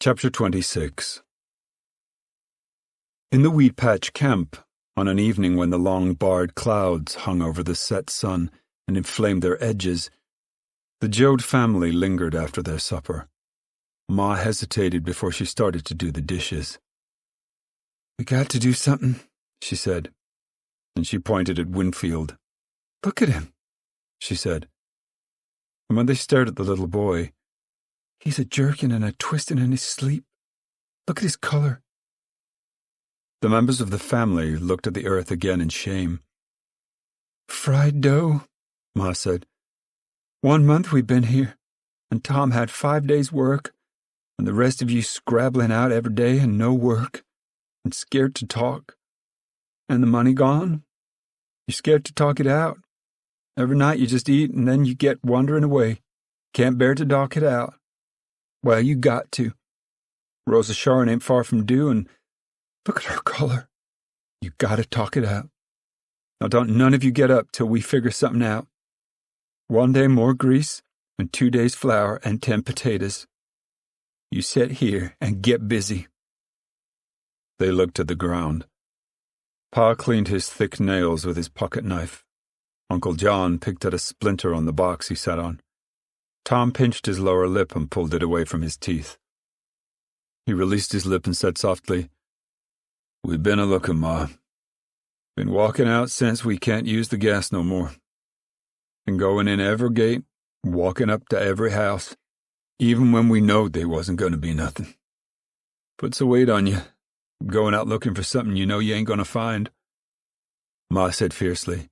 Chapter 26. In the weed patch camp, on an evening when the long barred clouds hung over the set sun and inflamed their edges, the Joad family lingered after their supper. Ma hesitated before she started to do the dishes. "We got to do something," she said, and she pointed at Winfield. "Look at him," she said. And when they stared at the little boy, "He's a jerking and a twisting in his sleep. Look at his color." The members of the family looked at the earth again in shame. "Fried dough," Ma said. "1 month we've been here, and Tom had 5 days' work, and the rest of you scrabbling out every day and no work, and scared to talk. And the money gone? You're scared to talk it out. Every night you just eat, and then you get wandering away. Can't bear to talk it out. Well, you got to. Rosa Sharon ain't far from due, and look at her color. You gotta talk it out. Now don't none of you get up till we figure something out. 1 day more grease, and 2 days flour, and 10 potatoes. You sit here and get busy." They looked at the ground. Pa cleaned his thick nails with his pocket knife. Uncle John picked at a splinter on the box he sat on. Tom pinched his lower lip and pulled it away from his teeth. He released his lip and said softly, "We've been a-looking, Ma. Been walking out since we can't use the gas no more. Been going in every gate, walking up to every house, even when we knowed they wasn't going to be nothing. Puts a weight on you, going out looking for something you know you ain't going to find." Ma said fiercely,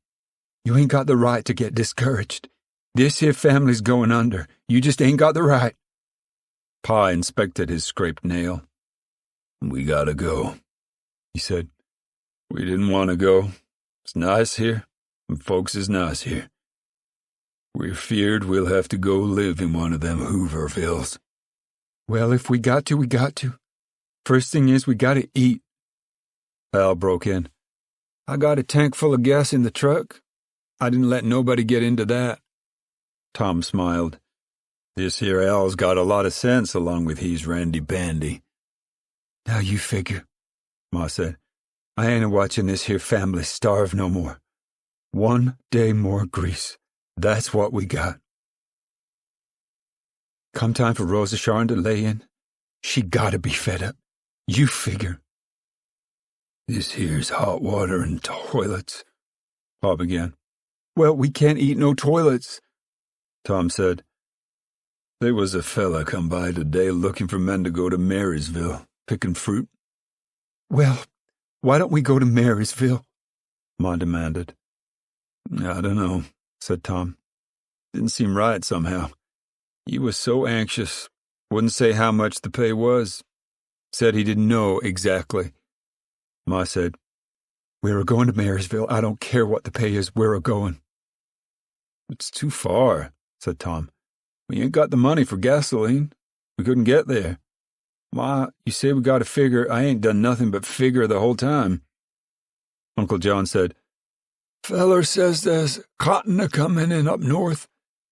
"You ain't got the right to get discouraged. This here family's going under. You just ain't got the right." Pa inspected his scraped nail. "We gotta go," he said. "We didn't want to go. It's nice here, and folks is nice here. We're feared we'll have to go live in one of them Hoovervilles." "Well, if we got to, we got to. First thing is we gotta eat." Al broke in. "I got a tank full of gas in the truck. I didn't let nobody get into that." Tom smiled. "This here Al's got a lot of sense along with he's randy bandy." "Now you figure," Ma said. "I ain't a-watching this here family starve no more. 1 day more grease. That's what we got. Come time for Rosa Sharon to lay in. She gotta be fed up. You figure." "This here's hot water and toilets," Pa began. "Well, we can't eat no toilets," Tom said. "There was a fella come by today looking for men to go to Marysville, picking fruit." "Well, why don't we go to Marysville?" Ma demanded. "I don't know," said Tom. "Didn't seem right somehow. He was so anxious. Wouldn't say how much the pay was. Said he didn't know exactly." Ma said, "We're a-going to Marysville. I don't care what the pay is. We're a-going." "It's too far," said Tom. "We ain't got the money for gasoline. We couldn't get there. Ma, you say we got to figure. I ain't done nothing but figure the whole time." Uncle John said, "Feller says there's cotton a-coming in up north,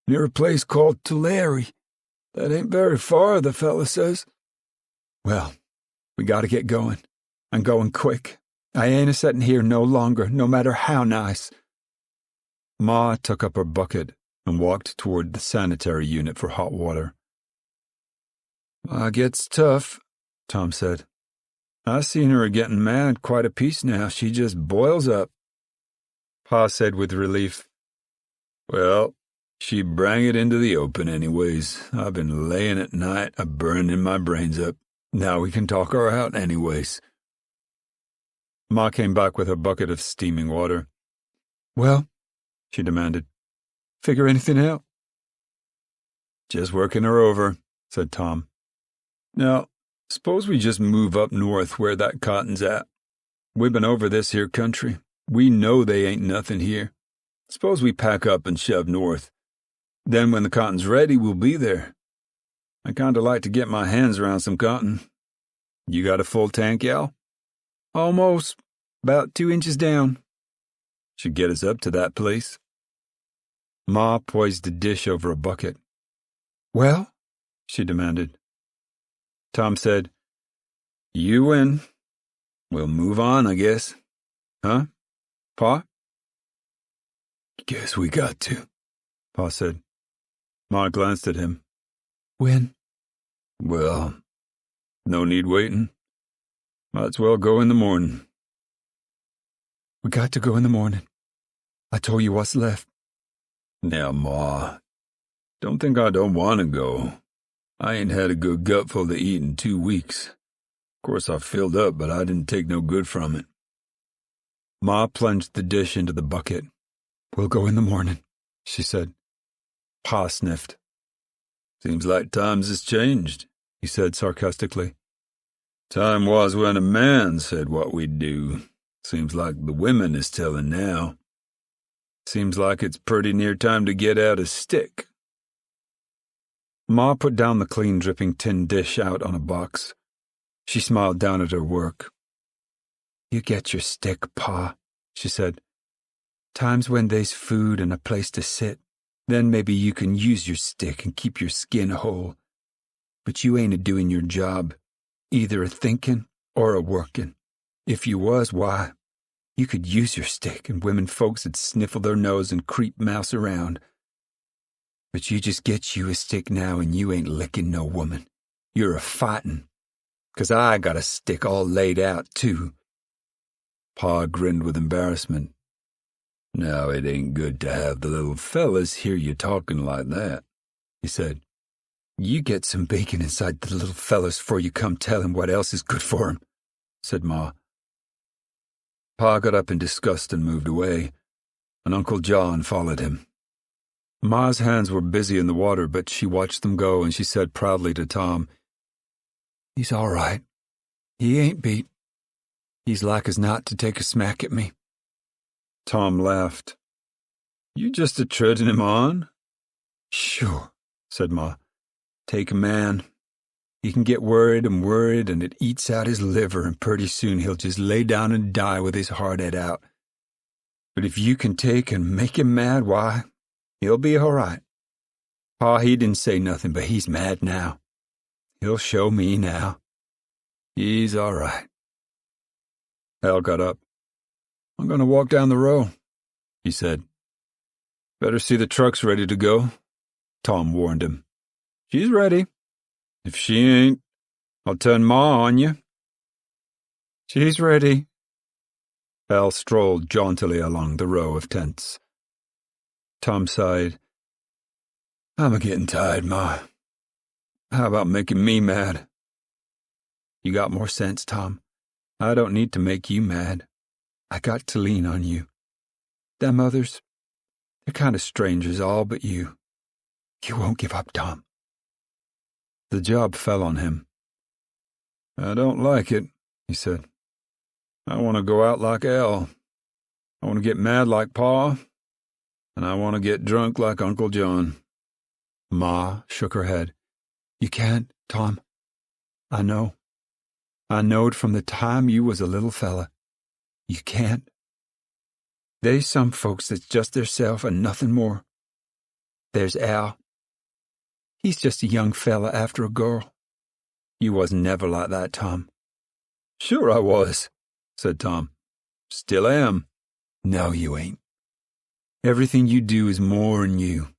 near a place called Tulare. That ain't very far, the fella says." "Well, we got to get going, and going quick. I ain't a-setting here no longer, no matter how nice." Ma took up her bucket and walked toward the sanitary unit for hot water. "Ma gets tough," Tom said. "I seen her a-getting mad quite a piece now. She just boils up." Pa said with relief, "Well, she brang it into the open anyways. I've been laying at night a-burning my brains up. Now we can talk her out anyways." Ma came back with her bucket of steaming water. "Well," she demanded, "figure anything out?" "Just working her over," said Tom. "Now, suppose we just move up north where that cotton's at. We've been over this here country. We know they ain't nothing here. Suppose we pack up and shove north. Then when the cotton's ready, we'll be there. I kinda like to get my hands around some cotton. You got a full tank, Al?" "Almost. About 2 inches down." "Should get us up to that place." Ma poised a dish over a bucket. "Well?" she demanded. Tom said, "You win. We'll move on, I guess. Huh, Pa?" "Guess we got to," Pa said. Ma glanced at him. "When?" "Well, no need waiting. Might as well go in the morning." "We got to go in the morning. I told you what's left." "Now, Ma, don't think I don't want to go. I ain't had a good gutful to eat in 2 weeks. Of course I filled up, but I didn't take no good from it." Ma plunged the dish into the bucket. "We'll go in the morning," she said. Pa sniffed. "Seems like times has changed," he said sarcastically. "Time was when a man said what we'd do. Seems like the women is telling now. Seems like it's pretty near time to get out a stick." Ma put down the clean dripping tin dish out on a box. She smiled down at her work. "You get your stick, Pa," she said. "Times when they's food and a place to sit, then maybe you can use your stick and keep your skin whole. But you ain't a-doing your job, either a-thinking or a-working. If you was, why, you could use your stick and women folks would sniffle their nose and creep mouse around. But you just get you a stick now and you ain't licking no woman. You're a-fighting. 'Cause I got a stick all laid out, too." Pa grinned with embarrassment. "Now it ain't good to have the little fellas hear you talking like that," he said. "You get some bacon inside the little fellas before you come telling what else is good for 'em," said Ma. Pa got up in disgust and moved away, and Uncle John followed him. Ma's hands were busy in the water, but she watched them go, and she said proudly to Tom, "He's all right. He ain't beat. He's like as not to take a smack at me." Tom laughed. "You just a-trudging him on?" "Sure," said Ma. "Take a man. He can get worried, and it eats out his liver, and pretty soon he'll just lay down and die with his heart et out. But if you can take and make him mad, why, he'll be all right. Pa, he didn't say nothing, but he's mad now. He'll show me now. He's all right." Hal got up. "I'm going to walk down the row," he said. "Better see the truck's ready to go," Tom warned him. "She's ready. If she ain't, I'll turn Ma on you." "She's ready." Hal strolled jauntily along the row of tents. Tom sighed. "I'm a-getting tired, Ma. How about making me mad?" "You got more sense, Tom. I don't need to make you mad. I got to lean on you. Them others, they're kind of strangers, all but you. You won't give up, Tom." The job fell on him. "I don't like it," he said. "I want to go out like Al. I want to get mad like Pa, and I want to get drunk like Uncle John." Ma shook her head. "You can't, Tom. I know. I knowed from the time you was a little fella. You can't. They's some folks that's just theirself and nothing more. There's Al. He's just a young fella after a girl. You wasn't never like that, Tom." "Sure I was," said Tom. "Still am." "No, you ain't. Everything you do is more'n you.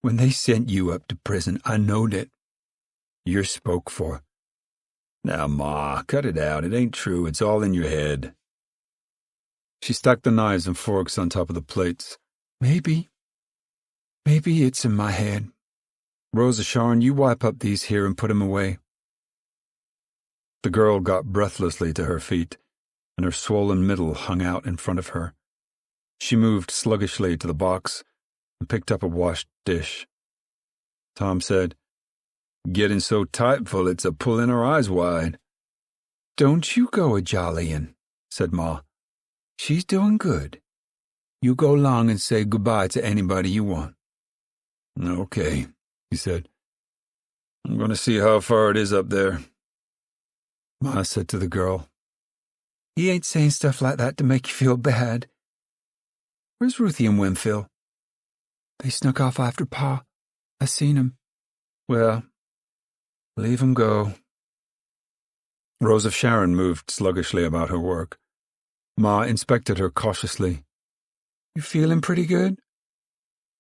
When they sent you up to prison, I knowed it. You're spoke for." "Now, Ma, cut it out. It ain't true. It's all in your head." She stuck the knives and forks on top of the plates. Maybe it's in my head. Rosa Sharn, you wipe up these here and put 'em away." The girl got breathlessly to her feet, and her swollen middle hung out in front of her. She moved sluggishly to the box and picked up a washed dish. Tom said, "Getting so tightful it's a-pulling her eyes wide." "Don't you go a-jollying," said Ma. "She's doing good. You go along and say goodbye to anybody you want." "Okay," he said. "I'm going to see how far it is up there." Ma said to the girl, "He ain't saying stuff like that to make you feel bad. Where's Ruthie and Winfield?" "They snuck off after Pa. I seen 'em." "Well, leave 'em go. Rose of Sharon moved sluggishly about her work. Ma inspected her cautiously. "You feeling pretty good?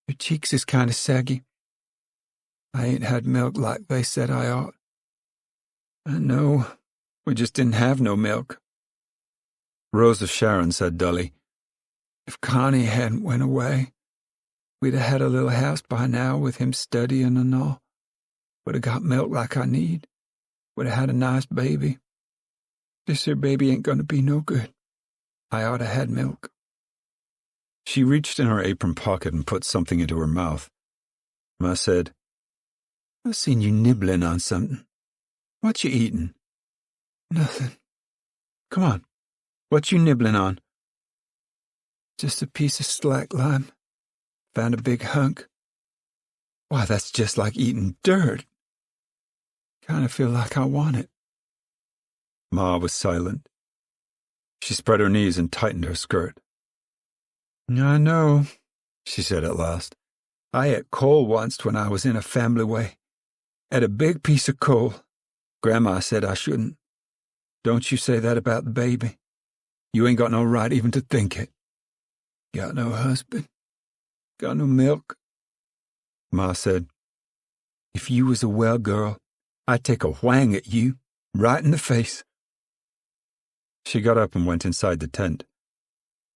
Your cheeks is kind of saggy. I ain't had milk like they said I ought." "I know. We just didn't have no milk." Rose of Sharon said dully, "If Connie hadn't went away, we'd have had a little house by now with him studying and all. Would have got milk like I need. Would have had a nice baby. This here baby ain't gonna be no good. I ought to had milk." She reached in her apron pocket and put something into her mouth. Ma said, "I seen you nibbling on something. What you eating?" "Nothing." "Come on. What you nibbling on?" "Just a piece of slack lime. Found a big hunk." "Why, that's just like eating dirt." "Kind of feel like I want it." Ma was silent. She spread her knees and tightened her skirt. "I know," she said at last. "I ate coal once when I was in a family way. Ate a big piece of coal. Grandma said I shouldn't. Don't you say that about the baby. You ain't got no right even to think it. Got no husband. Got no milk." Ma said, "If you was a well girl, I'd take a whang at you, right in the face." She got up and went inside the tent.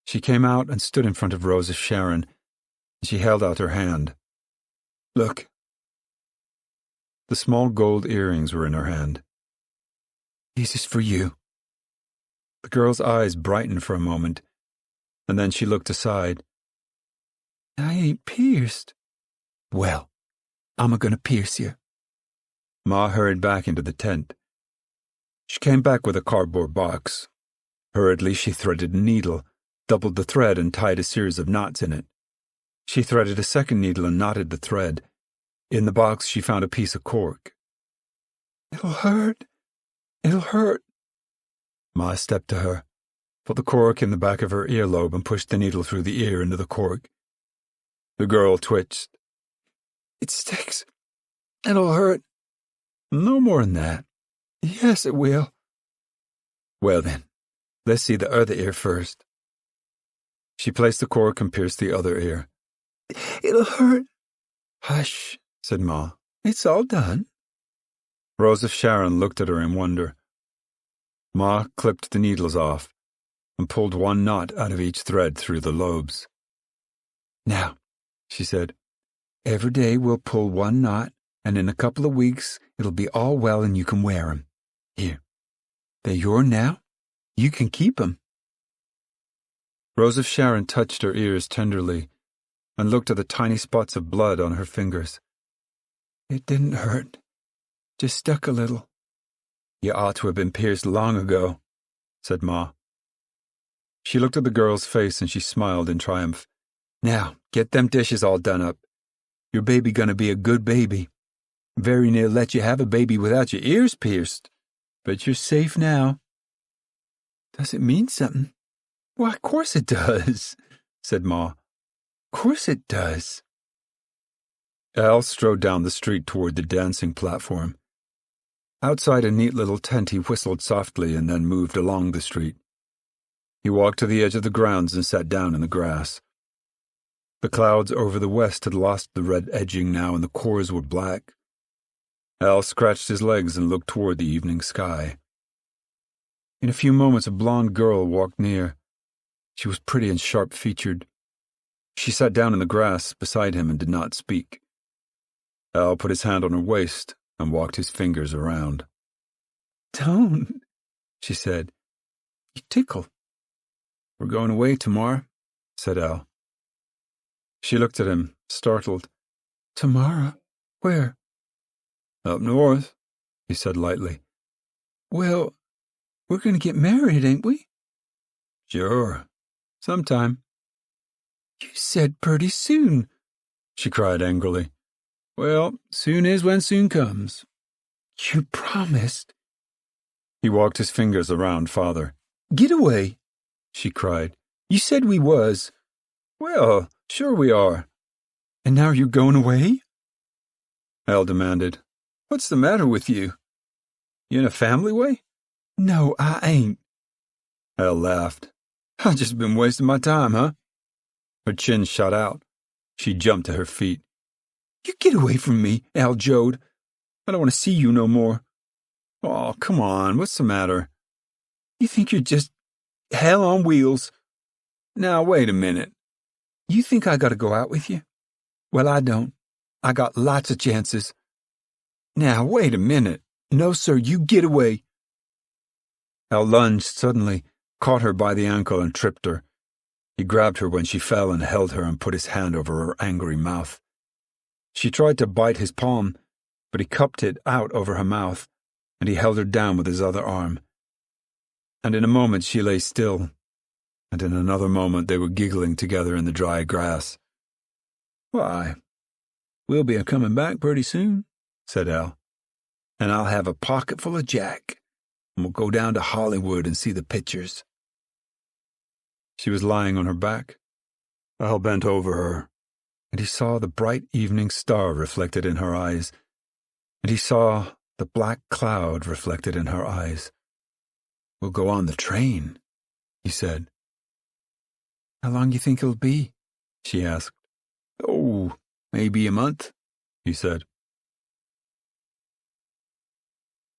She came out and stood in front of Rose of Sharon, and she held out her hand. "Look." The small gold earrings were in her hand. "This is for you." The girl's eyes brightened for a moment, and then she looked aside. "I ain't pierced." "Well, I'm a-gonna pierce you." Ma hurried back into the tent. She came back with a cardboard box. Hurriedly, she threaded a needle, doubled the thread, and tied a series of knots in it. She threaded a second needle and knotted the thread. In the box, she found a piece of cork. "It'll hurt. It'll hurt." Ma stepped to her, put the cork in the back of her earlobe, and pushed the needle through the ear into the cork. The girl twitched. "It sticks. It'll hurt." "No more than that." "Yes, it will." "Well then, let's see the other ear first." She placed the cork and pierced the other ear. "It'll hurt." "Hush," said Ma. "It's all done." Rose of Sharon looked at her in wonder. Ma clipped the needles off and pulled one knot out of each thread through the lobes. "Now," she said, "every day we'll pull one knot, and in a couple of weeks it'll be all well and you can wear 'em. Here, they're yours now. You can keep 'em." Rose of Sharon touched her ears tenderly and looked at the tiny spots of blood on her fingers. "It didn't hurt. Just stuck a little." "You ought to have been pierced long ago," said Ma. She looked at the girl's face and she smiled in triumph. "Now, get them dishes all done up. Your baby gonna be a good baby. Very near let you have a baby without your ears pierced. But you're safe now." "Does it mean something?" "Why, of course it does," said Ma. "Course it does." Al strode down the street toward the dancing platform. Outside a neat little tent, he whistled softly and then moved along the street. He walked to the edge of the grounds and sat down in the grass. The clouds over the west had lost the red edging now, and the cores were black. Al scratched his legs and looked toward the evening sky. In a few moments, a blonde girl walked near. She was pretty and sharp-featured. She sat down in the grass beside him and did not speak. Al put his hand on her waist and walked his fingers around. "Don't," she said. "You tickle." "We're going away tomorrow," said Al. She looked at him, startled. "Tomorrow? Where?" "Up north," he said lightly. "Well, we're going to get married, ain't we?" "Sure. Sometime." "You said pretty soon," she cried angrily. "Well, soon is when soon comes." "You promised." He walked his fingers around Father. "Get away," she cried. "You said we was." "Well, sure we are." "And now you're going away?" Al demanded. "What's the matter with you? You in a family way?" No, I ain't. Al laughed. I just been wasting my time, huh? Her chin shot out. She jumped to her feet. You get away from me, Al Joad. I don't want to see you no more. Oh, come on, what's the matter? You think you're just hell on wheels? Now, wait a minute. You think I gotta go out with you? Well, I don't. I got lots of chances. Now, wait a minute. No, sir, you get away. Al lunged suddenly, caught her by the ankle and tripped her. He grabbed her when she fell and held her and put his hand over her angry mouth. She tried to bite his palm, but he cupped it out over her mouth, and he held her down with his other arm. And in a moment she lay still, and in another moment they were giggling together in the dry grass. Why, we'll be a-coming back pretty soon, said Al, and I'll have a pocket full of Jack, and we'll go down to Hollywood and see the pictures. She was lying on her back. Al bent over her, and he saw the bright evening star reflected in her eyes, and he saw the black cloud reflected in her eyes. We'll go on the train, he said. How long you think it'll be? She asked. Oh, maybe a month, he said.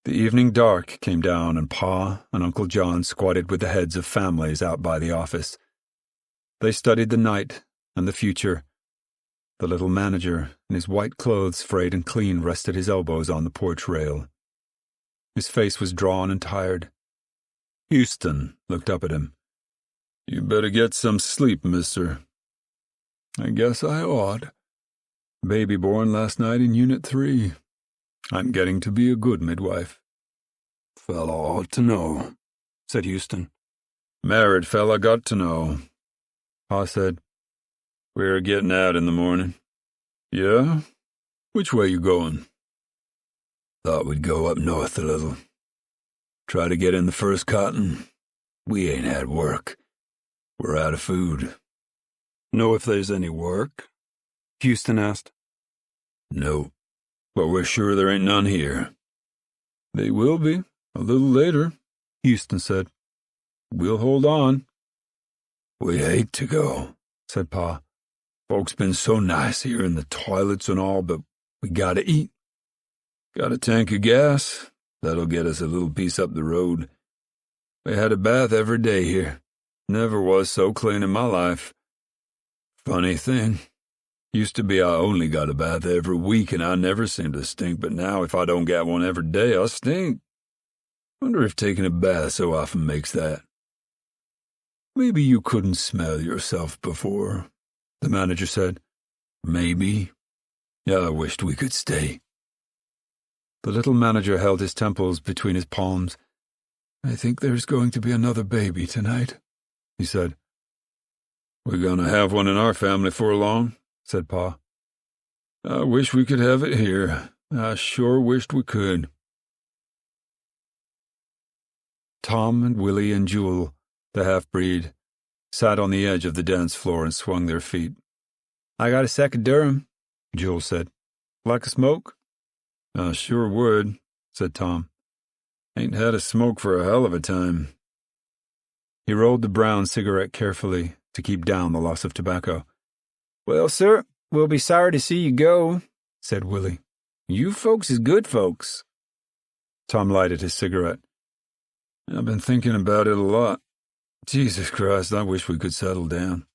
The evening dark came down, and Pa and Uncle John squatted with the heads of families out by the office. They studied the night and the future. The little manager, in his white clothes frayed and clean, rested his elbows on the porch rail. His face was drawn and tired. Houston looked up at him. You better get some sleep, mister. I guess I ought. Baby born last night in Unit 3. I'm getting to be a good midwife. Fella ought to know, said Houston. Married fella got to know. Pa said, We're getting out in the morning. Yeah? Which way you going? Thought we'd go up north a little. Try to get in the first cotton. We ain't had work. We're out of food. Know if there's any work? Houston asked. No, but we're sure there ain't none here. They will be, a little later, Houston said. We'll hold on. We hate to go, said Pa. Folks been so nice here in the toilets and all, but we gotta eat. Got a tank of gas. That'll get us a little piece up the road. We had a bath every day here. Never was so clean in my life. Funny thing. Used to be I only got a bath every week and I never seemed to stink, but now if I don't get one every day, I stink. Wonder if taking a bath so often makes that. Maybe you couldn't smell yourself before, the manager said. Maybe. Yeah, I wished we could stay. The little manager held his temples between his palms. I think there's going to be another baby tonight, he said. We're gonna have one in our family for long, said Pa. I wish we could have it here. I sure wished we could. Tom and Willie and Jewel, the half-breed, sat on the edge of the dance floor and swung their feet. I got a sack of Durham, Jewel said. Like a smoke? I sure would, said Tom. Ain't had a smoke for a hell of a time. He rolled the brown cigarette carefully to keep down the loss of tobacco. Well, sir, we'll be sorry to see you go, said Willie. You folks is good folks. Tom lighted his cigarette. I've been thinking about it a lot. Jesus Christ, I wish we could settle down.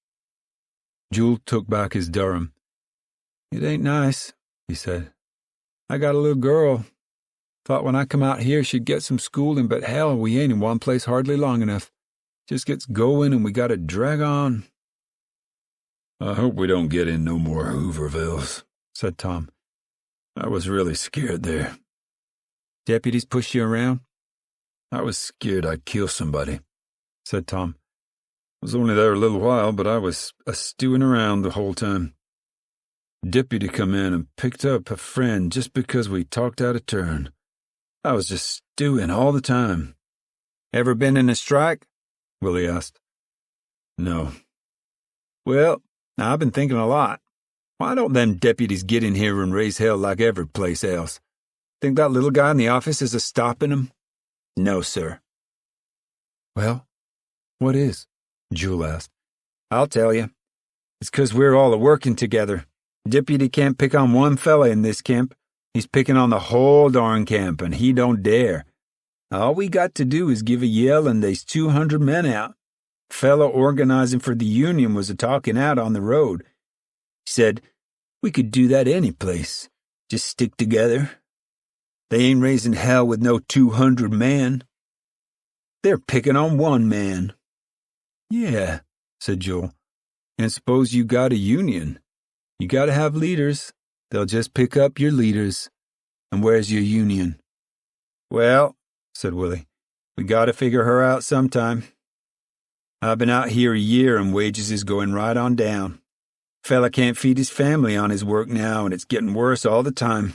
Jewel took back his Durham. It ain't nice, he said. I got a little girl. Thought when I come out here she'd get some schooling, but hell, we ain't in one place hardly long enough. Just gets going and we gotta drag on. I hope we don't get in no more Hoovervilles, said Tom. I was really scared there. Deputies push you around? I was scared I'd kill somebody, said Tom. I was only there a little while, but I was a-stewing around the whole time. Deputy come in and picked up a friend just because we talked out of turn. I was just stewing all the time. Ever been in a strike? Willie asked. No. Well, I've been thinking a lot. Why don't them deputies get in here and raise hell like every place else? Think that little guy in the office is a-stopping 'em? No, sir. Well, what is? Jewel asked. I'll tell you. It's 'cause we're all a-working together. Deputy can't pick on one fella in this camp. He's picking on the whole darn camp, and he don't dare. All we got to do is give a yell, and there's 200 men out. Fella organizing for the union was a-talking out on the road. He said, we could do that any place. Just stick together. They ain't raising hell with no 200 men. They're picking on one man. Yeah, said Joel. And suppose you got a union. You gotta have leaders. They'll just pick up your leaders. And where's your union? Well, said Willie, we gotta figure her out sometime. I've been out here a year and wages is going right on down. Fella can't feed his family on his work now, and it's getting worse all the time.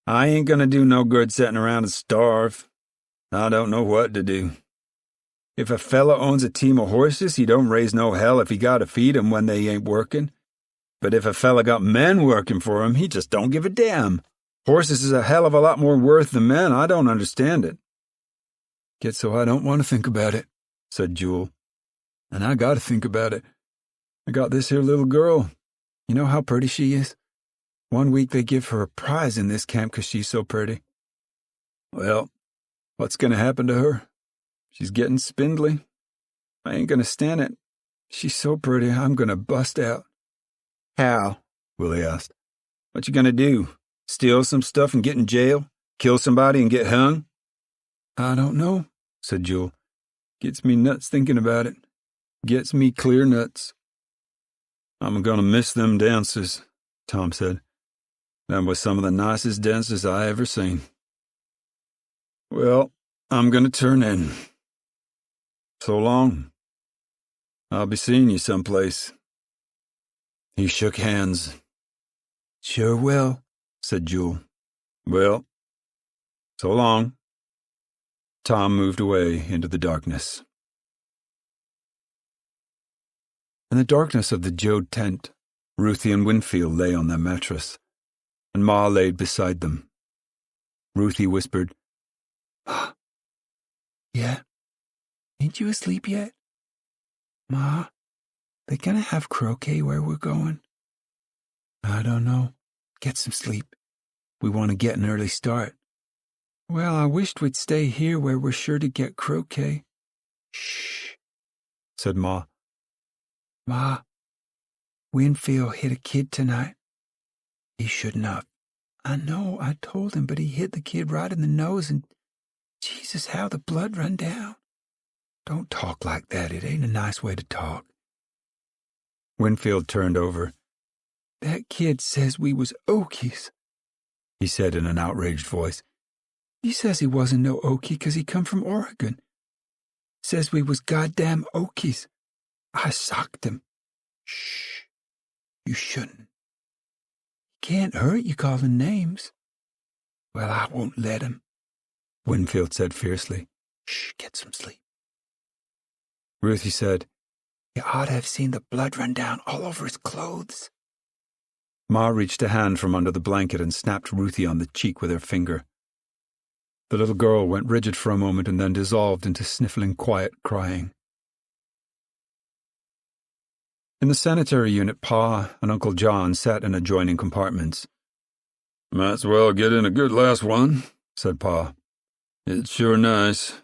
I ain't gonna do no good setting around and starve. I don't know what to do. If a fella owns a team of horses, he don't raise no hell if he gotta feed 'em when they ain't working. But if a fella got men working for him, he just don't give a damn. Horses is a hell of a lot more worth than men. I don't understand it. Get so I don't want to think about it, said Jewel. And I gotta think about it. I got this here little girl. You know how pretty she is? One week they give her a prize in this camp 'cause she's so pretty. Well, what's gonna happen to her? She's getting spindly. I ain't gonna stand it. She's so pretty, I'm gonna bust out. How? Willie asked. What you gonna do? Steal some stuff and get in jail? Kill somebody and get hung? I don't know, said Jewel. Gets me nuts thinking about it. Gets me clear nuts. I'm gonna miss them dances, Tom said. Them was some of the nicest dances I ever seen. Well, I'm gonna turn in. So long. I'll be seeing you someplace. He shook hands. Sure will, said Jewel. Well, so long. Tom moved away into the darkness. In the darkness of the Joad tent, Ruthie and Winfield lay on their mattress, and Ma laid beside them. Ruthie whispered, Ma, yeah? Ain't you asleep yet? Ma, they gonna have croquet where we're going? I don't know. Get some sleep. We want to get an early start. Well, I wished we'd stay here where we're sure to get croquet. Shh, said Ma. Ma, Winfield hit a kid tonight. He shouldn't have. I know, I told him, but he hit the kid right in the nose and, Jesus, how the blood run down. Don't talk like that. It ain't a nice way to talk. Winfield turned over. That kid says we was Okies, he said in an outraged voice. He says he wasn't no Okie 'cause he come from Oregon. Says we was goddamn Okies. I socked him. Shh. You shouldn't. Can't hurt you calling names. Well, I won't let him, Winfield said fiercely. Shh, get some sleep. Ruthie said, You ought to have seen the blood run down all over his clothes. Ma reached a hand from under the blanket and snapped Ruthie on the cheek with her finger. The little girl went rigid for a moment and then dissolved into sniffling quiet crying. In the sanitary unit, Pa and Uncle John sat in adjoining compartments. Might as well get in a good last one, said Pa. It's sure nice.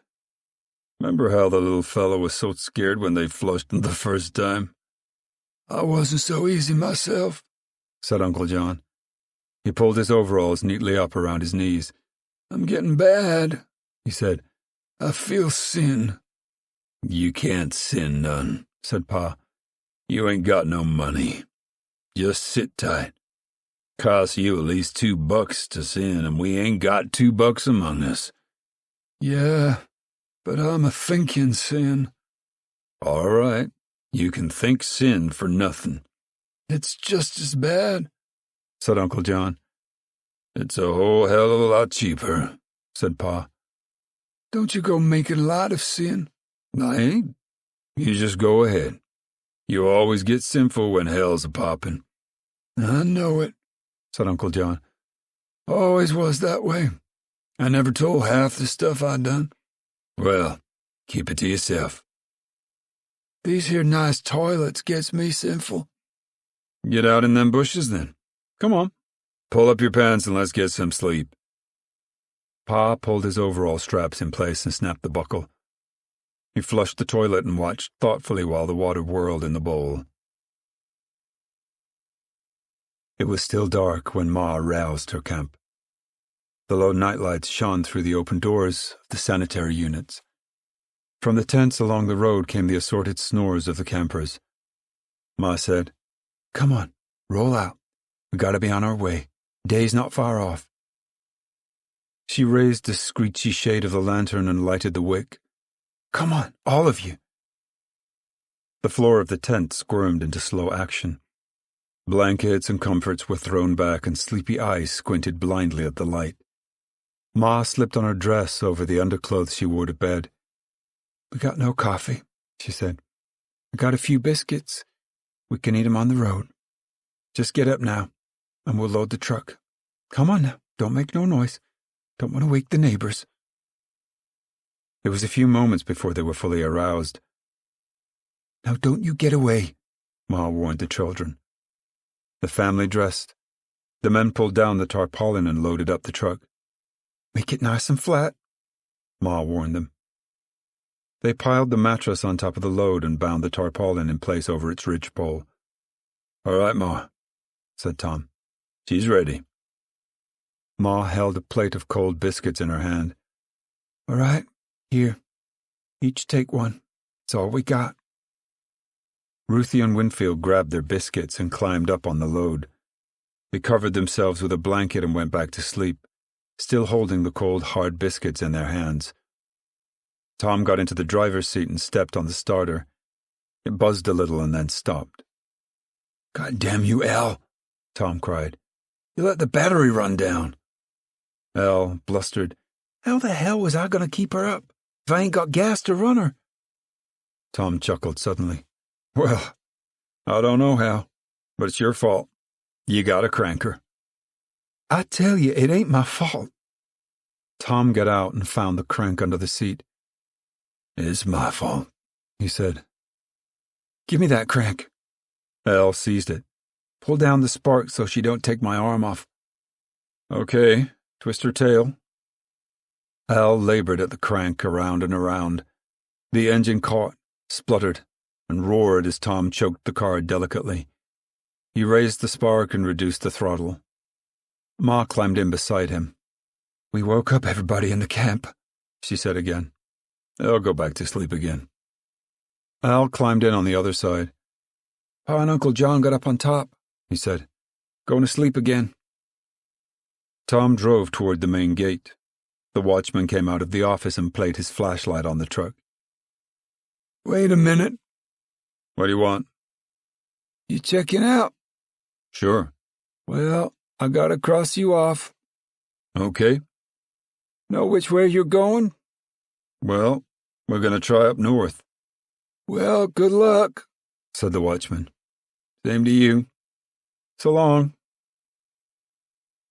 Remember how the little fellow was so scared when they flushed him the first time? I wasn't so easy myself, said Uncle John. He pulled his overalls neatly up around his knees. I'm getting bad, he said. I feel sin. You can't sin none, said Pa. You ain't got no money. Just sit tight. Costs you at least $2 to sin, and we ain't got $2 among us. Yeah, but I'm a thinking sin. All right, you can think sin for nothing. It's just as bad, said Uncle John. It's a whole hell of a lot cheaper, said Pa. Don't you go making a lot of sin. I ain't. You just go ahead. You always get sinful when hell's a-poppin'. I know it, said Uncle John. Always was that way. I never told half the stuff I done. Well, Keep it to yourself. These here nice toilets gets me sinful. Get out in them bushes, then. Come on. Pull up your pants and let's get some sleep. Pa pulled his overall straps in place and snapped the buckle. He flushed the toilet and watched thoughtfully while the water whirled in the bowl. It was still dark when Ma roused her camp. The low nightlights shone through the open doors of the sanitary units. From the tents along the road came the assorted snores of the campers. Ma said, "Come on, roll out. We gotta be on our way. Day's not far off." She raised the screechy shade of the lantern and lighted the wick. "Come on, all of you." The floor of the tent squirmed into slow action. Blankets and comforts were thrown back and sleepy eyes squinted blindly at the light. Ma slipped on her dress over the underclothes she wore to bed. "We got no coffee," she said. "We got a few biscuits. We can eat 'em on the road. Just get up now, and we'll load the truck. Come on now, don't make no noise. Don't want to wake the neighbors." It was a few moments before they were fully aroused. "Now don't you get away," Ma warned the children. The family dressed. The men pulled down the tarpaulin and loaded up the truck. "Make it nice and flat," Ma warned them. They piled the mattress on top of the load and bound the tarpaulin in place over its ridgepole. "All right, Ma," said Tom. "She's ready." Ma held a plate of cold biscuits in her hand. "All right, here. Each take one. It's all we got." Ruthie and Winfield grabbed their biscuits and climbed up on the load. They covered themselves with a blanket and went back to sleep, still holding the cold, hard biscuits in their hands. Tom got into the driver's seat and stepped on the starter. It buzzed a little and then stopped. "God damn you, Al," Tom cried. "You let the battery run down." Al blustered, "How the hell was I going to keep her up if I ain't got gas to run her?" Tom chuckled suddenly. "Well, I don't know how, but it's your fault. You gotta crank her." "I tell you, it ain't my fault." Tom got out and found the crank under the seat. "It's my fault," he said. "Give me that crank." Al seized it. "Pull down the spark so she don't take my arm off." "Okay, twist her tail." Al labored at the crank around and around. The engine caught, spluttered, and roared as Tom choked the car delicately. He raised the spark and reduced the throttle. Ma climbed in beside him. "We woke up everybody in the camp," she said again. "They'll go back to sleep again." Al climbed in on the other side. "Pa and Uncle John got up on top," he said. "Going to sleep again." Tom drove toward the main gate. The watchman came out of the office and played his flashlight on the truck. "Wait a minute." "What do you want?" "You checking out?" "Sure." "Well, I gotta cross you off." "Okay." "Know which way you're going?" "Well, we're going to try up north." "Well, good luck," said the watchman. "Same to you. So long."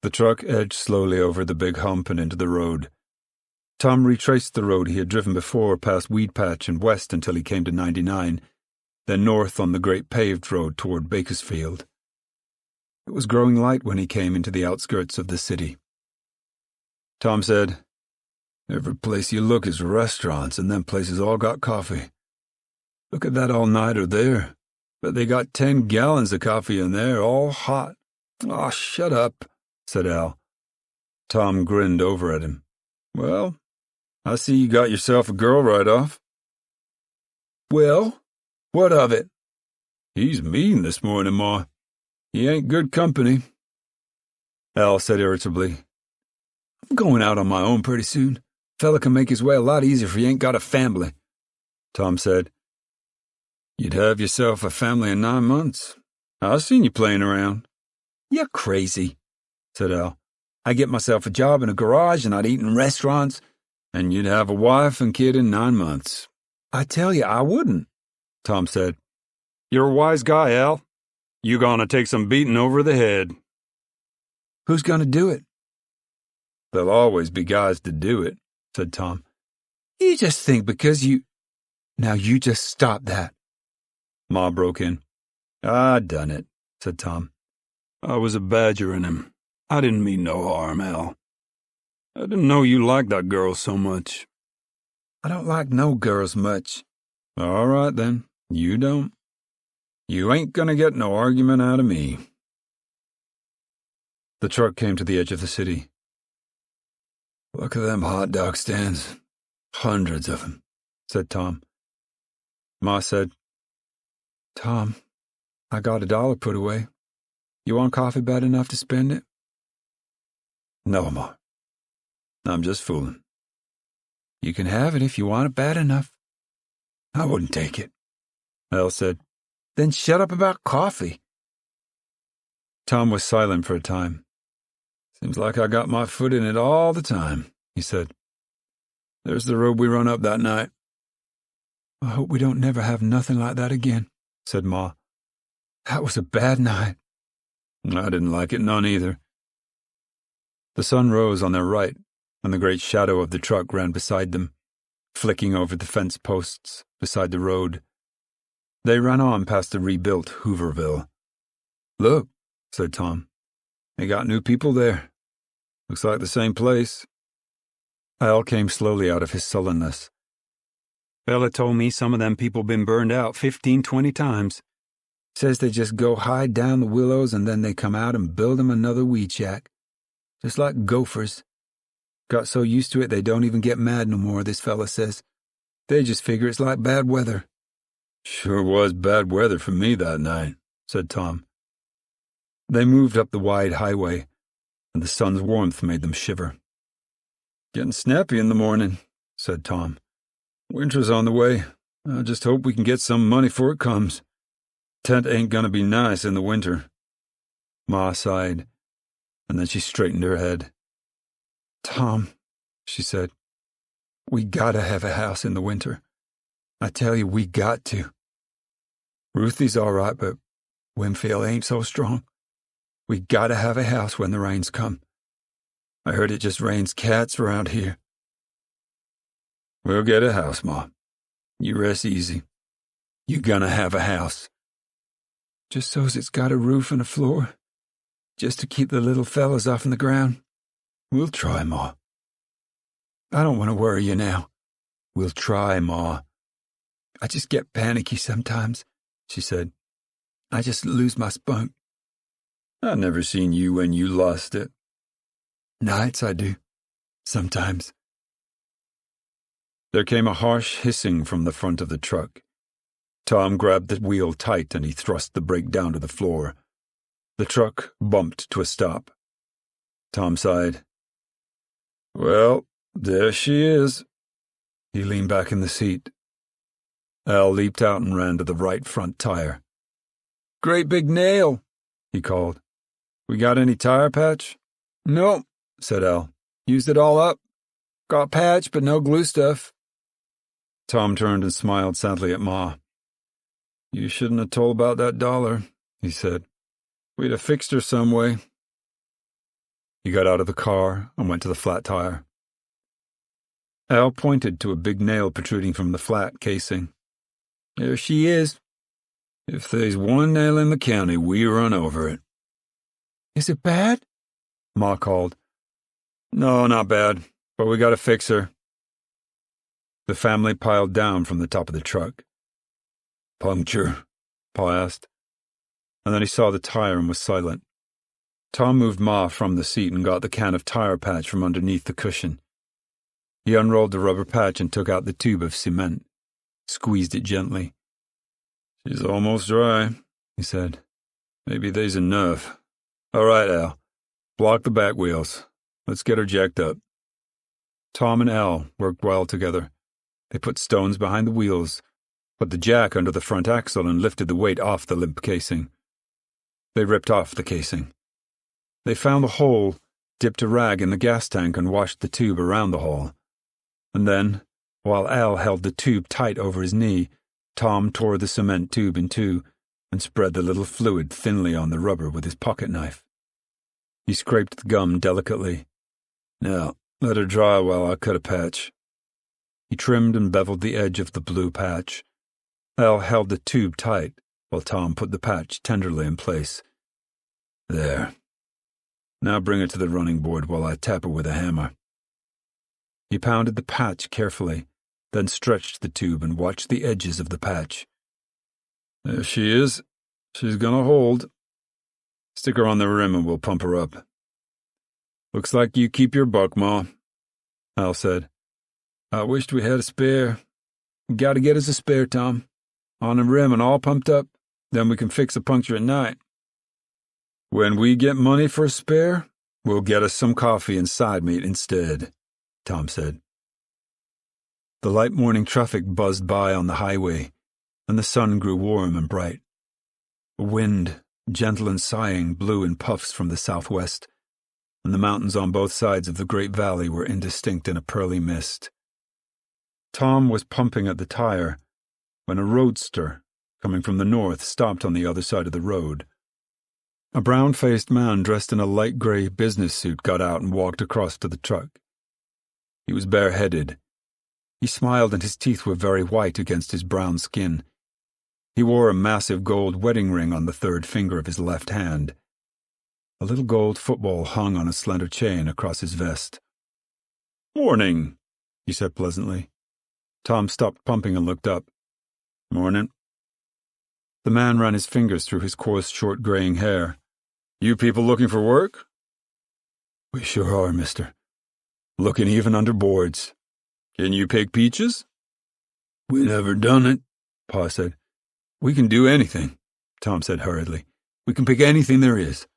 The truck edged slowly over the big hump and into the road. Tom retraced the road he had driven before past Weed Patch and west until he came to 99, then north on the great paved road toward Bakersfield. It was growing light when he came into the outskirts of the city. Tom said, "Every place you look is restaurants, and them places all got coffee. Look at that all-nighter there. But they got 10 gallons of coffee in there, all hot." "Aw, shut up," said Al. Tom grinned over at him. "Well, I see you got yourself a girl right off." "Well, what of it?" "He's mean this morning, Ma. He ain't good company." Al said irritably, "I'm going out on my own pretty soon. Fella can make his way a lot easier if he ain't got a family." Tom said, "You'd have yourself a family in 9 months. I've seen you playing around." "You're crazy," said Al. "I get myself a job in a garage and I'd eat in restaurants." "And you'd have a wife and kid in 9 months." "I tell you, I wouldn't," Tom said. "You're a wise guy, Al. You gonna take some beating over the head." "Who's gonna do it?" "There'll always be guys to do it," said Tom. "You just think because you—" Now you just stop that. Ma broke in. I done it, said Tom. I was a badgering him. I didn't mean no harm, Al. I didn't know you liked that girl so much. I don't like no girls much. All right, then. You don't. You ain't gonna get no argument out of me. The truck came to the edge of the city. Look at them hot dog stands. Hundreds of them, said Tom. Ma said, Tom, I got $1 put away. You want coffee bad enough to spend it? No, Ma. I'm just fooling. You can have it if you want it bad enough. I wouldn't take it, Al said. Then shut up about coffee. Tom was silent for a time. Seems like I got my foot in it all the time, he said. There's the road we run up that night. I hope we don't never have nothing like that again, said Ma. That was a bad night. I didn't like it none either. The sun rose on their right, and the great shadow of the truck ran beside them, flicking over the fence posts beside the road. They ran on past the rebuilt Hooverville. Look, said Tom. They got new people there. Looks like the same place. Al came slowly out of his sullenness. Bella told me some of them people been burned out 15, 20 times. Says they just go hide down the willows and then they come out and build 'em another weed shack. Just like gophers. Got so used to it they don't even get mad no more, this fella says. They just figure it's like bad weather. Sure was bad weather for me that night, said Tom. They moved up the wide highway, and the sun's warmth made them shiver. Getting snappy in the morning, said Tom. Winter's on the way. I just hope we can get some money before it comes. Tent ain't gonna be nice in the winter. Ma sighed, and then she straightened her head. Tom, she said, we gotta have a house in the winter. I tell you, we got to. Ruthie's all right, but Winfield ain't so strong. We gotta have a house when the rains come. I heard it just rains cats around here. We'll get a house, Ma. You rest easy. You gonna have a house. Just so's it's got a roof and a floor. Just to keep the little fellas off the ground. We'll try, Ma. I don't want to worry you now. We'll try, Ma. I just get panicky sometimes, she said. I just lose my spunk. I never seen you when you lost it. Nights I do. Sometimes. There came a harsh hissing from the front of the truck. Tom grabbed the wheel tight and he thrust the brake down to the floor. The truck bumped to a stop. Tom sighed. Well, there she is. He leaned back in the seat. Al leaped out and ran to the right front tire. Great big nail, he called. We got any tire patch? No, said Al. Used it all up. Got patch, but no glue stuff. Tom turned and smiled sadly at Ma. You shouldn't have told about that $1, he said. We'd have fixed her some way. He got out of the car and went to the flat tire. Al pointed to a big nail protruding from the flat casing. There she is. If there's one nail in the county, we run over it. Is it bad? Ma called. No, not bad, but we gotta fix her. The family piled down from the top of the truck. Puncture? Pa asked. And then he saw the tire and was silent. Tom moved Ma from the seat and got the can of tire patch from underneath the cushion. He unrolled the rubber patch and took out the tube of cement, squeezed it gently. She's almost dry, he said. Maybe there's enough. All right, Al. Block the back wheels. Let's get her jacked up. Tom and Al worked well together. They put stones behind the wheels, put the jack under the front axle and lifted the weight off the limp casing. They ripped off the casing. They found the hole, dipped a rag in the gas tank and washed the tube around the hole. And then, while Al held the tube tight over his knee, Tom tore the cement tube in two and spread the little fluid thinly on the rubber with his pocket knife. He scraped the gum delicately. Now, let her dry while I cut a patch. He trimmed and beveled the edge of the blue patch. Al held the tube tight, while Tom put the patch tenderly in place. There. Now bring it to the running board while I tap it with a hammer. He pounded the patch carefully, then stretched the tube and watched the edges of the patch. There she is. She's gonna hold. Stick her on the rim and we'll pump her up. Looks like you keep your buck, Ma, Al said. I wished we had a spare. We gotta get us a spare, Tom. On the rim and all pumped up, then we can fix a puncture at night. When we get money for a spare, we'll get us some coffee and side meat instead, Tom said. The light morning traffic buzzed by on the highway, and the sun grew warm and bright. A wind, gentle and sighing, blew in puffs from the southwest, and the mountains on both sides of the great valley were indistinct in a pearly mist. Tom was pumping at the tire when a roadster, coming from the north, stopped on the other side of the road. A brown-faced man dressed in a light gray business suit got out and walked across to the truck. He was bareheaded. He smiled and his teeth were very white against his brown skin. He wore a massive gold wedding ring on the third finger of his left hand. A little gold football hung on a slender chain across his vest. "Morning," he said pleasantly. Tom stopped pumping and looked up. "Morning." The man ran his fingers through his coarse, short graying hair. "You people looking for work?" "We sure are, mister. Looking even under boards." "Can you pick peaches?" "We never done it," Pa said. "We can do anything," Tom said hurriedly. "We can pick anything there is."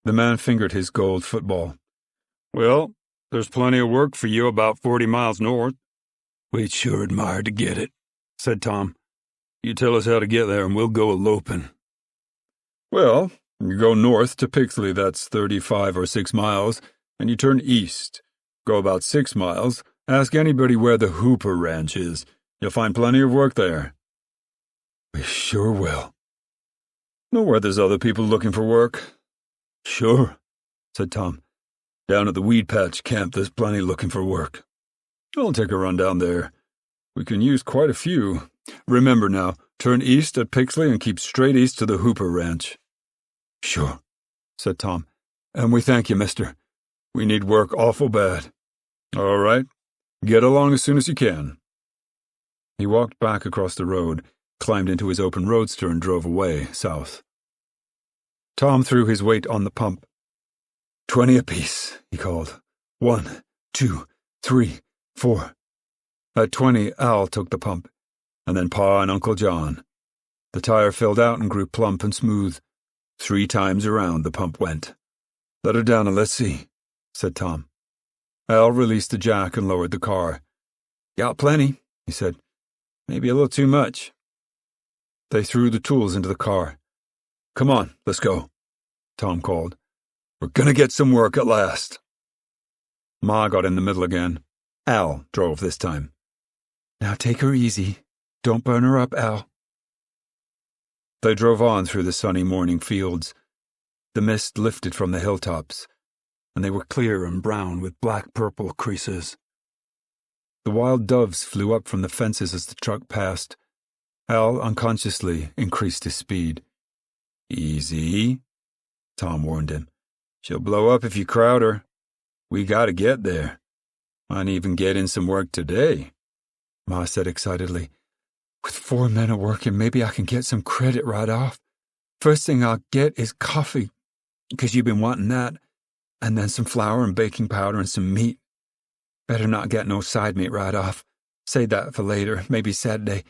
The man fingered his gold football. "Well, there's plenty of work for you about 40 miles north." "We'd sure admire to get it," said Tom. "You tell us how to get there and we'll go eloping." "Well, you go north to Pixley, that's 35 or 6 miles, and you turn east. Go about 6 miles, ask anybody where the Hooper Ranch is. You'll find plenty of work there." "We sure will." "Know where there's other people looking for work?" "Sure," said Tom. "Down at the weed patch camp there's plenty looking for work." "I'll take a run down there. We can use quite a few. Remember now, turn east at Pixley and keep straight east to the Hooper Ranch." "Sure," said Tom. "And we thank you, mister. We need work awful bad." "All right. Get along as soon as you can." He walked back across the road, climbed into his open roadster and drove away, south. Tom threw his weight on the pump. 20 apiece, he called. 1, 2, 3, 4. At 20, Al took the pump, and then Pa and Uncle John. The tire filled out and grew plump and smooth. 3 times around the pump went. "Let her down and let's see," said Tom. Al released the jack and lowered the car. "Got plenty," he said. "Maybe a little too much." They threw the tools into the car. "Come on, let's go," Tom called. "We're gonna get some work at last." Ma got in the middle again. Al drove this time. "Now take her easy. Don't burn her up, Al." They drove on through the sunny morning fields. The mist lifted from the hilltops, and they were clear and brown with black-purple creases. The wild doves flew up from the fences as the truck passed. Al unconsciously increased his speed. "Easy," Tom warned him. "She'll blow up if you crowd her. We gotta get there. Might even get in some work today," Ma said excitedly. "With 4 men a working, maybe I can get some credit right off. First thing I'll get is coffee, 'cause you've been wanting that, and then some flour and baking powder and some meat. Better not get no side meat right off. Save that for later, maybe Saturday.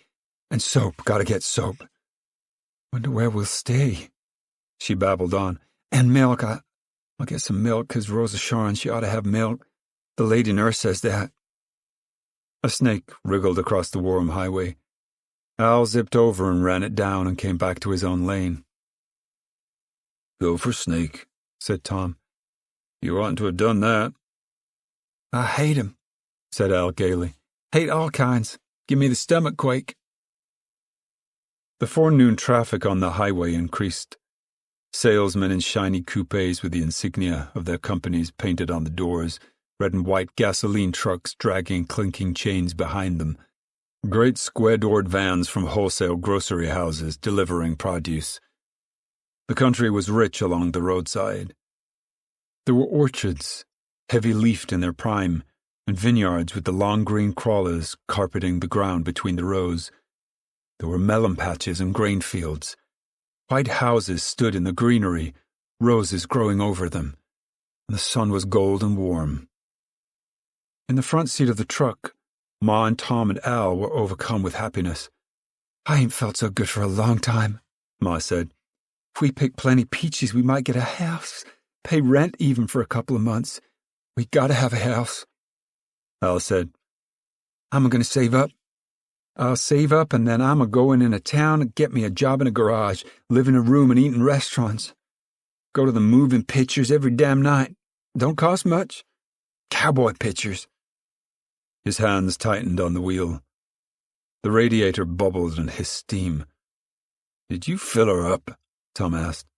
And soap, gotta get soap. Wonder where we'll stay," she babbled on. "And milk, I'll get some milk, 'cause Rosa Sharon, she ought to have milk. The lady nurse says that." A snake wriggled across the warm highway. Al zipped over and ran it down and came back to his own lane. "Go for snake," said Tom. "You oughtn't to have done that." "I hate 'em," said Al gaily. "Hate all kinds. Give me the stomach quake." The forenoon traffic on the highway increased. Salesmen in shiny coupes with the insignia of their companies painted on the doors red and white gasoline trucks dragging clinking chains behind them, great square-doored vans from wholesale grocery houses delivering produce. The country was rich along the roadside. There were orchards, heavy-leafed in their prime, and vineyards with the long green crawlers carpeting the ground between the rows. There were melon patches and grain fields. White houses stood in the greenery, roses growing over them, and the sun was gold and warm. In the front seat of the truck, Ma and Tom and Al were overcome with happiness. "I ain't felt so good for a long time," Ma said. "If we pick plenty peaches, we might get a house, pay rent even for a couple of months. We gotta have a house." Al said, "I'm going to save up. I'll save up and then I'm going in a town and get me a job in a garage, live in a room and eat in restaurants. Go to the moving pictures every damn night. Don't cost much. Cowboy pictures." His hands tightened on the wheel. The radiator bubbled and hissed steam. "Did you fill her up?" Tom asked.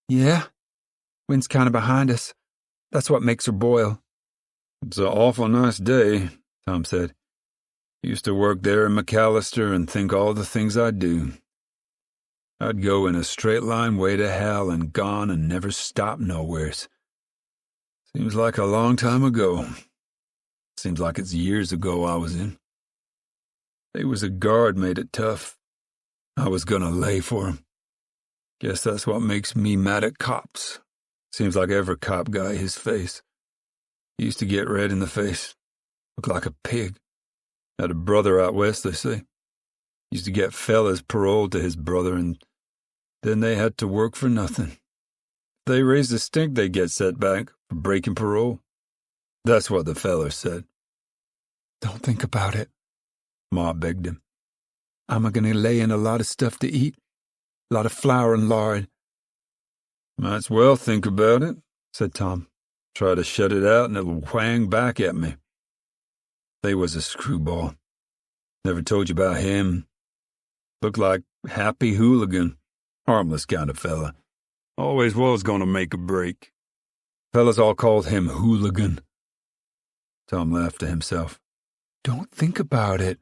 "Yeah. Wind's kind of behind us. That's what makes her boil." "It's an awful nice day," Tom said. "Used to work there in McAllister and think all the things I'd do. I'd go in a straight line way to hell and gone and never stop nowheres. Seems like a long time ago. Seems like it's years ago I was in. They was a guard made it tough. I was gonna lay for him. Guess that's what makes me mad at cops. Seems like every cop got his face. He used to get red in the face. Looked like a pig. Had a brother out west, they say. Used to get fellas paroled to his brother, and then they had to work for nothing. If they raised a stink, they'd get set back for breaking parole. That's what the feller said." "Don't think about it," Ma begged him. "I'm going to lay in a lot of stuff to eat. A lot of flour and lard." "Might's well think about it," said Tom. "Try to shut it out and it'll whang back at me. They was a screwball. Never told you about him. Looked like Happy Hooligan. Harmless kind of fella. Always was gonna make a break. Fellas all called him Hooligan." Tom laughed to himself. "Don't think about it,"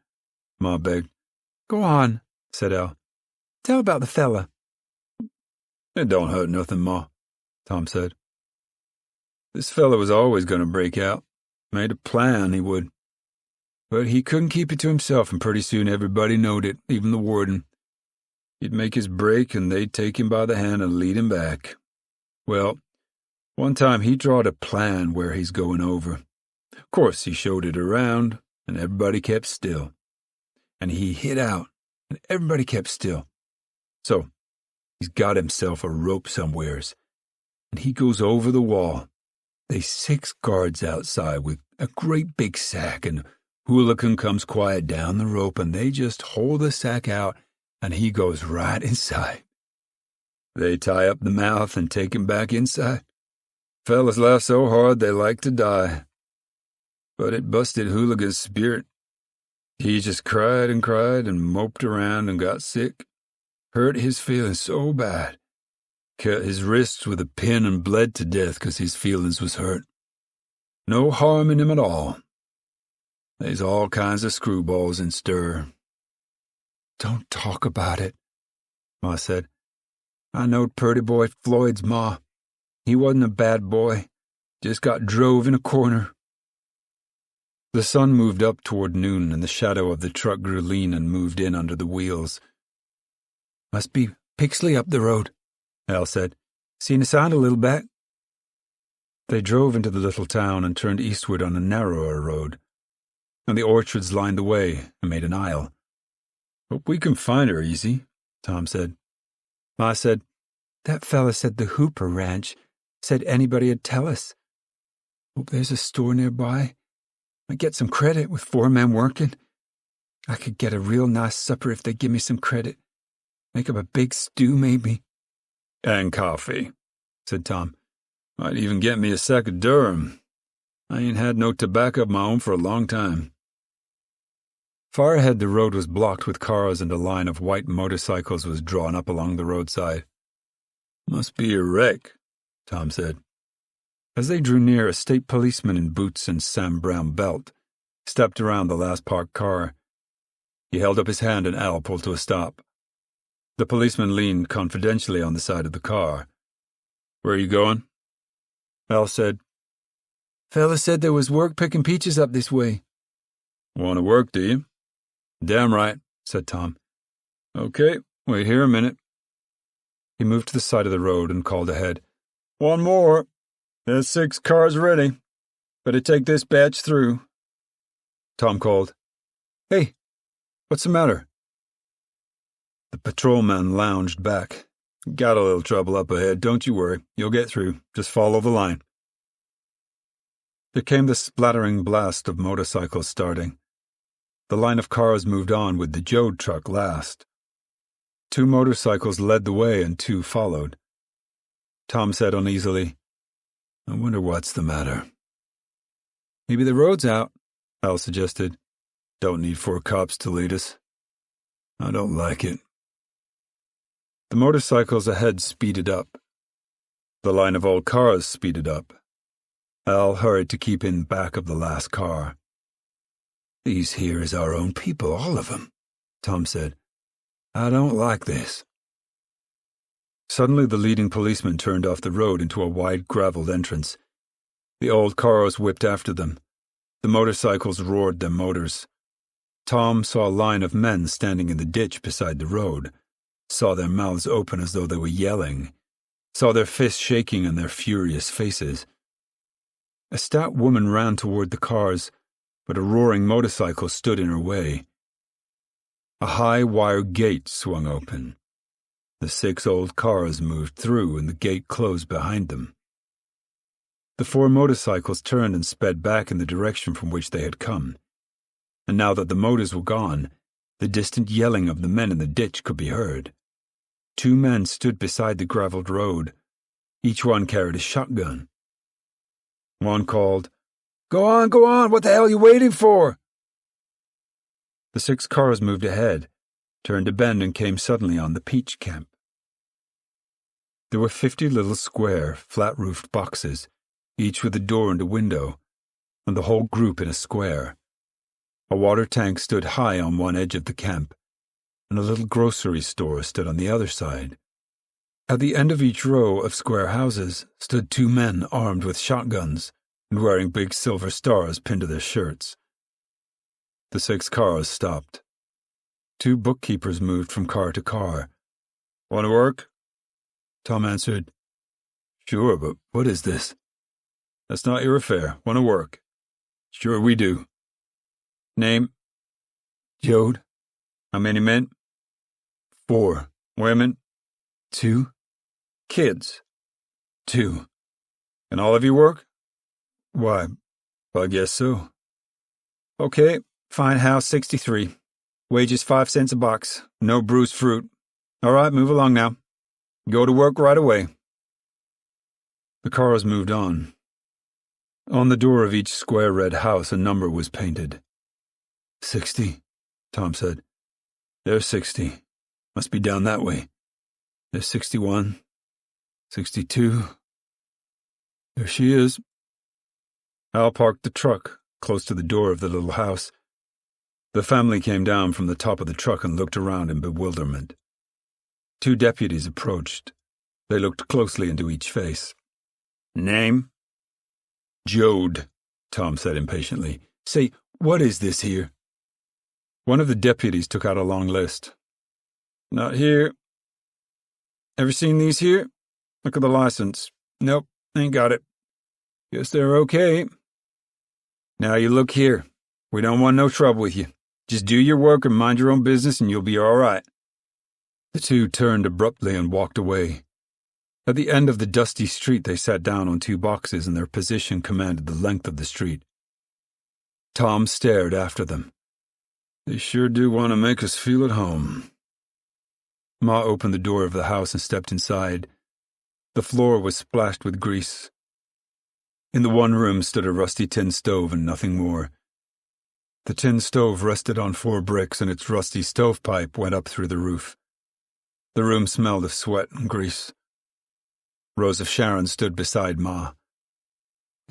Ma begged. "Go on," said Al. "Tell about the fella." "It don't hurt nothing, Ma," Tom said. "This fella was always gonna break out. Made a plan he would. But he couldn't keep it to himself, and pretty soon everybody knowed it, even the warden. He'd make his break, and they'd take him by the hand and lead him back. Well, one time he drawed a plan where he's going over. Of course, he showed it around, and everybody kept still. And he hit out, and everybody kept still. So, he's got himself a rope somewheres, and he goes over the wall. They's 6 guards outside with a great big sack, and Hooligan comes quiet down the rope, and they just hold the sack out, and he goes right inside. They tie up the mouth and take him back inside. Fellas laugh so hard they like to die. But it busted Hooligan's spirit. He just cried and moped around and got sick. Hurt his feelings so bad. Cut his wrists with a pin and bled to death 'cause his feelings was hurt. No harm in him at all. There's all kinds of screwballs in stir." "Don't talk about it," Ma said. "I knowed purty boy Floyd's ma. He wasn't a bad boy. Just got drove in a corner." The sun moved up toward noon, and the shadow of the truck grew lean and moved in under the wheels. "Must be Pixley up the road," Al said. "Seen a sign a little back." They drove into the little town and turned eastward on a narrower road, and the orchards lined the way and made an aisle. "Hope we can find her easy," Tom said. Ma said, "That fella said the Hooper Ranch. Said anybody'd tell us. Hope there's a store nearby. Might get some credit with 4 men working. I could get a real nice supper if they give me some credit. Make up a big stew, maybe." "And coffee," said Tom. "Might even get me a sack of Durham. I ain't had no tobacco of my own for a long time." Far ahead, the road was blocked with cars, and a line of white motorcycles was drawn up along the roadside. "Must be a wreck," Tom said. As they drew near, a state policeman in boots and Sam Brown belt stepped around the last parked car. He held up his hand and Al pulled to a stop. The policeman leaned confidentially on the side of the car. "Where are you going?" Al said, "Fella said there was work picking peaches up this way." "Want to work, do you?" "Damn right," said Tom. "Okay, wait here a minute." He moved to the side of the road and called ahead. "One more. There's 6 cars ready. Better take this batch through." Tom called, "Hey, what's the matter?" The patrolman lounged back. "Got a little trouble up ahead, don't you worry. You'll get through. Just follow the line." There came the splattering blast of motorcycles starting. The line of cars moved on with the Joad truck last. 2 motorcycles led the way and 2 followed. Tom said uneasily, "I wonder what's the matter." "Maybe the road's out," Al suggested. "Don't need 4 cops to lead us." "I don't like it." The motorcycles ahead speeded up. The line of old cars speeded up. Al hurried to keep in back of the last car. "These here is our own people, all of them," Tom said. "I don't like this." Suddenly the leading policeman turned off the road into a wide gravelled entrance. The old cars whipped after them. The motorcycles roared their motors. Tom saw a line of men standing in the ditch beside the road, saw their mouths open as though they were yelling, saw their fists shaking in their furious faces. A stout woman ran toward the cars, but a roaring motorcycle stood in her way. A high wire gate swung open. The 6 old cars moved through and the gate closed behind them. The 4 motorcycles turned and sped back in the direction from which they had come. And now that the motors were gone, the distant yelling of the men in the ditch could be heard. 2 men stood beside the gravelled road. Each one carried a shotgun. One called, go on, what the hell are you waiting for?" The 6 cars moved ahead, turned a bend and came suddenly on the peach camp. There were 50 little square, flat-roofed boxes, each with a door and a window, and the whole group in a square. A water tank stood high on one edge of the camp, and a little grocery store stood on the other side. At the end of each row of square houses stood 2 men armed with shotguns and wearing big silver stars pinned to their shirts. The 6 cars stopped. 2 bookkeepers moved from car to car. "Want to work?" Tom answered, "Sure, but what is this?" "That's not your affair. Want to work?" "Sure we do." "Name?" "Joad." "How many men?" "4. Women?" "2. "Kids?" "2. "Can all of you work?" "Why, I guess so." "Okay, fine house 63. Wages 5 cents a box. No bruised fruit. All right, move along now. Go to work right away." The cars moved on. On the door of each square red house a number was painted. 60, Tom said. "There's 60. Must be down that way. There's 61. 62. There she is." Al parked the truck close to the door of the little house. The family came down from the top of the truck and looked around in bewilderment. 2 deputies approached. They looked closely into each face. "Name?" "Joad," Tom said impatiently. "Say, what is this here?" One of the deputies took out a long list. "Not here." "Ever seen these here? Look at the license. Nope, ain't got it. Guess they're okay. Now you look here. We don't want no trouble with you. Just do your work and mind your own business and you'll be all right." The 2 turned abruptly and walked away. At the end of the dusty street they sat down on 2 boxes and their position commanded the length of the street. Tom stared after them. "They sure do want to make us feel at home." Ma opened the door of the house and stepped inside. The floor was splashed with grease. In the one room stood a rusty tin stove and nothing more. The tin stove rested on 4 bricks and its rusty stovepipe went up through the roof. The room smelled of sweat and grease. Rose of Sharon stood beside Ma.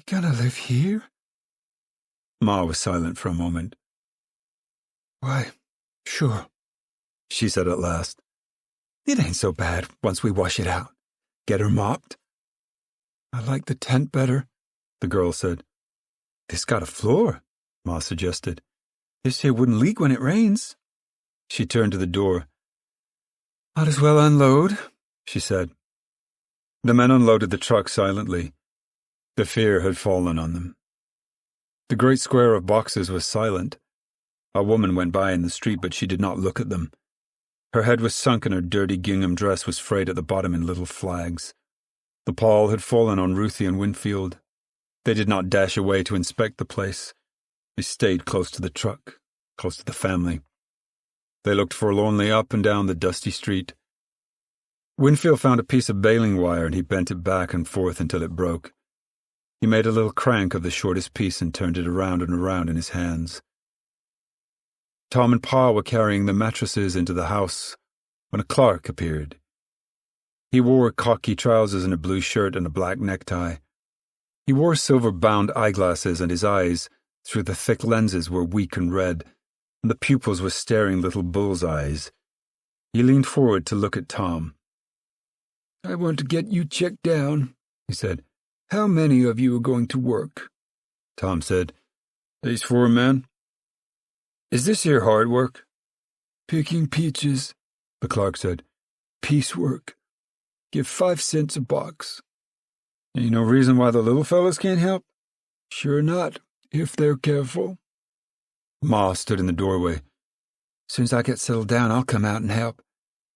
gonna live here? Ma was silent for a moment. Why, sure, she said at last. It ain't so bad once we wash it out. Get her mopped. I like the tent better, the girl said. This got a floor, Ma suggested. This here wouldn't leak when it rains. She turned to the door. Might as well unload, she said. The men unloaded the truck silently. The fear had fallen on them. The great square of boxes was silent. A woman went by in the street, but she did not look at them. Her head was sunk and her dirty gingham dress was frayed at the bottom in little flags. The pall had fallen on Ruthie and Winfield. They did not dash away to inspect the place. They stayed close to the truck, close to the family. They looked forlornly up and down the dusty street. Winfield found a piece of baling wire and he bent it back and forth until it broke. He made a little crank of the shortest piece and turned it around and around in his hands. Tom and Pa were carrying the mattresses into the house when a clerk appeared. He wore khaki trousers and a blue shirt and a black necktie. He wore silver-bound eyeglasses and his eyes, through the thick lenses, were weak and red, and the pupils were staring little bull's eyes. He leaned forward to look at Tom. I want to get you checked down, he said. How many of you are going to work? Tom said, These 4 men. Is this here hard work? Picking peaches, the clerk said. Piecework. Give 5 cents a box. Ain't no reason why the little fellas can't help? Sure not, if they're careful. Ma stood in the doorway. Soon as I get settled down, I'll come out and help.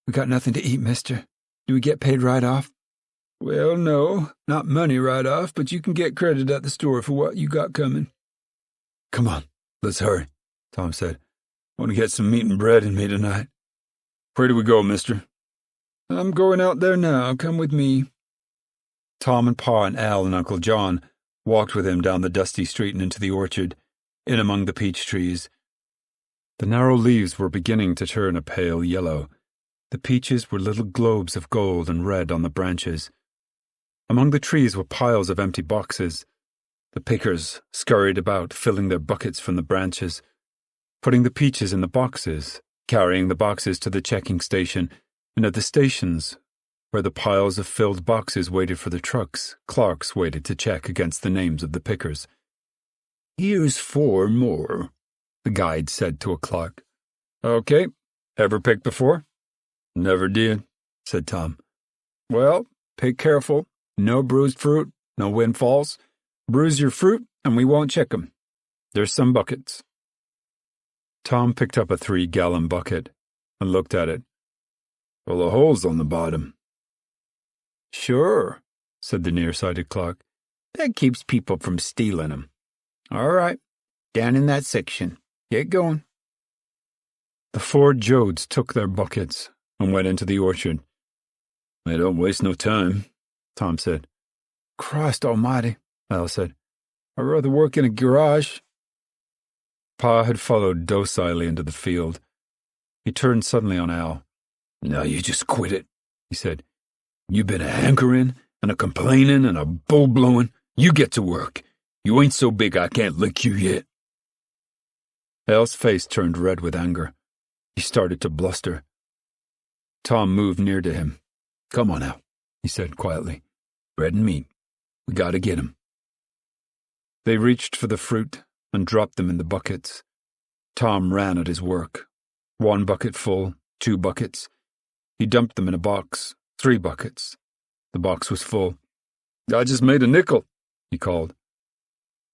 We got nothing to eat, mister. Do we get paid right off? Well, no, not money right off, but you can get credit at the store for what you got coming. Come on, let's hurry, Tom said. Want to get some meat and bread in me tonight. Where do we go, mister? I'm going out there now. Come with me. Tom and Pa and Al and Uncle John walked with him down the dusty street and into the orchard, in among the peach trees. The narrow leaves were beginning to turn a pale yellow. The peaches were little globes of gold and red on the branches. Among the trees were piles of empty boxes. The pickers scurried about, filling their buckets from the branches, putting the peaches in the boxes, carrying the boxes to the checking station, and at the stations, where the piles of filled boxes waited for the trucks, clerks waited to check against the names of the pickers. Here's 4 more, the guide said to a clerk. Okay. Ever picked before? Never did, said Tom. Well, pick careful. No bruised fruit, no windfalls. Bruise your fruit, and we won't check 'em. There's some buckets. Tom picked up a 3-gallon bucket and looked at it. Full of holes on the bottom. Sure, said the nearsighted clerk. That keeps people from stealing 'em. All right, down in that section. Get going. The 4 Joads took their buckets and went into the orchard. They don't waste no time, Tom said. Christ almighty, Al said. I'd rather work in a garage. Pa had followed docilely into the field. He turned suddenly on Al. Now you just quit it, he said. You been a hankering and a complaining and a bull-blowing. You get to work. You ain't so big I can't lick you yet. Al's face turned red with anger. He started to bluster. Tom moved near to him. Come on, Al, he said quietly. Bread and meat. We gotta get 'em. They reached for the fruit and dropped them in the buckets. Tom ran at his work. 1 bucket full, 2 buckets. He dumped them in a box. 3 buckets. The box was full. I just made a nickel, he called.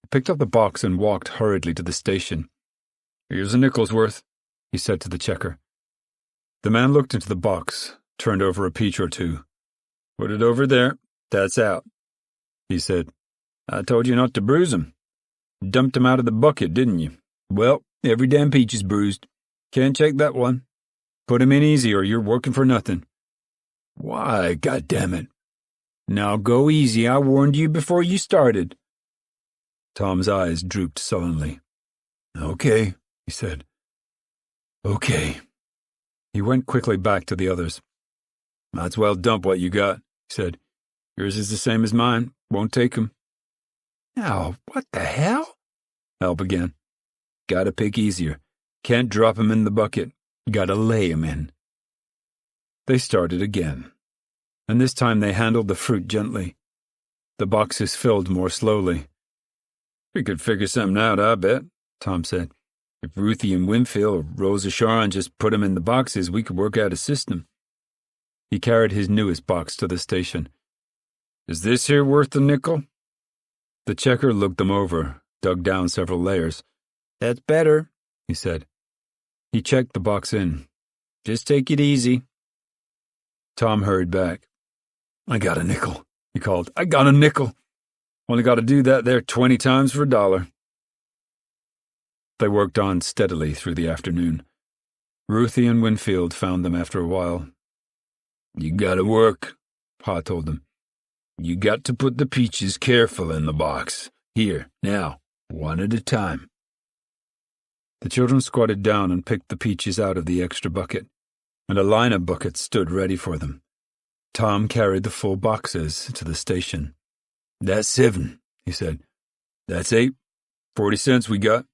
He picked up the box and walked hurriedly to the station. Here's a nickel's worth, he said to the checker. The man looked into the box, turned over a peach or 2. Put it over there. That's out, he said. I told you not to bruise 'em. Dumped 'em out of the bucket, didn't you? Well, every damn peach is bruised. Can't check that one. Put 'em in easy or you're working for nothing. Why, goddammit. Now go easy, I warned you before you started. Tom's eyes drooped sullenly. Okay, he said. Okay. He went quickly back to the others. Might as well dump what you got, he said. Yours is the same as mine. Won't take 'em. Now, what the hell? Al began. Gotta pick easier. Can't drop 'em in the bucket. Gotta lay 'em in. They started again, and this time they handled the fruit gently. The boxes filled more slowly. We could figure something out, I bet, Tom said. If Ruthie and Winfield or Rosa Sharon just put 'em in the boxes, we could work out a system. He carried his newest box to the station. Is this here worth a nickel? The checker looked them over, dug down several layers. That's better, he said. He checked the box in. Just take it easy. Tom hurried back. I got a nickel, he called. I got a nickel. Only got to do that there 20 times for $1. They worked on steadily through the afternoon. Ruthie and Winfield found them after a while. You gotta work, Pa told them. You got to put the peaches careful in the box. Here, now, one at a time. The children squatted down and picked the peaches out of the extra bucket, and a line of buckets stood ready for them. Tom carried the full boxes to the station. That's 7, he said. That's 8. 40 cents we got.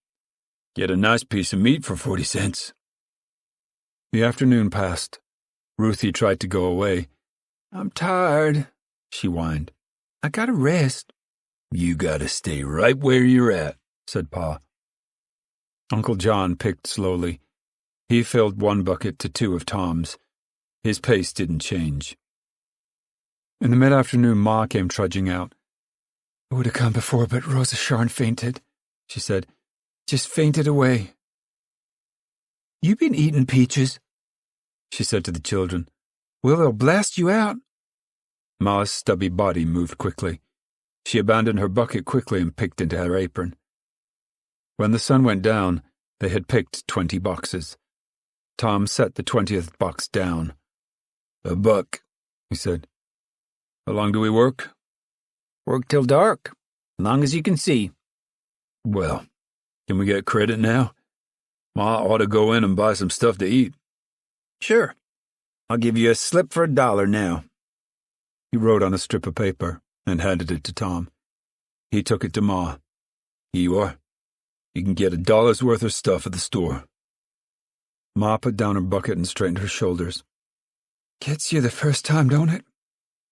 Get a nice piece of meat for 40 cents. The afternoon passed. Ruthie tried to go away. I'm tired, she whined. I gotta rest. You gotta stay right where you're at, said Pa. Uncle John picked slowly. He filled one bucket to 2 of Tom's. His pace didn't change. In the mid-afternoon, Ma came trudging out. I would have come before, but Rosa Sharon fainted, she said. Just fainted away. You been eating peaches? She said to the children. Well, they'll blast you out. Ma's stubby body moved quickly. She abandoned her bucket quickly and picked into her apron. When the sun went down, they had picked 20 boxes. Tom set the 20th box down. $1, he said. How long do we work? Work till dark, long as you can see. Well, can we get credit now? Ma ought to go in and buy some stuff to eat. Sure. I'll give you a slip for $1 now. He wrote on a strip of paper and handed it to Tom. He took it to Ma. Here you are. You can get $1's worth of stuff at the store. Ma put down her bucket and straightened her shoulders. Gets you the first time, don't it?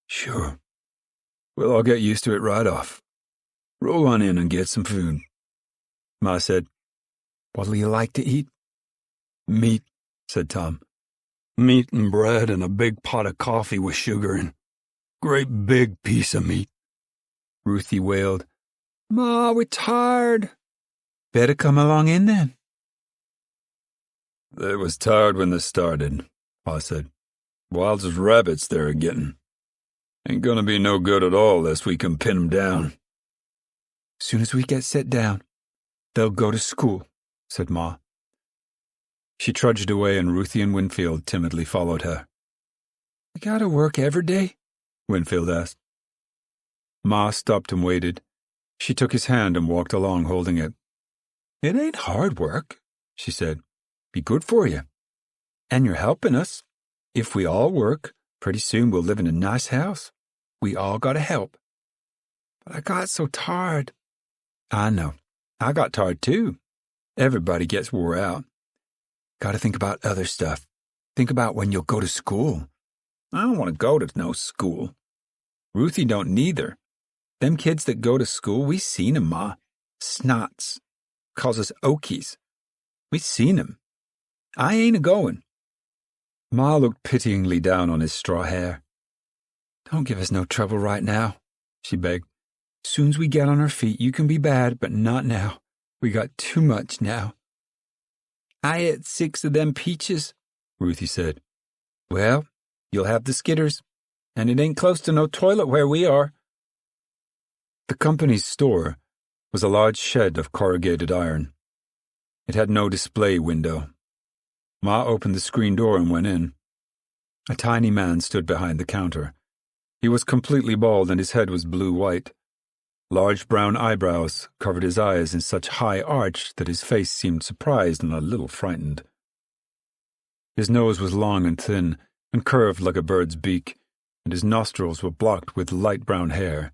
Sure. We'll all get used to it right off. Roll on in and get some food. Ma said, What'll you like to eat? Meat, said Tom. Meat and bread and a big pot of coffee with sugar in. Great big piece of meat. Ruthie wailed, Ma, we're tired. Better come along in then. They was tired when they started, Pa said. Wild as rabbits they're getting. Ain't gonna be no good at all unless we can pin 'em down. Soon as we get set down, they'll go to school, said Ma. She trudged away and Ruthie and Winfield timidly followed her. You gotta work every day? Winfield asked. Ma stopped and waited. She took his hand and walked along holding it. It ain't hard work, she said. Be good for you. And you're helping us. If we all work, pretty soon we'll live in a nice house. We all gotta help. But I got so tired. I know. I got tired too. Everybody gets wore out. Gotta think about other stuff. Think about when you'll go to school. I don't want to go to no school. Ruthie don't neither. Them kids that go to school, we seen 'em, Ma. Snots. Calls us Okies. We seen 'em. I ain't a-going. Ma looked pityingly down on his straw hair. Don't give us no trouble right now, she begged. Soon's we get on our feet, you can be bad, but not now. We got too much now. I ate 6 of them peaches, Ruthie said. Well, you'll have the skitters, and it ain't close to no toilet where we are. The company's store was a large shed of corrugated iron. It had no display window. Ma opened the screen door and went in. A tiny man stood behind the counter. He was completely bald and his head was blue-white. Large brown eyebrows covered his eyes in such high arch that his face seemed surprised and a little frightened. His nose was long and thin and curved like a bird's beak, and his nostrils were blocked with light brown hair.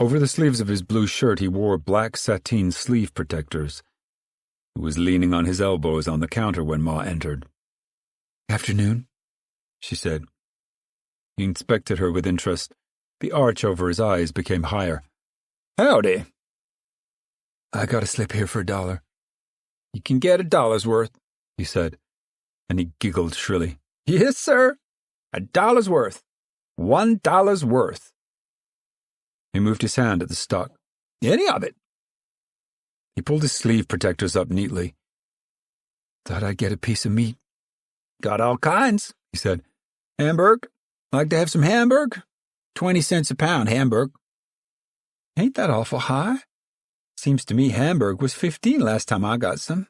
Over the sleeves of his blue shirt he wore black sateen sleeve protectors. He was leaning on his elbows on the counter when Ma entered. "Afternoon," she said. He inspected her with interest. The arch over his eyes became higher. "Howdy." "I got a slip here for $1. "You can get $1's worth," he said, and he giggled shrilly. "Yes, sir. $1's worth. $1's worth." He moved his hand at the stock. "Any of it." He pulled his sleeve protectors up neatly. "Thought I'd get a piece of meat." "Got all kinds," he said. "Hamburg? Like to have some Hamburg? 20 cents a pound, Hamburg." "Ain't that awful high? Seems to me Hamburg was 15 last time I got some."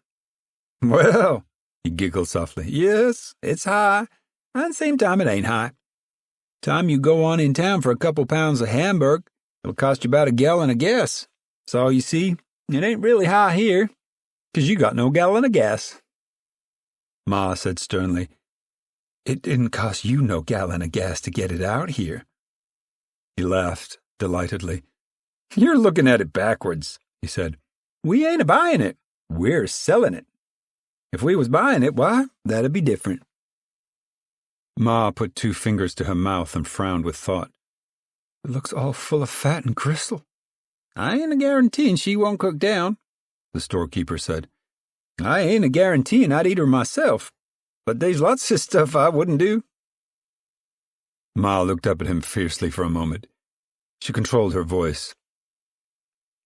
"Well," he giggled softly, "Yes, it's high, and same time it ain't high. Time you go on in town for a couple pounds of Hamburg, it'll cost you about a gallon of gas. So you see, it ain't really high here, 'cause you got no gallon of gas." Ma said sternly, "It didn't cost you no gallon of gas to get it out here." He laughed delightedly. "You're looking at it backwards," he said. "We ain't buying it. We're selling it. If we was buying it, why, that'd be different." Ma put 2 fingers to her mouth and frowned with thought. "It looks all full of fat and gristle." "I ain't a guaranteeing she won't cook down," the storekeeper said. "I ain't a guaranteeing I'd eat her myself, but there's lots of stuff I wouldn't do." Ma looked up at him fiercely for a moment. She controlled her voice.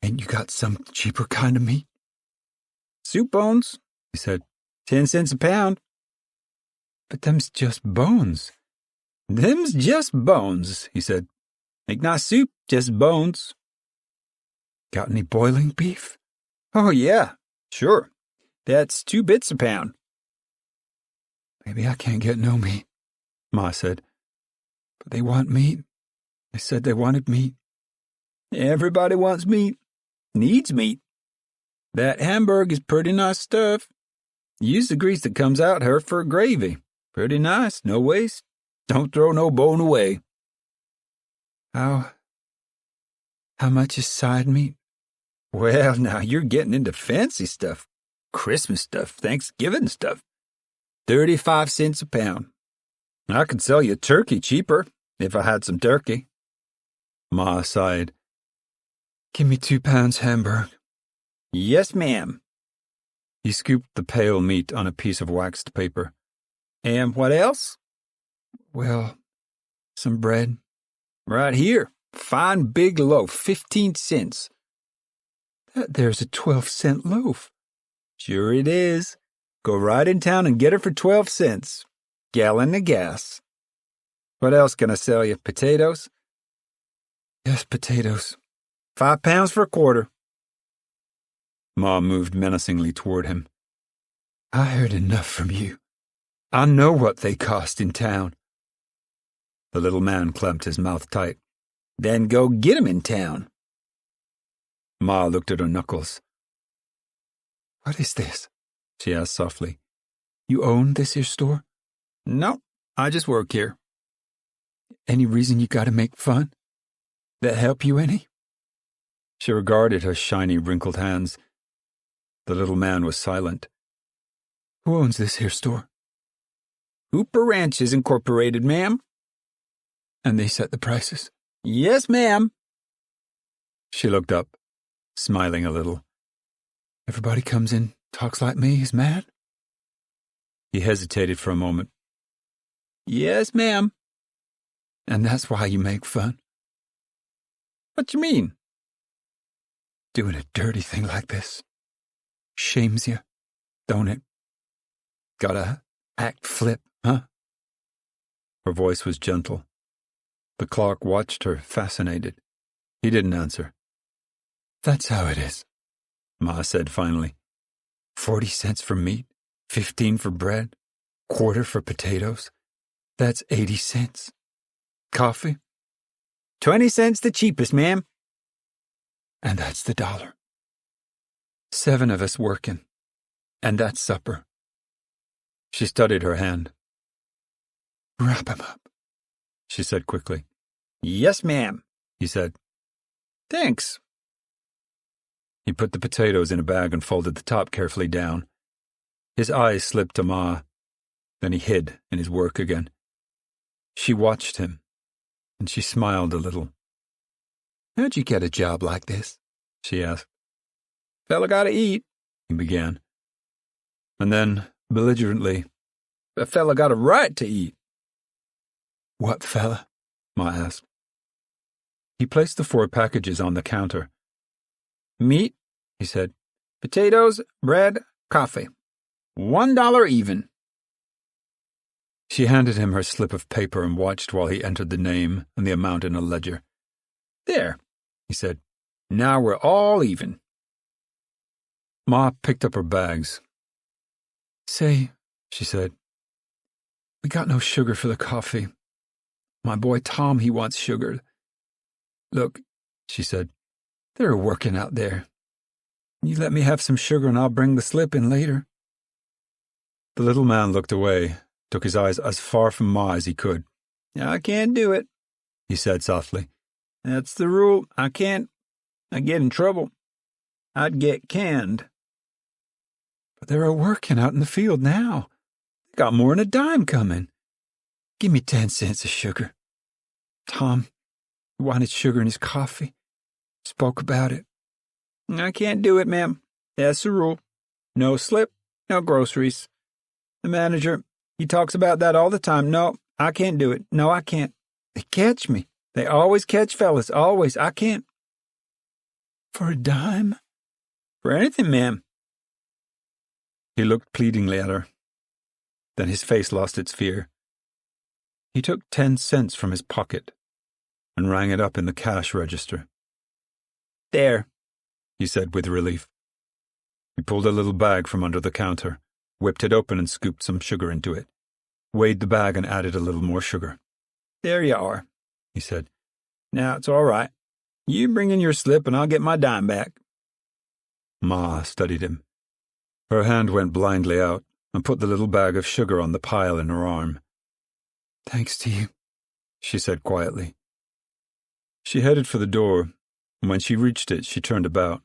"Ain't you got some cheaper kind of meat?" "Soup bones," he said. 10 cents a pound." "But them's just bones." "Them's just bones," he said. "Make nice soup, just bones." "Got any boiling beef?" "Oh, yeah, sure. That's 2 bits a pound." "Maybe I can't get no meat," Ma said. "But they want meat. They said they wanted meat." "Everybody wants meat. Needs meat. That Hamburg is pretty nice stuff. Use the grease that comes out her for gravy. Pretty nice, no waste. Don't throw no bone away." How much is side meat?" "Well, now you're getting into fancy stuff. Christmas stuff, Thanksgiving stuff. 35 cents a pound. I could sell you turkey cheaper if I had some turkey." Ma sighed. "Give me 2 pounds Hamburg." "Yes, ma'am." He scooped the pale meat on a piece of waxed paper. "And what else?" "Well, some bread." "Right here. Fine big loaf, 15 cents. There's a 12-cent loaf." "Sure it is. Go right in town and get her for 12 cents. Gallon of gas. What else can I sell you? Potatoes?" "Yes, potatoes." 5 pounds for a quarter." Ma moved menacingly toward him. "I heard enough from you. I know what they cost in town." The little man clamped his mouth tight. "Then go get 'em in town." Ma looked at her knuckles. "What is this?" she asked softly. "You own this here store?" "No, I just work here." "Any reason you gotta make fun? That help you any?" She regarded her shiny, wrinkled hands. The little man was silent. "Who owns this here store?" "Hooper Ranches Incorporated, ma'am." "And they set the prices?" "Yes, ma'am." She looked up, smiling a little. "Everybody comes in, talks like me, is mad?" He hesitated for a moment. "Yes, ma'am." "And that's why you make fun?" "What you mean?" "Doing a dirty thing like this shames you, don't it? Gotta act flip, huh?" Her voice was gentle. The clock watched her, fascinated. He didn't answer. "That's how it is," Ma said finally. 40 cents for meat, 15 for bread, quarter for potatoes. That's 80 cents. Coffee? 20 cents the cheapest, ma'am." And that's the $1. 7 of us working. And that's supper. She studied her hand. "Wrap 'em up," she said quickly. "Yes, ma'am," he said. Thanks. He put the potatoes in a bag and folded the top carefully down. His eyes slipped to Ma. Then he hid in his work again. She watched him, and she smiled a little. How'd you get a job like this? She asked. Fella gotta eat, he began. And then, belligerently, a fella got a right to eat. What fella? Ma asked. He placed the 4 packages on the counter. Meat, he said. Potatoes, bread, coffee. $1 even. She handed him her slip of paper and watched while he entered the name and the amount in a ledger. There, he said. Now we're all even. Ma picked up her bags. Say, she said, we got no sugar for the coffee. My boy Tom, he wants sugar. Look, she said, they're working out there. You let me have some sugar and I'll bring the slip in later. The little man looked away, took his eyes as far from Ma as he could. I can't do it, he said softly. That's the rule. I can't. I get in trouble. I'd get canned. But they're working out in the field now. They got more than a dime coming. Give me 10 cents of sugar. Tom, he wanted sugar in his coffee. Spoke about it. I can't do it, ma'am. That's the rule. No slip, no groceries. The manager, he talks about that all the time. No, I can't do it. No, I can't. They catch me. They always catch fellas, always. I can't. For a dime? For anything, ma'am. He looked pleadingly at her. Then his face lost its fear. He took 10 cents from his pocket and rang it up in the cash register. There, he said with relief. He pulled a little bag from under the counter, whipped it open and scooped some sugar into it, weighed the bag and added a little more sugar. There you are, he said. Now it's all right. You bring in your slip and I'll get my dime back. Ma studied him. Her hand went blindly out and put the little bag of sugar on the pile in her arm. Thanks to you, she said quietly. She headed for the door, and when she reached it, she turned about.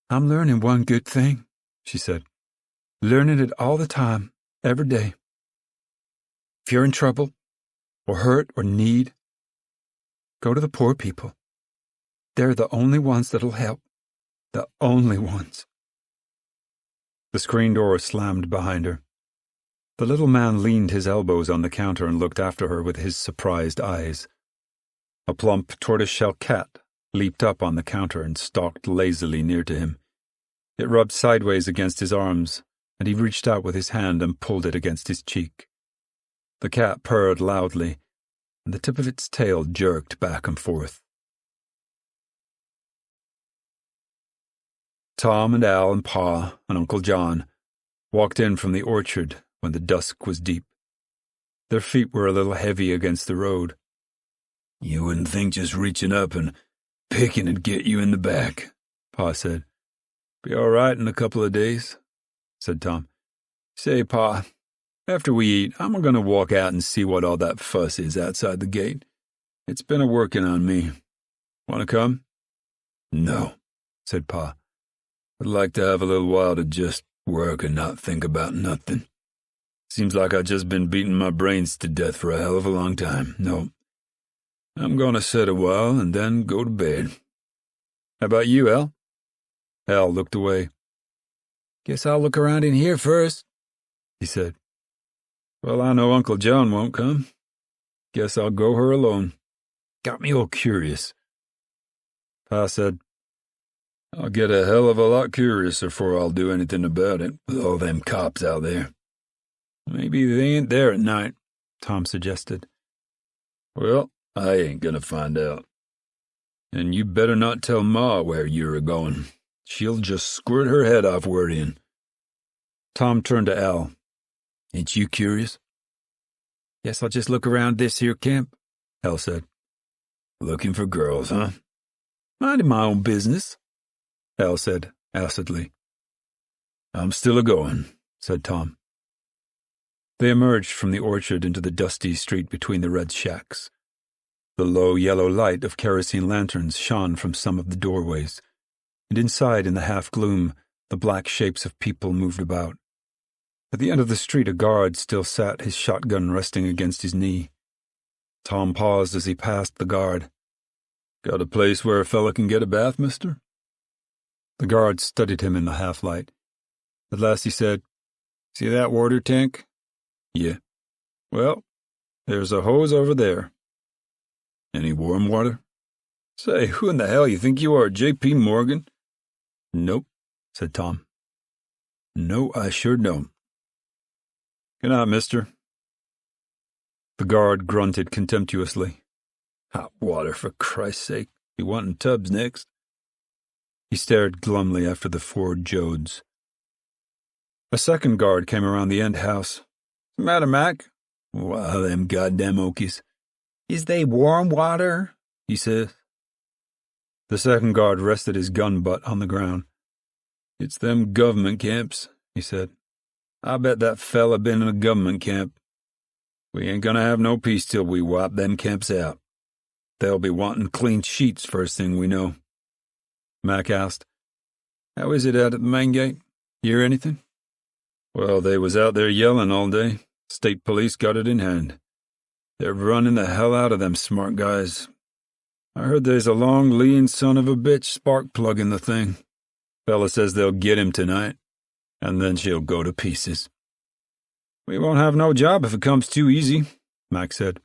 I'm learning one good thing, she said. Learning it all the time, every day. If you're in trouble, or hurt, or need, go to the poor people. They're the only ones that'll help. The only ones. The screen door slammed behind her. The little man leaned his elbows on the counter and looked after her with his surprised eyes. A plump tortoiseshell cat leaped up on the counter and stalked lazily near to him. It rubbed sideways against his arms, and he reached out with his hand and pulled it against his cheek. The cat purred loudly, and the tip of its tail jerked back and forth. Tom and Al and Pa and Uncle John walked in from the orchard when the dusk was deep. Their feet were a little heavy against the road. You wouldn't think just reaching up and picking would get you in the back, Pa said. Be all right in a couple of days, said Tom. Say, Pa, after we eat, I'm going to walk out and see what all that fuss is outside the gate. It's been a-working on me. Want to come? No, said Pa. I'd like to have a little while to just work and not think about nothing. Seems like I've just been beating my brains to death for a hell of a long time. No. I'm going to sit a while and then go to bed. How about you, Al? Al looked away. Guess I'll look around in here first, he said. Well, I know Uncle John won't come. Guess I'll go her alone. Got me all curious. Pa said, I'll get a hell of a lot curiouser before I'll do anything about it, with all them cops out there. Maybe they ain't there at night, Tom suggested. Well, I ain't gonna find out. And you better not tell Ma where you're a-going. She'll just squirt her head off worrying. Tom turned to Al. Ain't you curious? Guess I'll just look around this here camp, Al said. Looking for girls, huh? Minding my own business, Al said acidly. I'm still a-going, said Tom. They emerged from the orchard into the dusty street between the red shacks. The low yellow light of kerosene lanterns shone from some of the doorways, and inside in the half-gloom, the black shapes of people moved about. At the end of the street, a guard still sat, his shotgun resting against his knee. Tom paused as he passed the guard. "Got a place where a fella can get a bath, mister?" The guard studied him in the half-light. At last he said, "See that water tank?" "Yeah." "Well, there's a hose over there." "Any warm water?" "Say, who in the hell you think you are, J.P. Morgan?" "Nope," said Tom. "No, I sure don't." "Good night, mister." The guard grunted contemptuously. "Hot water, for Christ's sake. You wantin' tubs next?" He stared glumly after the four Joads. A second guard came around the end house. "What's the matter, Mac?" "Why, them goddamn Okies." "Is they warm water?" he says. The second guard rested his gun butt on the ground. "It's them government camps," he said. "I bet that fella been in a government camp. We ain't gonna have no peace till we wipe them camps out. They'll be wanting clean sheets first thing we know." Mac asked, "How is it out at the main gate? You hear anything?" "Well, they was out there yelling all day. State police got it in hand. They're running the hell out of them smart guys. I heard there's a long, lean son of a bitch spark plugging the thing. Fella says they'll get him tonight, and then she'll go to pieces." "We won't have no job if it comes too easy," Mac said.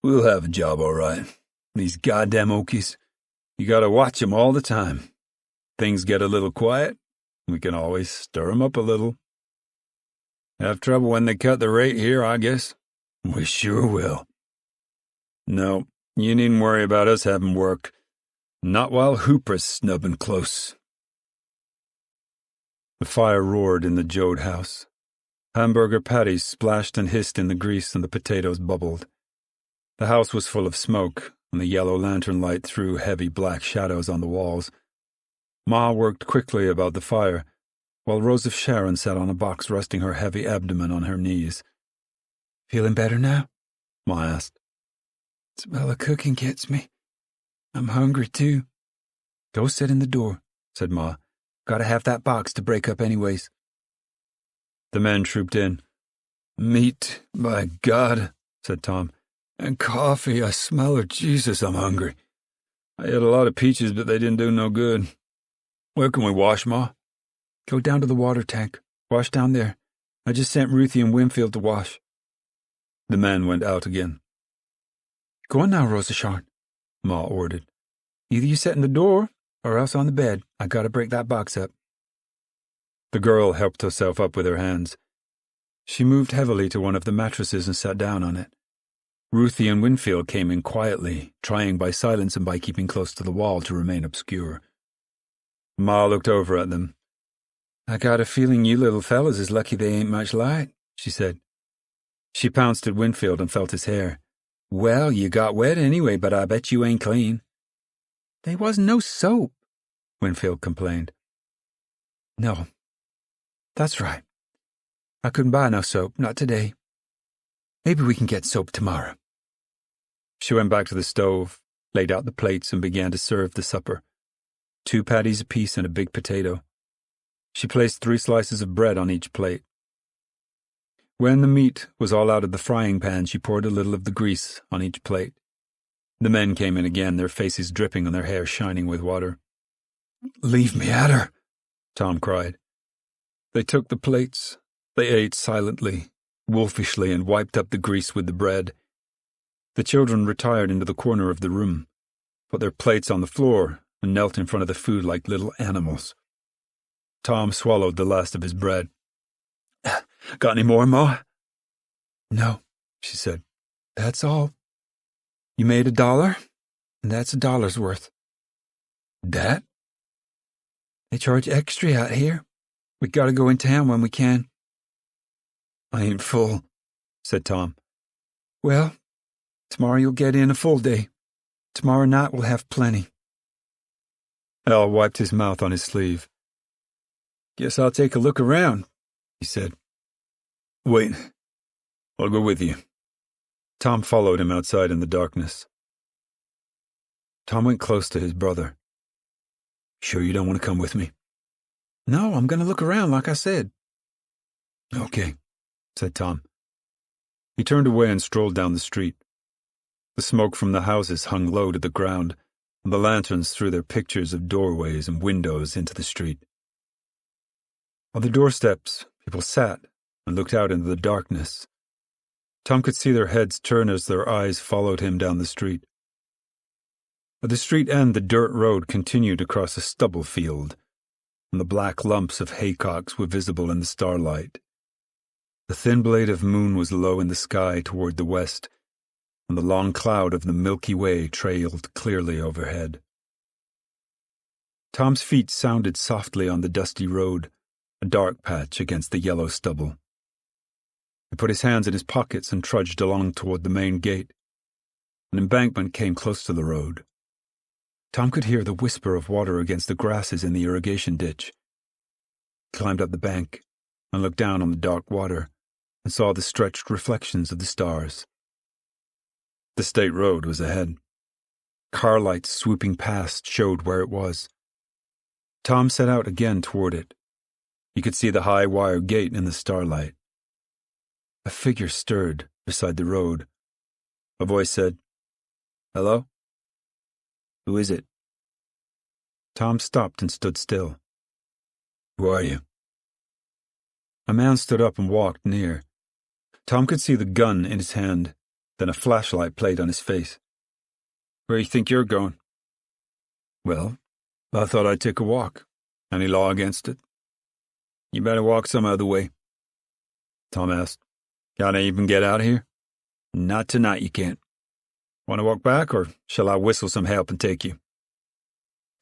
"We'll have a job all right. These goddamn Okies. You gotta watch 'em all the time. Things get a little quiet, we can always stir 'em up a little. Have trouble when they cut the rate here, I guess." "We sure will." "No, you needn't worry about us having work. Not while Hooper's snubbing close." The fire roared in the Joad house. Hamburger patties splashed and hissed in the grease, and the potatoes bubbled. The house was full of smoke, and the yellow lantern light threw heavy black shadows on the walls. Ma worked quickly about the fire, while Rose of Sharon sat on a box resting her heavy abdomen on her knees. "Feeling better now?" Ma asked. "Smell of cooking gets me. I'm hungry, too." "Go sit in the door," said Ma. "Gotta have that box to break up anyways." The men trooped in. "Meat, by God," said Tom. "And coffee, I smell her. Jesus, I'm hungry. I ate a lot of peaches, but they didn't do no good. Where can we wash, Ma?" "Go down to the water tank. Wash down there. I just sent Ruthie and Winfield to wash." The men went out again. "Go on now, Rosa Sharon," Ma ordered. "Either you sit in the door, or else on the bed. I gotta break that box up." The girl helped herself up with her hands. She moved heavily to one of the mattresses and sat down on it. Ruthie and Winfield came in quietly, trying by silence and by keeping close to the wall to remain obscure. Ma looked over at them. "I got a feeling you little fellas is lucky they ain't much light," she said. She pounced at Winfield and felt his hair. "Well, you got wet anyway, but I bet you ain't clean." "They wasn't no soap," Winfield complained. "No, that's right. I couldn't buy no soap, not today. Maybe we can get soap tomorrow." She went back to the stove, laid out the plates, and began to serve the supper. 2 patties apiece and a big potato. She placed 3 slices of bread on each plate. When the meat was all out of the frying pan, she poured a little of the grease on each plate. The men came in again, their faces dripping and their hair shining with water. "Leave me at her," Tom cried. They took the plates. They ate silently, wolfishly, and wiped up the grease with the bread. The children retired into the corner of the room, put their plates on the floor, and knelt in front of the food like little animals. Tom swallowed the last of his bread. "Got any more, Ma?" "No," she said. "That's all. You made $1, and that's $1's worth." "That?" "They charge extra out here. We gotta go in town when we can." "I ain't full," said Tom. "Well, tomorrow you'll get in a full day. Tomorrow night we'll have plenty." Al wiped his mouth on his sleeve. "Guess I'll take a look around," he said. "Wait. I'll go with you." Tom followed him outside in the darkness. Tom went close to his brother. Sure you don't want to come with me? No, I'm going to look around like I said. Okay, said Tom. He turned away and strolled down the street. The smoke from the houses hung low to the ground, and the lanterns threw their pictures of doorways and windows into the street. On the doorsteps, people sat and looked out into the darkness. Tom could see their heads turn as their eyes followed him down the street. At the street end, the dirt road continued across a stubble field, and the black lumps of haycocks were visible in the starlight. The thin blade of moon was low in the sky toward the west, and the long cloud of the Milky Way trailed clearly overhead. Tom's feet sounded softly on the dusty road, a dark patch against the yellow stubble. He put his hands in his pockets and trudged along toward the main gate. An embankment came close to the road. Tom could hear the whisper of water against the grasses in the irrigation ditch. He climbed up the bank and looked down on the dark water and saw the stretched reflections of the stars. The state road was ahead. Car lights swooping past showed where it was. Tom set out again toward it. He could see the high wire gate in the starlight. A figure stirred beside the road. A voice said, "Hello? Who is it?" Tom stopped and stood still. "Who are you?" A man stood up and walked near. Tom could see the gun in his hand, then a flashlight played on his face. "Where you think you're going?" "Well, I thought I'd take a walk. Any law against it?" "You better walk some other way." Tom asked, "Can't I even get out of here?" "Not tonight, you can't." "Want to walk back, or shall I whistle some help and take you?"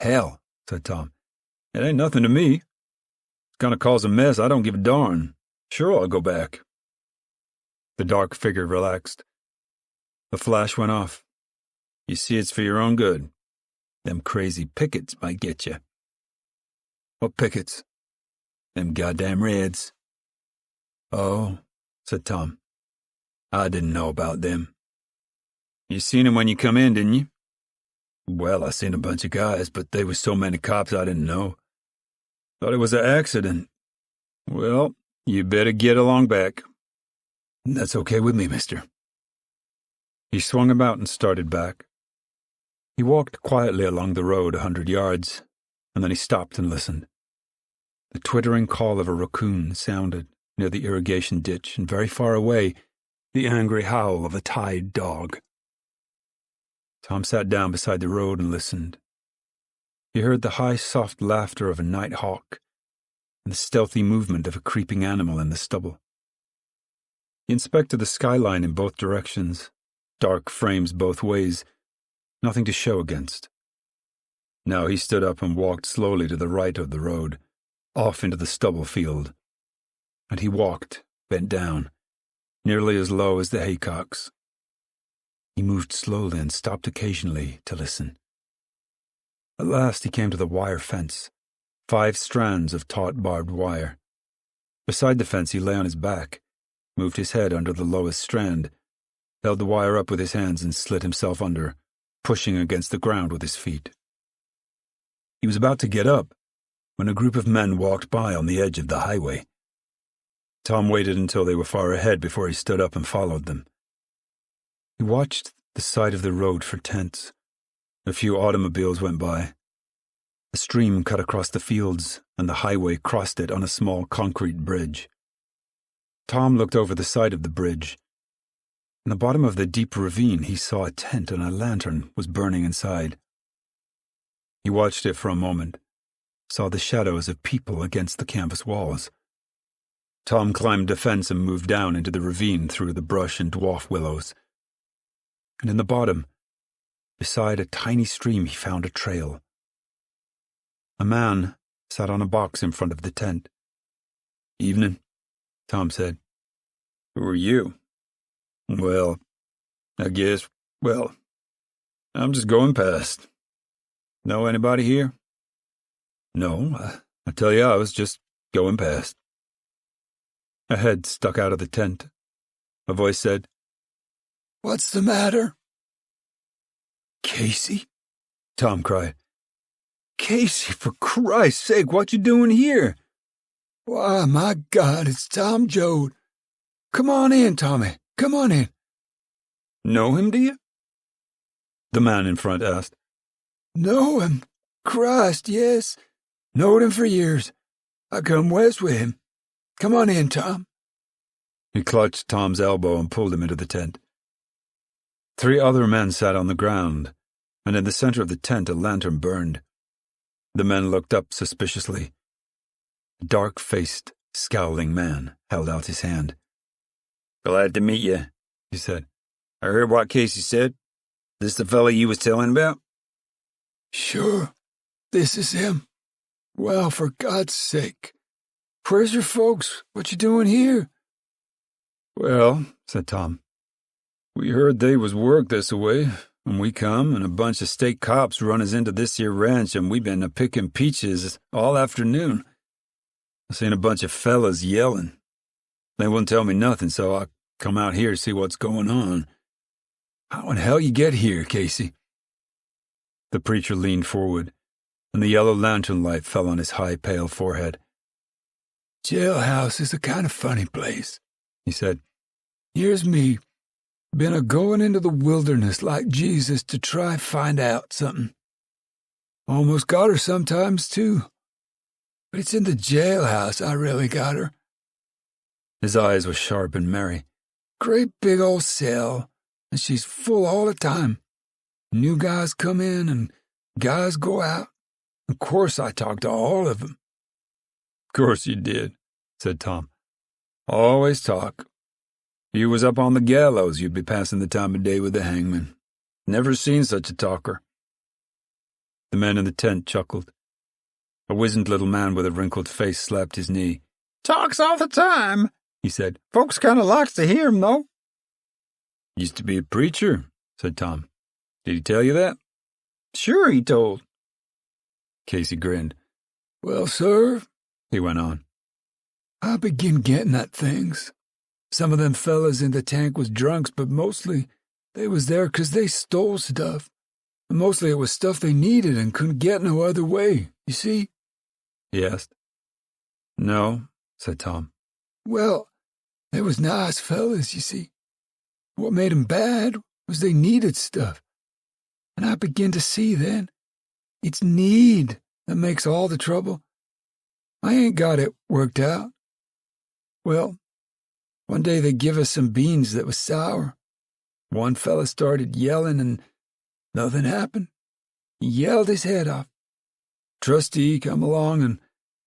"Hell," said Tom. "It ain't nothing to me. It's gonna cause a mess. I don't give a darn. Sure, I'll go back." The dark figure relaxed. The flash went off. "You see, it's for your own good. Them crazy pickets might get you." "What pickets?" "Them goddamn Reds." "Oh," said Tom. "I didn't know about them." "You seen 'em when you come in, didn't you?" "Well, I seen a bunch of guys, but there was so many cops I didn't know. Thought it was an accident." "Well, you better get along back." "That's okay with me, mister." He swung about and started back. He walked quietly along the road 100 yards, and then he stopped and listened. The twittering call of a raccoon sounded near the irrigation ditch, and very far away, the angry howl of a tied dog. Tom sat down beside the road and listened. He heard the high, soft laughter of a night hawk and the stealthy movement of a creeping animal in the stubble. He inspected the skyline in both directions, dark frames both ways, nothing to show against. Now he stood up and walked slowly to the right of the road, off into the stubble field. And he walked, bent down, nearly as low as the haycocks. He moved slowly and stopped occasionally to listen. At last he came to the wire fence, 5 strands of taut barbed wire. Beside the fence he lay on his back, moved his head under the lowest strand, held the wire up with his hands and slid himself under, pushing against the ground with his feet. He was about to get up when a group of men walked by on the edge of the highway. Tom waited until they were far ahead before he stood up and followed them. He watched the side of the road for tents. A few automobiles went by. A stream cut across the fields, and the highway crossed it on a small concrete bridge. Tom looked over the side of the bridge. In the bottom of the deep ravine, he saw a tent and a lantern was burning inside. He watched it for a moment, saw the shadows of people against the canvas walls. Tom climbed a fence and moved down into the ravine through the brush and dwarf willows. And in the bottom, beside a tiny stream, he found a trail. A man sat on a box in front of the tent. "Evening," Tom said. "Who are you?" "Well, I'm just going past. Know anybody here?" "No, I tell you, I was just going past." A head stuck out of the tent. A voice said, "What's the matter?" "Casy?" Tom cried. Casey, for Christ's sake, what you doing here? Why, my God, it's Tom Joad. Come on in, Tommy. Come on in. Know him, do you? The man in front asked. Know him? Christ, yes. Knowed him for years. I come west with him. Come on in, Tom. He clutched Tom's elbow and pulled him into the tent. 3 other men sat on the ground, and in the center of the tent a lantern burned. The men looked up suspiciously. A dark-faced, scowling man held out his hand. Glad to meet you, he said. I heard what Casey said. This the fella you was telling about? Sure. This is him. Well, for God's sake. Where's your folks? What you doing here? Well, said Tom, we heard they was work this-a-way, and we come, and a bunch of state cops run us into this here ranch, and we been a-picking peaches all afternoon. I seen a bunch of fellas yelling. They wouldn't tell me nothing, so I come out here to see what's going on. How in hell you get here, Casey? The preacher leaned forward, and the yellow lantern light fell on his high, pale forehead. Jailhouse is a kind of funny place, he said. Here's me, been a-going into the wilderness like Jesus to try find out something. Almost got her sometimes, too. But it's in the jailhouse I really got her. His eyes were sharp and merry. Great big old cell, and she's full all the time. New guys come in and guys go out. Of course I talk to all of them. Of course you did, said Tom. Always talk. If you was up on the gallows, you'd be passing the time of day with the hangman. Never seen such a talker. The man in the tent chuckled. A wizened little man with a wrinkled face slapped his knee. Talks all the time, he said. Folks kind of likes to hear him, though. Used to be a preacher, said Tom. Did he tell you that? Sure, he told. Casey grinned. Well, sir, he went on, I begin getting at things. Some of them fellas in the tank was drunks, but mostly they was there 'cause they stole stuff. And mostly it was stuff they needed and couldn't get no other way, you see? He asked. No, said Tom. Well, they was nice fellas, you see. What made 'em bad was they needed stuff. And I begin to see then, it's need that makes all the trouble. I ain't got it worked out. Well, one day they give us some beans that was sour. One fella started yelling and nothing happened. He yelled his head off. Trustee come along and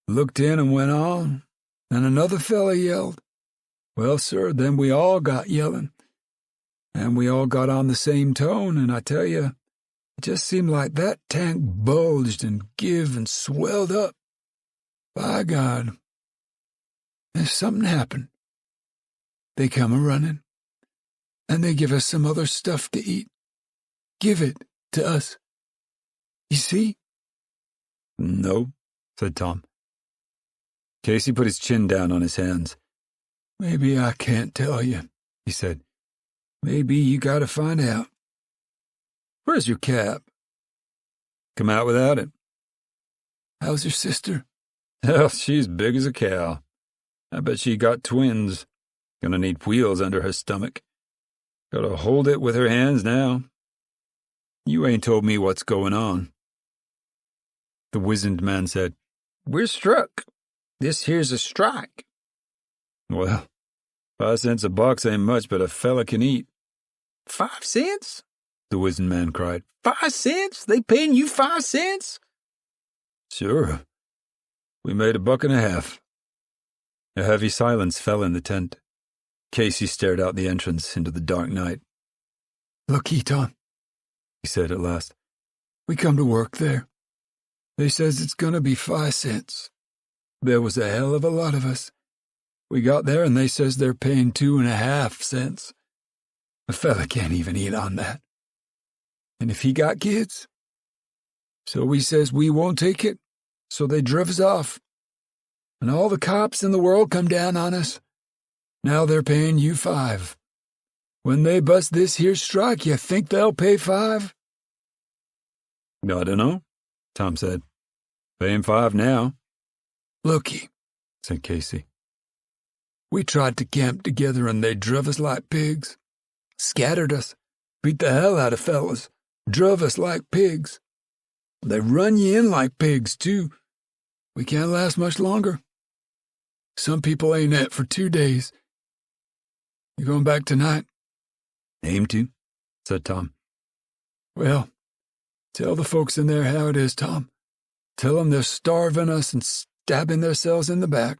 looked in and went on. And another fella yelled. Well, sir, then we all got yelling. And we all got on the same tone, and I tell you, it just seemed like that tank bulged and give and swelled up. By God, if something happened, they come a-running, and they give us some other stuff to eat. Give it to us. You see? No, said Tom. Casey put his chin down on his hands. Maybe I can't tell you, he said. Maybe you gotta find out. Where's your cap? Come out without it. How's your sister? Hell, she's big as a cow. I bet she got twins. Gonna need wheels under her stomach. Gotta hold it with her hands now. You ain't told me what's going on. The wizened man said, We're struck. This here's a strike. Well, 5 cents a box ain't much, but a fella can eat. 5 cents? The wizened man cried. 5 cents? They paying you 5 cents? Sure. We made $1.50. A heavy silence fell in the tent. Casey stared out the entrance into the dark night. Look, Tom, he said at last. We come to work there. They says it's gonna be 5 cents. There was a hell of a lot of us. We got there and they says they're paying 2.5 cents. A fella can't even eat on that. And if he got kids? So we says we won't take it, so they driv us off. And all the cops in the world come down on us. Now they're paying you 5. When they bust this here strike, you think they'll pay 5? I don't know, Tom said. Paying $5 now. Looky, said Casey. We tried to camp together and they drove us like pigs. Scattered us. Beat the hell out of fellas. Drove us like pigs. They run you in like pigs, too. We can't last much longer. Some people ain't et for 2 days. You going back tonight? Aim to, said Tom. Well, tell the folks in there how it is, Tom. Tell them they're starving us and stabbing themselves in the back.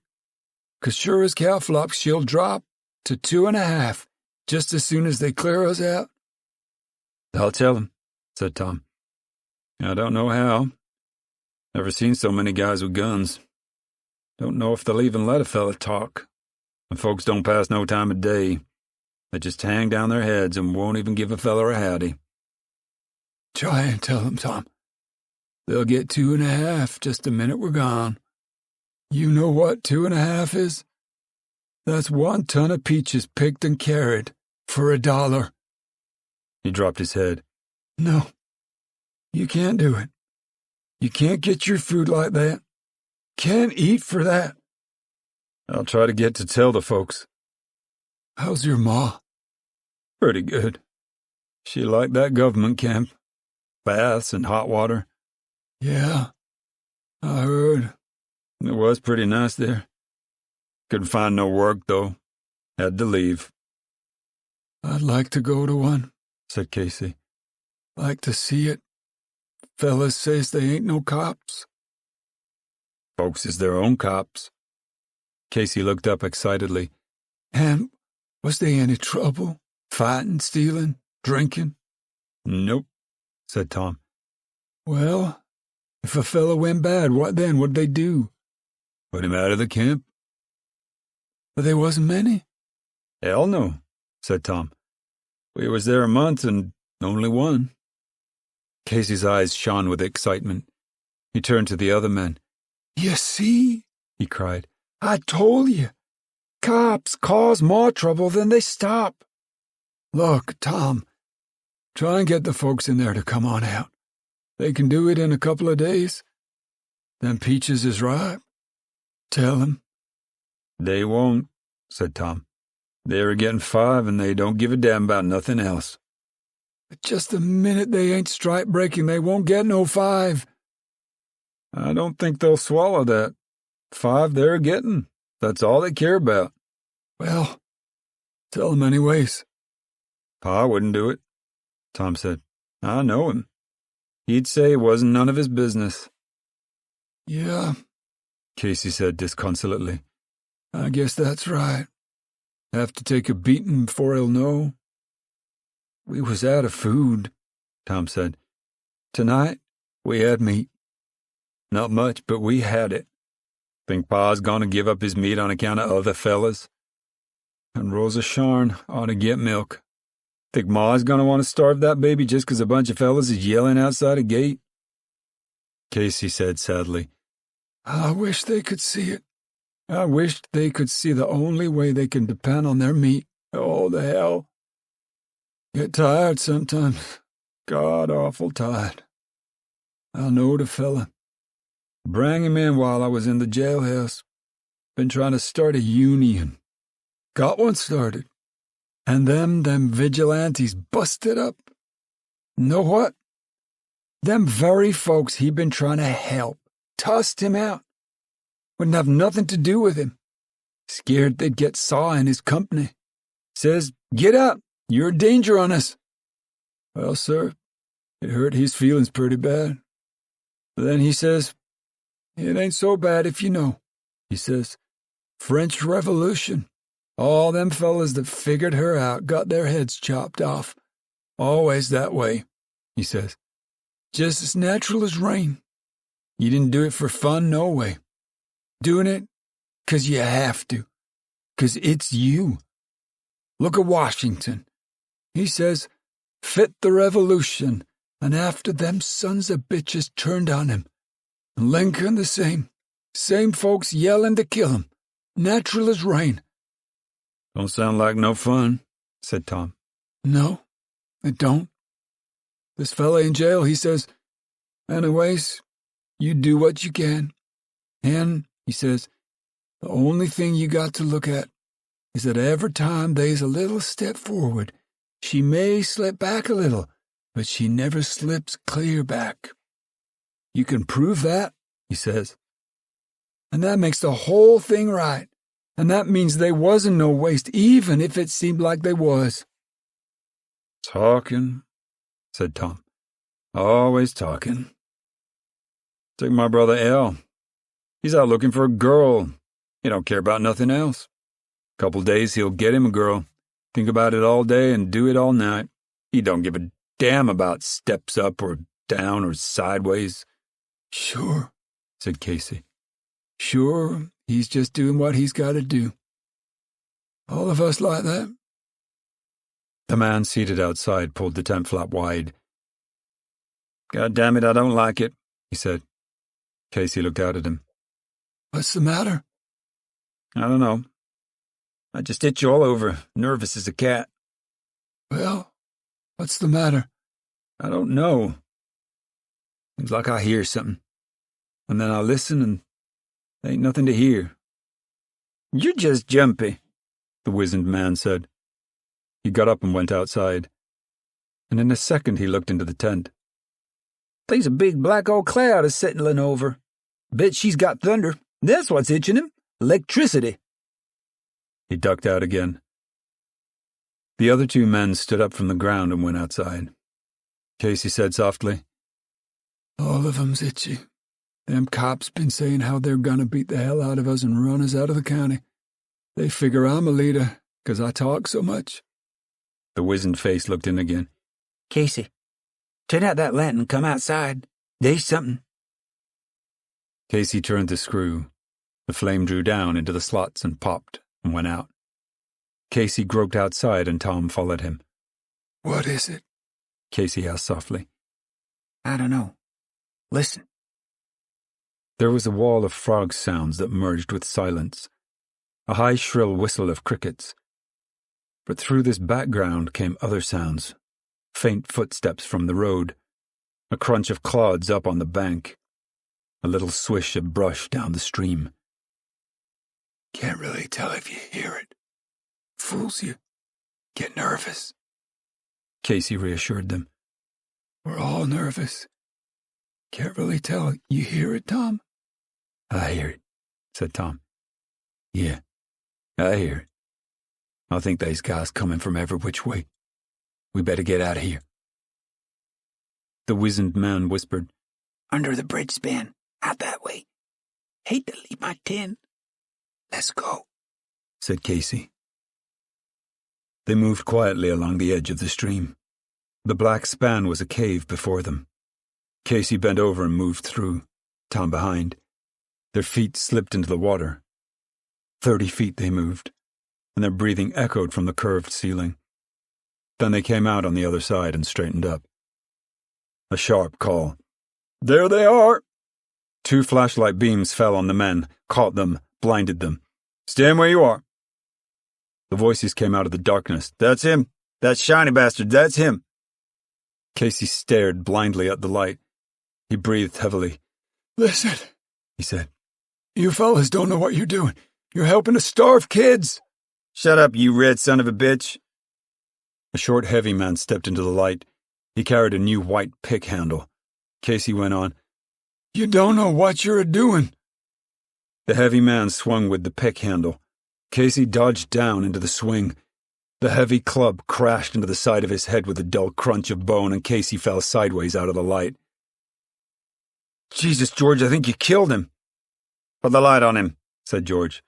'Cause sure as cow flocks, she'll drop to 2.5 just as soon as they clear us out. I'll tell them, said Tom. I don't know how. Never seen so many guys with guns. Don't know if they'll even let a fella talk. And folks don't pass no time of day. They just hang down their heads and won't even give a fella a howdy. Try and tell them, Tom. They'll get 2.5 just the minute we're gone. You know what 2.5 is? That's 1 ton of peaches picked and carried for $1. He dropped his head. No, you can't do it. You can't get your food like that. Can't eat for that. I'll try to get to tell the folks. How's your ma? Pretty good. She liked that government camp. Baths and hot water. Yeah, I heard. It was pretty nice there. Couldn't find no work, though. Had to leave. I'd like to go to one, said Casey. Like to see it. Fellas says they ain't no cops. Folks is their own cops. Casey looked up excitedly. And was they any trouble? Fighting, stealing, drinking? Nope, said Tom. Well, if a fella went bad, what then? What'd they do? Put him out of the camp. But there wasn't many? Hell no, said Tom. We was there a month and only one. Casey's eyes shone with excitement. He turned to the other men. You see, he cried. I told you. Cops cause more trouble than they stop. Look, Tom, try and get the folks in there to come on out. They can do it in a couple of days. Them peaches is ripe. Tell them. They won't, said Tom. They're getting 5 and they don't give a damn about nothing else. But just the minute they ain't strike breaking, they won't get no 5. I don't think they'll swallow that. 5 they're getting. That's all they care about. Well, tell them anyways. Pa wouldn't do it, Tom said. I know him. He'd say it wasn't none of his business. Yeah, Casey said disconsolately. I guess that's right. Have to take a beating before he'll know. We was out of food, Tom said. Tonight, we had meat. Not much, but we had it. Think Pa's gonna give up his meat on account of other fellas? And Rosa Sharn ought to get milk. Think Ma's gonna want to starve that baby just 'cause a bunch of fellas is yelling outside a gate? Casey said sadly. I wish they could see it. I wished they could see the only way they can depend on their meat. Oh, the hell. Get tired sometimes. God awful tired. I know the fella. Bring him in while I was in the jailhouse. Been trying to start a union. Got one started. And them vigilantes busted up. Know what? Them very folks he been trying to help tossed him out. Wouldn't have nothing to do with him. Scared they'd get Saw in his company. Says, get up, you're a danger on us. Well, sir, it hurt his feelings pretty bad. But then he says, it ain't so bad if you know. He says, French Revolution. All them fellas that figured her out got their heads chopped off. Always that way, he says. Just as natural as rain. You didn't do it for fun, no way. Doing it 'cause you have to. 'Cause it's you. Look at Washington. He says, fit the revolution, and after them sons of bitches turned on him. And Lincoln the same. Same folks yelling to kill him. Natural as rain. Don't sound like no fun, said Tom. No, it don't. This fella in jail, he says, Anyways, you do what you can. And, he says, the only thing you got to look at is that every time they's a little step forward, she may slip back a little, but she never slips clear back. You can prove that, he says. And that makes the whole thing right. And that means they wasn't no waste, even if it seemed like they was. Talking, said Tom. Always talking. Take my brother Al. He's out looking for a girl. He don't care about nothing else. Couple days he'll get him a girl. Think about it all day and do it all night. He don't give a damn about steps up or down or sideways. Sure, said Casey. Sure, he's just doing what he's got to do. All of us like that. The man seated outside pulled the tent flap wide. God damn it, I don't like it, he said. Casey looked out at him. What's the matter? I don't know. I just itch all over, nervous as a cat. Well, what's the matter? I don't know. Seems like I hear something. And then I listen and there ain't nothing to hear. You're just jumpy, the wizened man said. He got up and went outside. And in a second he looked into the tent. There's a big black old cloud a settling over. Bet she's got thunder. That's what's itching him. Electricity. He ducked out again. The other two men stood up from the ground and went outside. Casey said softly, All of 'em's itchy. Them cops been saying how they're gonna beat the hell out of us and run us out of the county. They figure I'm a leader, 'cause I talk so much. The wizened face looked in again. Casey, turn out that lantern and come outside. There's something. Casey turned the screw. The flame drew down into the slots and popped and went out. Casey groped outside and Tom followed him. What is it? Casey asked softly. I don't know. Listen. There was a wall of frog sounds that merged with silence, a high shrill whistle of crickets. But through this background came other sounds, faint footsteps from the road, a crunch of clods up on the bank, a little swish of brush down the stream. Can't really tell if you hear it. Fools you. Get nervous. Casey reassured them. We're all nervous. Can't really tell. You hear it, Tom? I hear it, said Tom. Yeah, I hear it. I think these guys coming from every which way. We better get out of here. The wizened man whispered, Under the bridge span, out that way. Hate to leave my tent. Let's go, said Casey. They moved quietly along the edge of the stream. The black span was a cave before them. Casey bent over and moved through, Tom behind. Their feet slipped into the water. 30 feet they moved, and their breathing echoed from the curved ceiling. Then they came out on the other side and straightened up. A sharp call. There they are! 2 flashlight beams fell on the men, caught them, blinded them. Stand where you are. The voices came out of the darkness. That's him. That shiny bastard. That's him. Casey stared blindly at the light. He breathed heavily. Listen, he said. You fellas don't know what you're doing. You're helping to starve kids. Shut up, you red son of a bitch. A short, heavy man stepped into the light. He carried a new white pick handle. Casey went on. You don't know what you're doing. The heavy man swung with the pick handle. Casey dodged down into the swing. The heavy club crashed into the side of his head with a dull crunch of bone, and Casey fell sideways out of the light. Jesus, George, I think you killed him. Put the light on him, said George.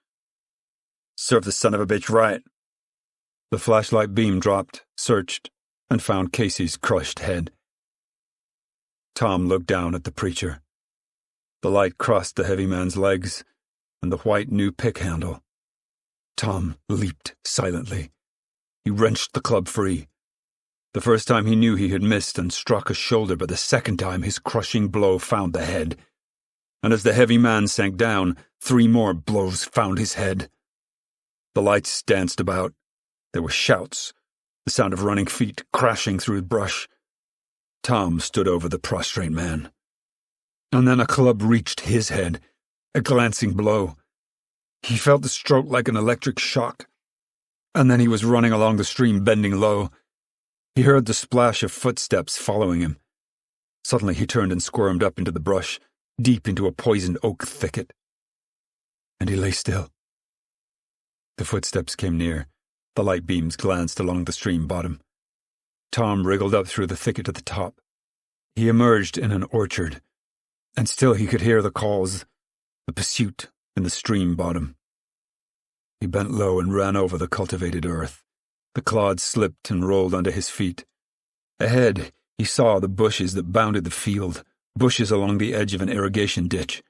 Serve the son of a bitch right. The flashlight beam dropped, searched, and found Casey's crushed head. Tom looked down at the preacher. The light crossed the heavy man's legs, and the white new pick handle. Tom leaped silently. He wrenched the club free. The first time he knew he had missed and struck a shoulder, but the second time his crushing blow found the head. And as the heavy man sank down, 3 more blows found his head. The lights danced about. There were shouts, the sound of running feet crashing through the brush. Tom stood over the prostrate man. and then a club reached his head, a glancing blow. He felt the stroke like an electric shock, and then he was running along the stream, bending low. He heard the splash of footsteps following him. Suddenly he turned and squirmed up into the brush, deep into a poisoned oak thicket. And he lay still. The footsteps came near. The light beams glanced along the stream bottom. Tom wriggled up through the thicket to the top. He emerged in an orchard, and still he could hear the calls, the pursuit in the stream bottom. He bent low and ran over the cultivated earth. The clods slipped and rolled under his feet. Ahead, he saw the bushes that bounded the field, bushes along the edge of an irrigation ditch.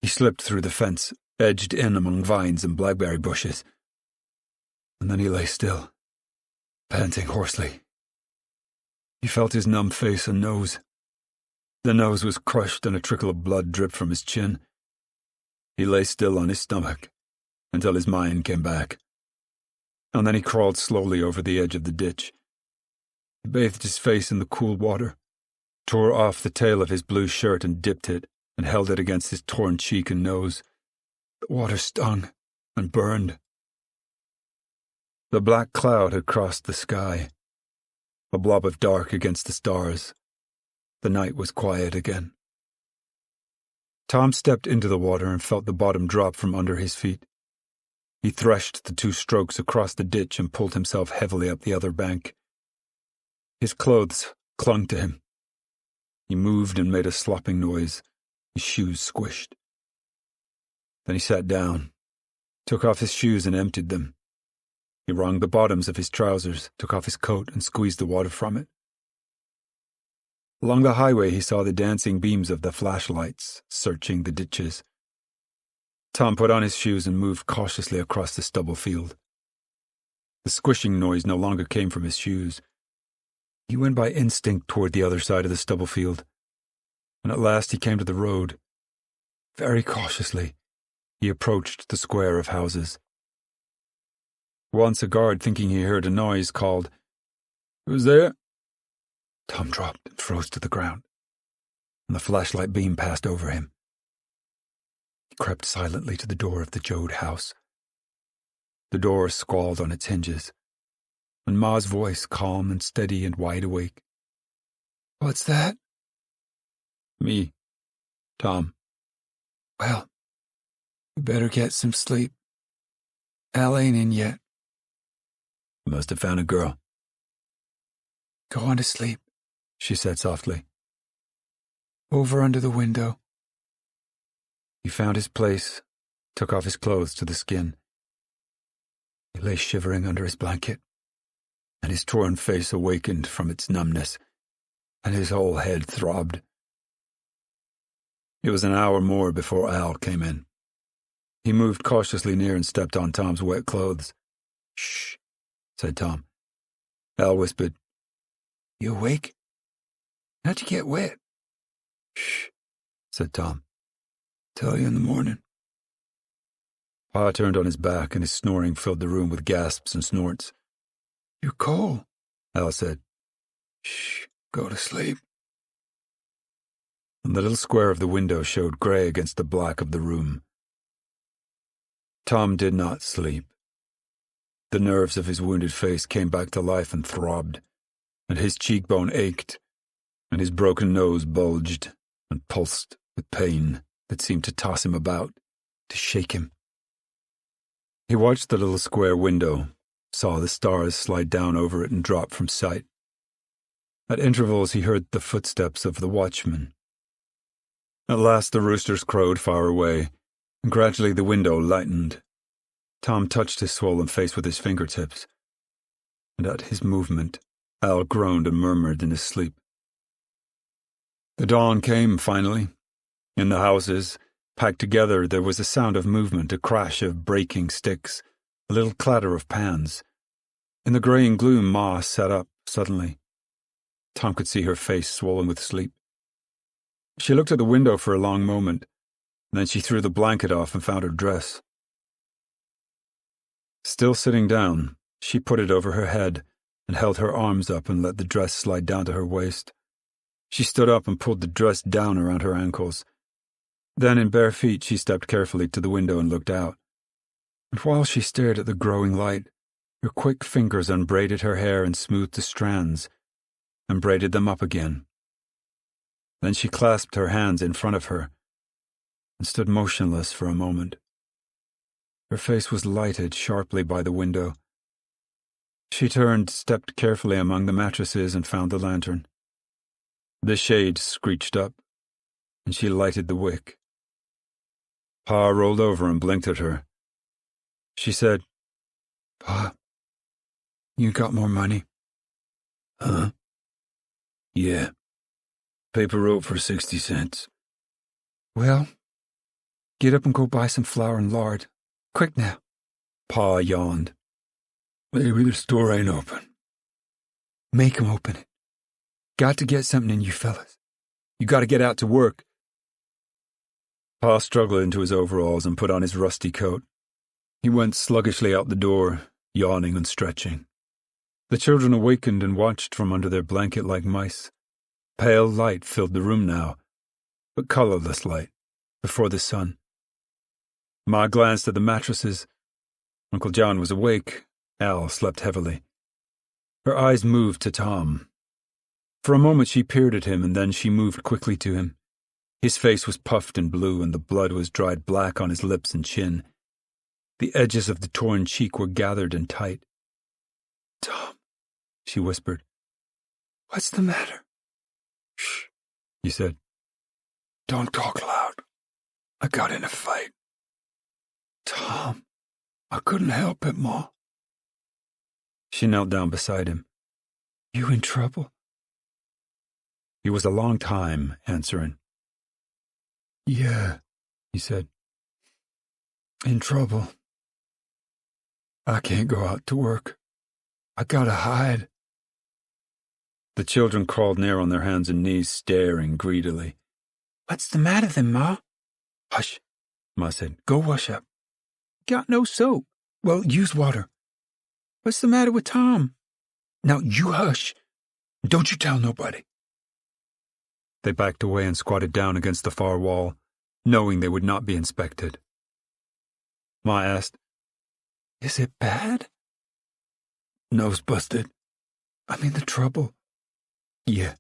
He slipped through the fence, edged in among vines and blackberry bushes. And then he lay still, panting hoarsely. He felt his numb face and nose. The nose was crushed and a trickle of blood dripped from his chin. He lay still on his stomach until his mind came back. And then he crawled slowly over the edge of the ditch. He bathed his face in the cool water, tore off the tail of his blue shirt and dipped it, and held it against his torn cheek and nose. The water stung and burned. The black cloud had crossed the sky, a blob of dark against the stars. The night was quiet again. Tom stepped into the water and felt the bottom drop from under his feet. He threshed the 2 strokes across the ditch and pulled himself heavily up the other bank. His clothes clung to him. He moved and made a slopping noise. His shoes squished. Then he sat down, took off his shoes and emptied them. He wrung the bottoms of his trousers, took off his coat and squeezed the water from it. Along the highway he saw the dancing beams of the flashlights, searching the ditches. Tom put on his shoes and moved cautiously across the stubble field. The squishing noise no longer came from his shoes. He went by instinct toward the other side of the stubble field, and at last he came to the road. Very cautiously, he approached the square of houses. Once a guard, thinking he heard a noise, called, "Who's there?" Tom dropped and froze to the ground, and the flashlight beam passed over him. He crept silently to the door of the Joad house. The door squalled on its hinges, and Ma's voice, calm and steady and wide awake. "What's that?" "Me, Tom." "Well, we better get some sleep. Al ain't in yet." "You must have found a girl." "Go on to sleep," she said softly. "Over under the window." He found his place, took off his clothes to the skin. He lay shivering under his blanket, and his torn face awakened from its numbness, and his whole head throbbed. It was an hour more before Al came in. He moved cautiously near and stepped on Tom's wet clothes. "Shh," said Tom. Al whispered, "You awake? How'd you get wet?" "Shh," said Tom. "Tell you in the morning." Pa turned on his back, and his snoring filled the room with gasps and snorts. "You're cold," Al said. "Shh, go to sleep." And the little square of the window showed grey against the black of the room. Tom did not sleep. The nerves of his wounded face came back to life and throbbed, and his cheekbone ached, and his broken nose bulged and pulsed with pain that seemed to toss him about, to shake him. He watched the little square window, saw the stars slide down over it and drop from sight. At intervals he heard the footsteps of the watchman. At last the roosters crowed far away, and gradually the window lightened. Tom touched his swollen face with his fingertips, and at his movement Al groaned and murmured in his sleep. The dawn came finally. In the houses, packed together, there was a sound of movement, a crash of breaking sticks, a little clatter of pans. In the greying gloom, Ma sat up suddenly. Tom could see her face swollen with sleep. She looked at the window for a long moment, and then she threw the blanket off and found her dress. Still sitting down, she put it over her head and held her arms up and let the dress slide down to her waist. She stood up and pulled the dress down around her ankles. Then, in bare feet, she stepped carefully to the window and looked out. And while she stared at the growing light, her quick fingers unbraided her hair and smoothed the strands, and braided them up again. Then she clasped her hands in front of her and stood motionless for a moment. Her face was lighted sharply by the window. She turned, stepped carefully among the mattresses, and found the lantern. The shade screeched up, and she lighted the wick. Pa rolled over and blinked at her. She said, "Pa, you got more money?" "Huh? Yeah. Paper rope for 60 cents. "Well, get up and go buy some flour and lard. Quick now." Pa yawned. Maybe the store ain't open. "Make 'em open it. Got to get something in you fellas. You got to get out to work." Pa struggled into his overalls and put on his rusty coat. He went sluggishly out the door, yawning and stretching. The children awakened and watched from under their blanket like mice. Pale light filled the room now, but colorless light, before the sun. Ma glanced at the mattresses. Uncle John was awake. Al slept heavily. Her eyes moved to Tom. For a moment she peered at him, and then she moved quickly to him. His face was puffed and blue, and the blood was dried black on his lips and chin. The edges of the torn cheek were gathered and tight. "Tom," she whispered. "What's the matter?" "Shh," he said. "Don't talk loud. I got in a fight." "Tom." "I couldn't help it, Ma." She knelt down beside him. "You in trouble?" He was a long time answering. "Yeah," he said. "In trouble. I can't go out to work. I gotta hide." The children crawled near on their hands and knees, staring greedily. "What's the matter then, Ma?" "Hush," Ma said. "Go wash up." "Got no soap." "Well, use water." "What's the matter with Tom?" "Now you hush. Don't you tell nobody." They backed away and squatted down against the far wall, knowing they would not be inspected. Ma asked, "Is it bad?" "Nose busted." "I mean the trouble." "Yeah.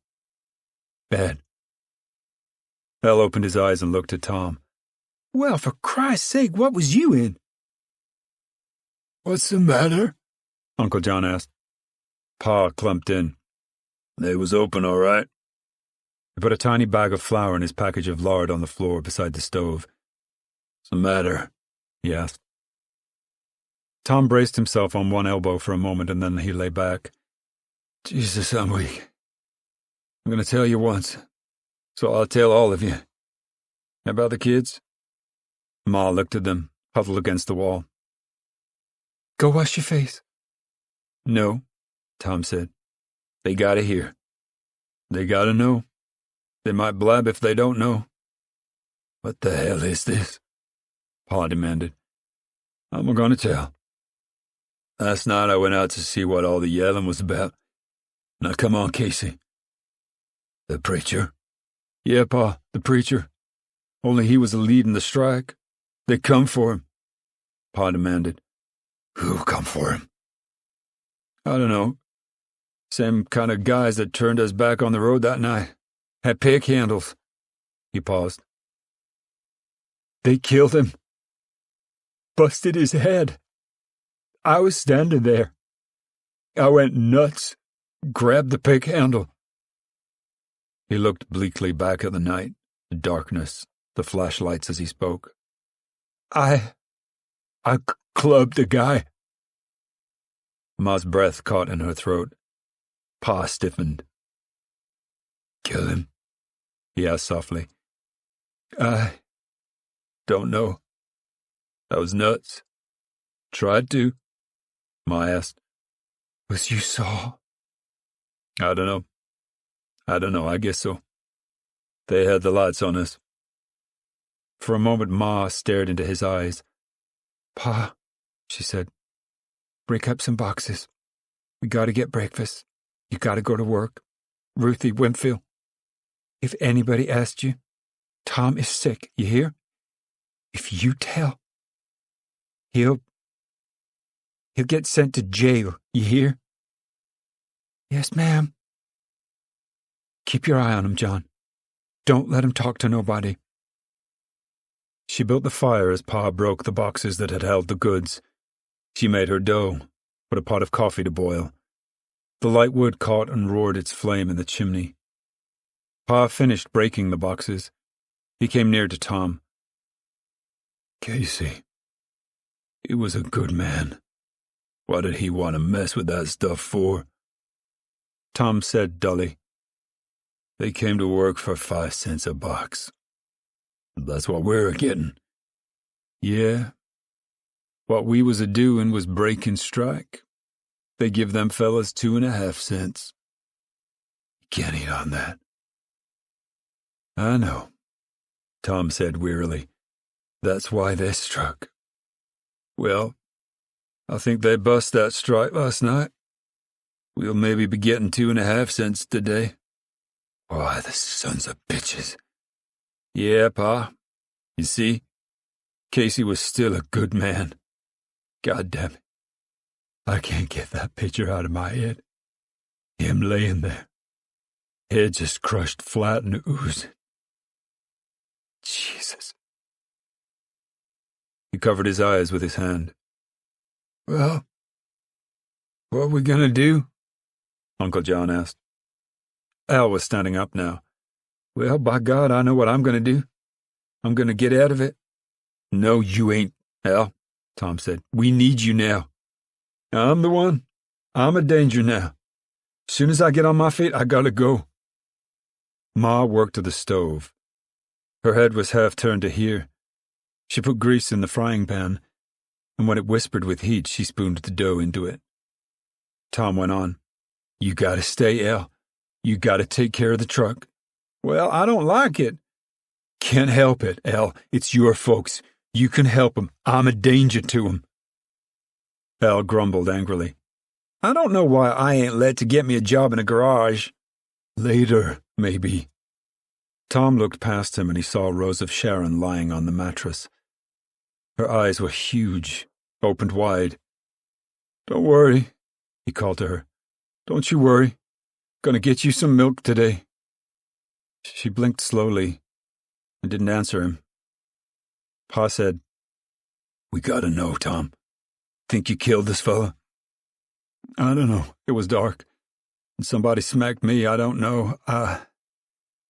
Bad." Al opened his eyes and looked at Tom. "Well, for Christ's sake, what was you in?" "What's the matter?" Uncle John asked. Pa clumped in. "They was open all right." He put a tiny bag of flour and his package of lard on the floor beside the stove. "What's the matter?" he asked. Tom braced himself on one elbow for a moment, and then he lay back. "Jesus, I'm weak. I'm going to tell you once, so I'll tell all of you. How about the kids?" Ma looked at them, huddled against the wall. "Go wash your face." "No," Tom said. "They gotta hear. They gotta know. They might blab if they don't know." "What the hell is this?" Pa demanded. "I'm gonna tell. Last night I went out to see what all the yelling was about. Now come on, Casey." "The preacher?" "Yeah, Pa, the preacher. Only he was leading the strike. They come for him," Pa demanded. "Who come for him?" "I don't know. Same kind of guys that turned us back on the road that night. Had pick handles." He paused. "They killed him. Busted his head. I was standing there. I went nuts. Grabbed the pick handle." He looked bleakly back at the night, the darkness, the flashlights as he spoke. I clubbed the guy." Ma's breath caught in her throat. Pa stiffened. "Kill him?" he asked softly. "I don't know. I was nuts. Tried to," Ma asked. "Was you saw?" I don't know. I guess so. They had the lights on us." For a moment Ma stared into his eyes. "Pa," she said, "break up some boxes. We gotta get breakfast. You gotta go to work. Ruthie, Winfield." If anybody asked you, Tom is sick, you hear? If you tell, he'll get sent to jail, you hear? Yes, ma'am. Keep your eye on him, John. Don't let him talk to nobody. She built the fire as Pa broke the boxes that had held the goods. She made her dough, put a pot of coffee to boil. The light wood caught and roared its flame in the chimney. Pa finished breaking the boxes. He came near to Tom. Casey, he was a good man. What did he want to mess with that stuff for? Tom said dully, They came to work for 5 cents a box. That's what we're getting. Yeah. What we was a-doing was break and strike. They give them fellas 2.5 cents. You can't eat on that. I know, Tom said wearily. That's why they struck. Well, I think they bust that strike last night. We'll maybe be getting 2.5 cents today. Why, the sons of bitches. Yeah, Pa. You see, Casey was still a good man. God damn it. I can't get that picture out of my head. Him laying there. Head just crushed flat and oozing. Jesus. He covered his eyes with his hand. Well, what are we gonna do? Uncle John asked. Al was standing up now. Well, by God, I know what I'm gonna do. I'm gonna get out of it. No, you ain't, Al, Tom said. We need you now. I'm the one. I'm a danger now. As soon as I get on my feet, I gotta go. Ma worked to the stove. Her head was half turned to here. She put grease in the frying pan, and when it whispered with heat, she spooned the dough into it. Tom went on. You gotta stay, Al. You gotta take care of the truck. Well, I don't like it. Can't help it, Al. It's your folks. You can help 'em. I'm a danger to 'em. Al grumbled angrily. I don't know why I ain't let to get me a job in a garage. Later, maybe. Tom looked past him and he saw Rose of Sharon lying on the mattress. Her eyes were huge, opened wide. Don't worry, he called to her. Don't you worry. Gonna get you some milk today. She blinked slowly and didn't answer him. Pa said, We gotta know, Tom. Think you killed this fella? I don't know. It was dark. And somebody smacked me. I don't know. I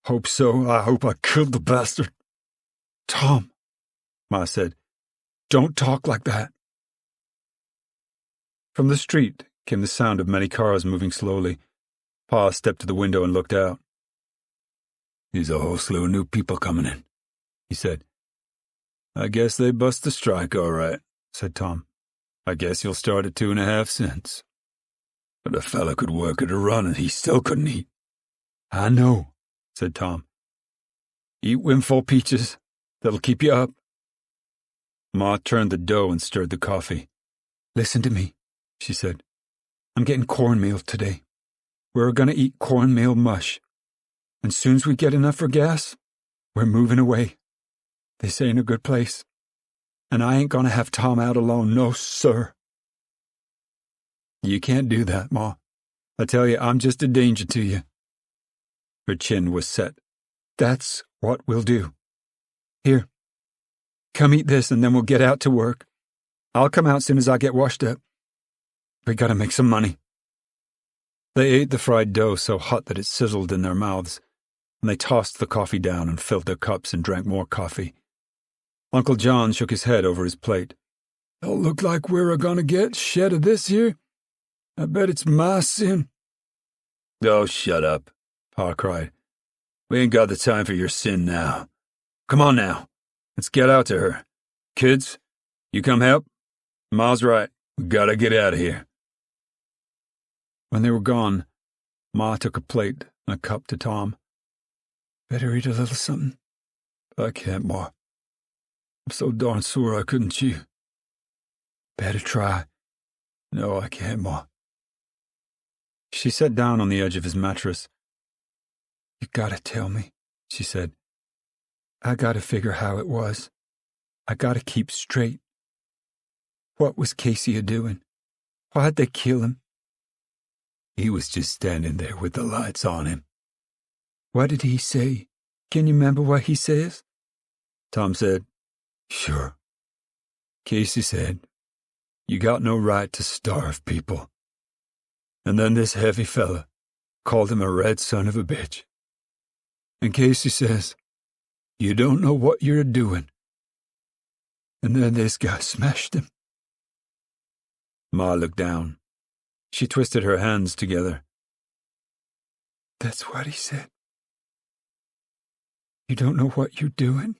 hope so. I hope I killed the bastard. Tom, Ma said, don't talk like that. From the street came the sound of many cars moving slowly. Pa stepped to the window and looked out. There's a whole slew of new people coming in, he said. I guess they bust the strike all right, said Tom. I guess you'll start at 2.5 cents. But a fella could work at a run and he still couldn't eat. I know, said Tom. Eat windfall peaches. That'll keep you up. Ma turned the dough and stirred the coffee. Listen to me, she said. I'm getting cornmeal today. We're gonna eat cornmeal mush. And soon as we get enough for gas, we're moving away. This ain't a good place. And I ain't gonna have Tom out alone, no, sir. You can't do that, Ma. I tell you, I'm just a danger to you. Her chin was set. That's what we'll do. Here, come eat this and then we'll get out to work. I'll come out soon as I get washed up. We gotta make some money. They ate the fried dough so hot that it sizzled in their mouths, and they tossed the coffee down and filled their cups and drank more coffee. Uncle John shook his head over his plate. Don't look like we're a-gonna get shed of this here. I bet it's my sin. Oh, shut up, Pa cried. We ain't got the time for your sin now. Come on now. Let's get out to her. Kids, you come help? Ma's right. We gotta get out of here. When they were gone, Ma took a plate and a cup to Tom. Better eat a little something. I can't, Ma. I'm so darn sore I couldn't chew. Better try. No, I can't, Ma. She sat down on the edge of his mattress. You gotta tell me, she said. I gotta figure how it was. I gotta keep straight. What was Casey a-doing? Why'd they kill him? He was just standing there with the lights on him. What did he say? Can you remember what he says? Tom said, Sure. Casey said, You got no right to starve people. And then this heavy fella called him a red son of a bitch. And Casey says, You don't know what you're doing. And then this guy smashed him. Ma looked down. She twisted her hands together. That's what he said. You don't know what you're doing?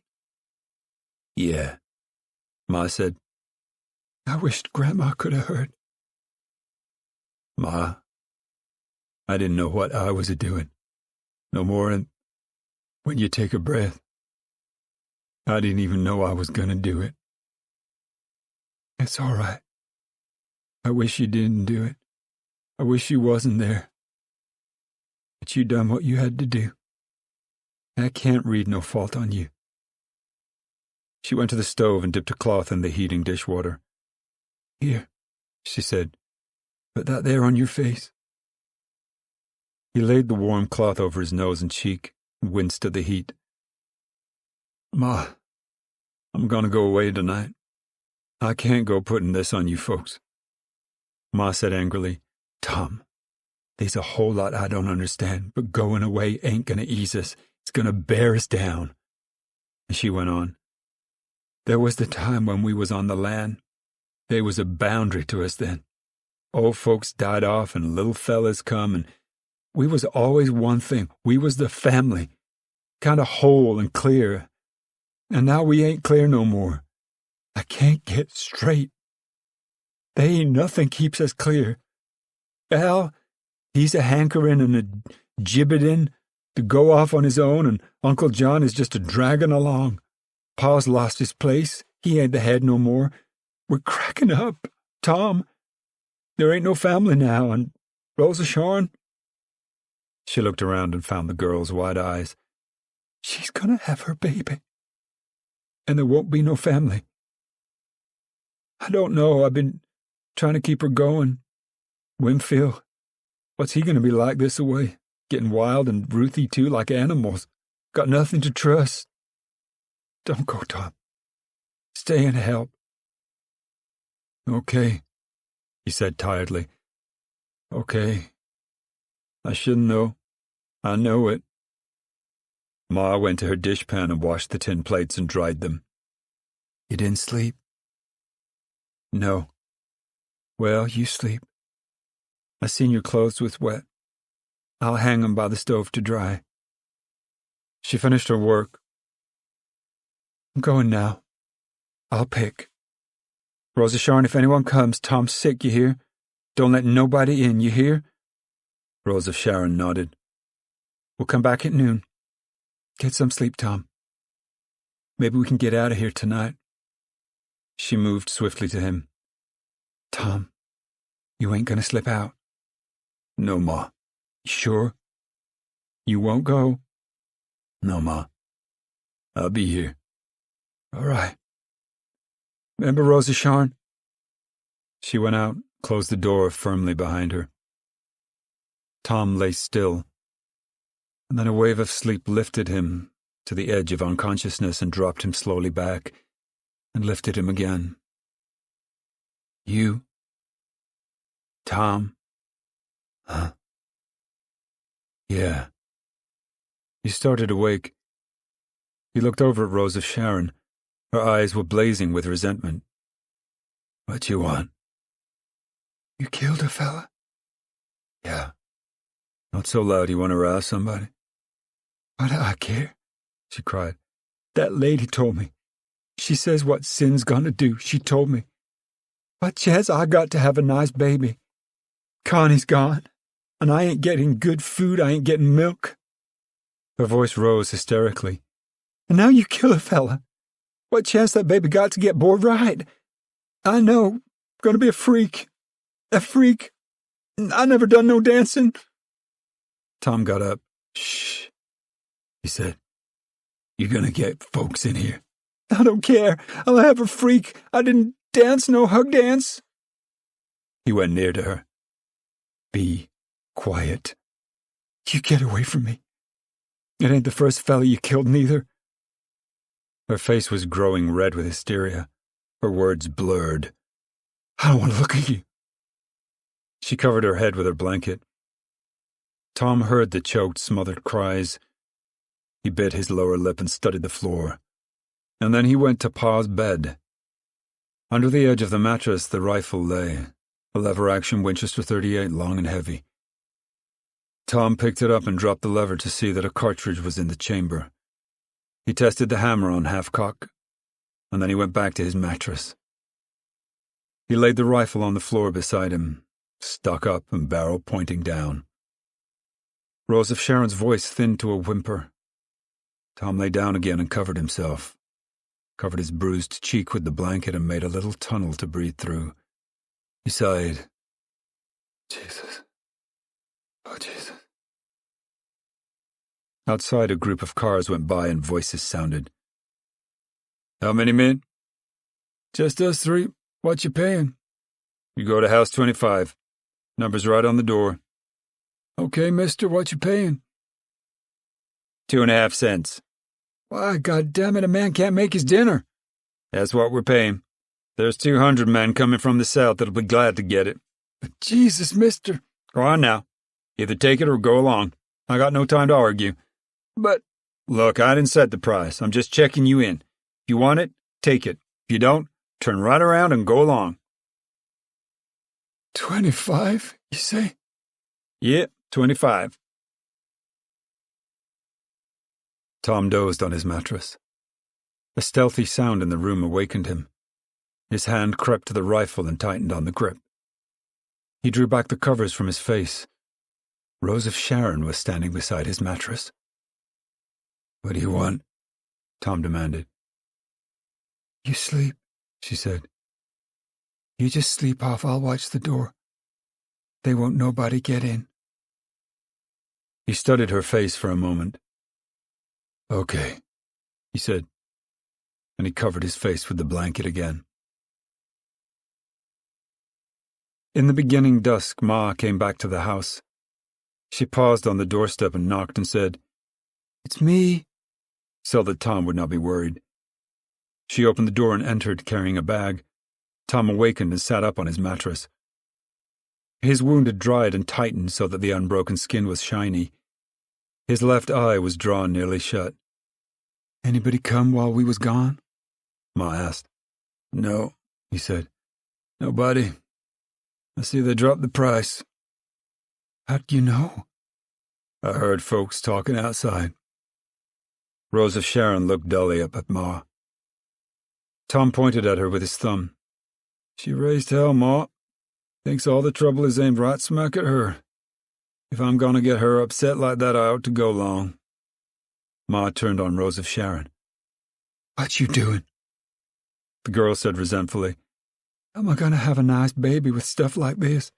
Yeah, Ma said. I wished Grandma could have heard. Ma, I didn't know what I was a-doing. No more than when you take a breath. I didn't even know I was gonna do it. It's all right. I wish you didn't do it. I wish you wasn't there. But you done what you had to do. I can't read no fault on you. She went to the stove and dipped a cloth in the heating dishwater. Here, she said, put that there on your face. He laid the warm cloth over his nose and cheek and winced at the heat. Ma, I'm gonna go away tonight. I can't go putting this on you folks. Ma said angrily, Tom, there's a whole lot I don't understand, but going away ain't gonna ease us. It's gonna bear us down. And she went on. There was the time when we was on the land. There was a boundary to us then. Old folks died off and little fellas come, and we was always one thing. We was the family, kind of whole and clear. And now we ain't clear no more. I can't get straight. There ain't nothing keeps us clear. Al, he's a hankering and a gibbeting to go off on his own, and Uncle John is just a dragging along. Pa's lost his place. He ain't the head no more. We're cracking up, Tom. There ain't no family now, and Rosa Shorn. She looked around and found the girl's wide eyes. She's gonna have her baby. And there won't be no family. I don't know. I've been trying to keep her going. Winfield, what's he gonna be like this away? Getting wild and Ruthie too, like animals. Got nothing to trust. Don't go, Tom. Stay and help. Okay, he said tiredly. Okay. I shouldn't know. I know it. Ma went to her dishpan and washed the tin plates and dried them. You didn't sleep? No. Well, you sleep. I seen your clothes was wet. I'll hang 'em by the stove to dry. She finished her work. I'm going now. I'll pick. Rosa Sharn, if anyone comes, Tom's sick, you hear? Don't let nobody in, you hear? Rosa Sharon nodded. We'll come back at noon. Get some sleep, Tom. Maybe we can get out of here tonight. She moved swiftly to him. Tom, you ain't gonna slip out. No, Ma. Sure? You won't go? No, Ma. I'll be here. All right. Remember Rosa Sharn? She went out, closed the door firmly behind her. Tom lay still, and then a wave of sleep lifted him to the edge of unconsciousness and dropped him slowly back, and lifted him again. You? Tom? Huh? Yeah. He started awake. He looked over at Rosa Sharon. Her eyes were blazing with resentment. What you want? You killed a fella? Yeah. Not so loud you want to rouse somebody? Why do I care? She cried. That lady told me. She says what sin's gonna do. She told me. What chance I got to have a nice baby? Connie's gone, and I ain't getting good food. I ain't getting milk. Her voice rose hysterically. And now you kill a fella. What chance that baby got to get born right? I know. Gonna be a freak. A freak. I never done no dancing. Tom got up. Shh, he said. You're gonna get folks in here. I don't care. I'll have her freak. I didn't dance no hug dance. He went near to her. Be quiet. You get away from me. It ain't the first fella you killed neither. Her face was growing red with hysteria. Her words blurred. I don't want to look at you. She covered her head with her blanket. Tom heard the choked, smothered cries. He bit his lower lip and studied the floor. And then he went to Pa's bed. Under the edge of the mattress, the rifle lay, a lever-action Winchester .38, long and heavy. Tom picked it up and dropped the lever to see that a cartridge was in the chamber. He tested the hammer on half-cock, and then he went back to his mattress. He laid the rifle on the floor beside him, stock up and barrel pointing down. Rose of Sharon's voice thinned to a whimper. Tom lay down again and covered himself, covered his bruised cheek with the blanket and made a little tunnel to breathe through. He sighed. Jesus. Oh, Jesus. Outside, a group of cars went by and voices sounded. How many men? Just us three. What you paying? You go to house 25. Number's right on the door. Okay, mister, what you paying? 2.5 cents. Why, goddammit, a man can't make his dinner. That's what we're paying. There's 200 men coming from the south that'll be glad to get it. But Jesus, mister. Go on now. Either take it or go along. I got no time to argue. But... Look, I didn't set the price. I'm just checking you in. If you want it, take it. If you don't, turn right around and go along. 25, you say? Yeah, 25. Tom dozed on his mattress. A stealthy sound in the room awakened him. His hand crept to the rifle and tightened on the grip. He drew back the covers from his face. Rose of Sharon was standing beside his mattress. What do you want? Tom demanded. You sleep, she said. You just sleep off, I'll watch the door. They won't nobody get in. He studied her face for a moment. Okay, he said, and he covered his face with the blanket again. In the beginning dusk, Ma came back to the house. She paused on the doorstep and knocked and said, It's me, so that Tom would not be worried. She opened the door and entered, carrying a bag. Tom awakened and sat up on his mattress. His wound had dried and tightened so that the unbroken skin was shiny. His left eye was drawn nearly shut. Anybody come while we was gone? Ma asked. No, he said. Nobody. I see they dropped the price. How'd you know? I heard folks talking outside. Rose of Sharon looked dully up at Ma. Tom pointed at her with his thumb. She raised hell, Ma. Thinks all the trouble is aimed right smack at her. If I'm gonna get her upset like that, I ought to go long. Ma turned on Rose of Sharon. What you doing? The girl said resentfully. How am I gonna have a nice baby with stuff like this?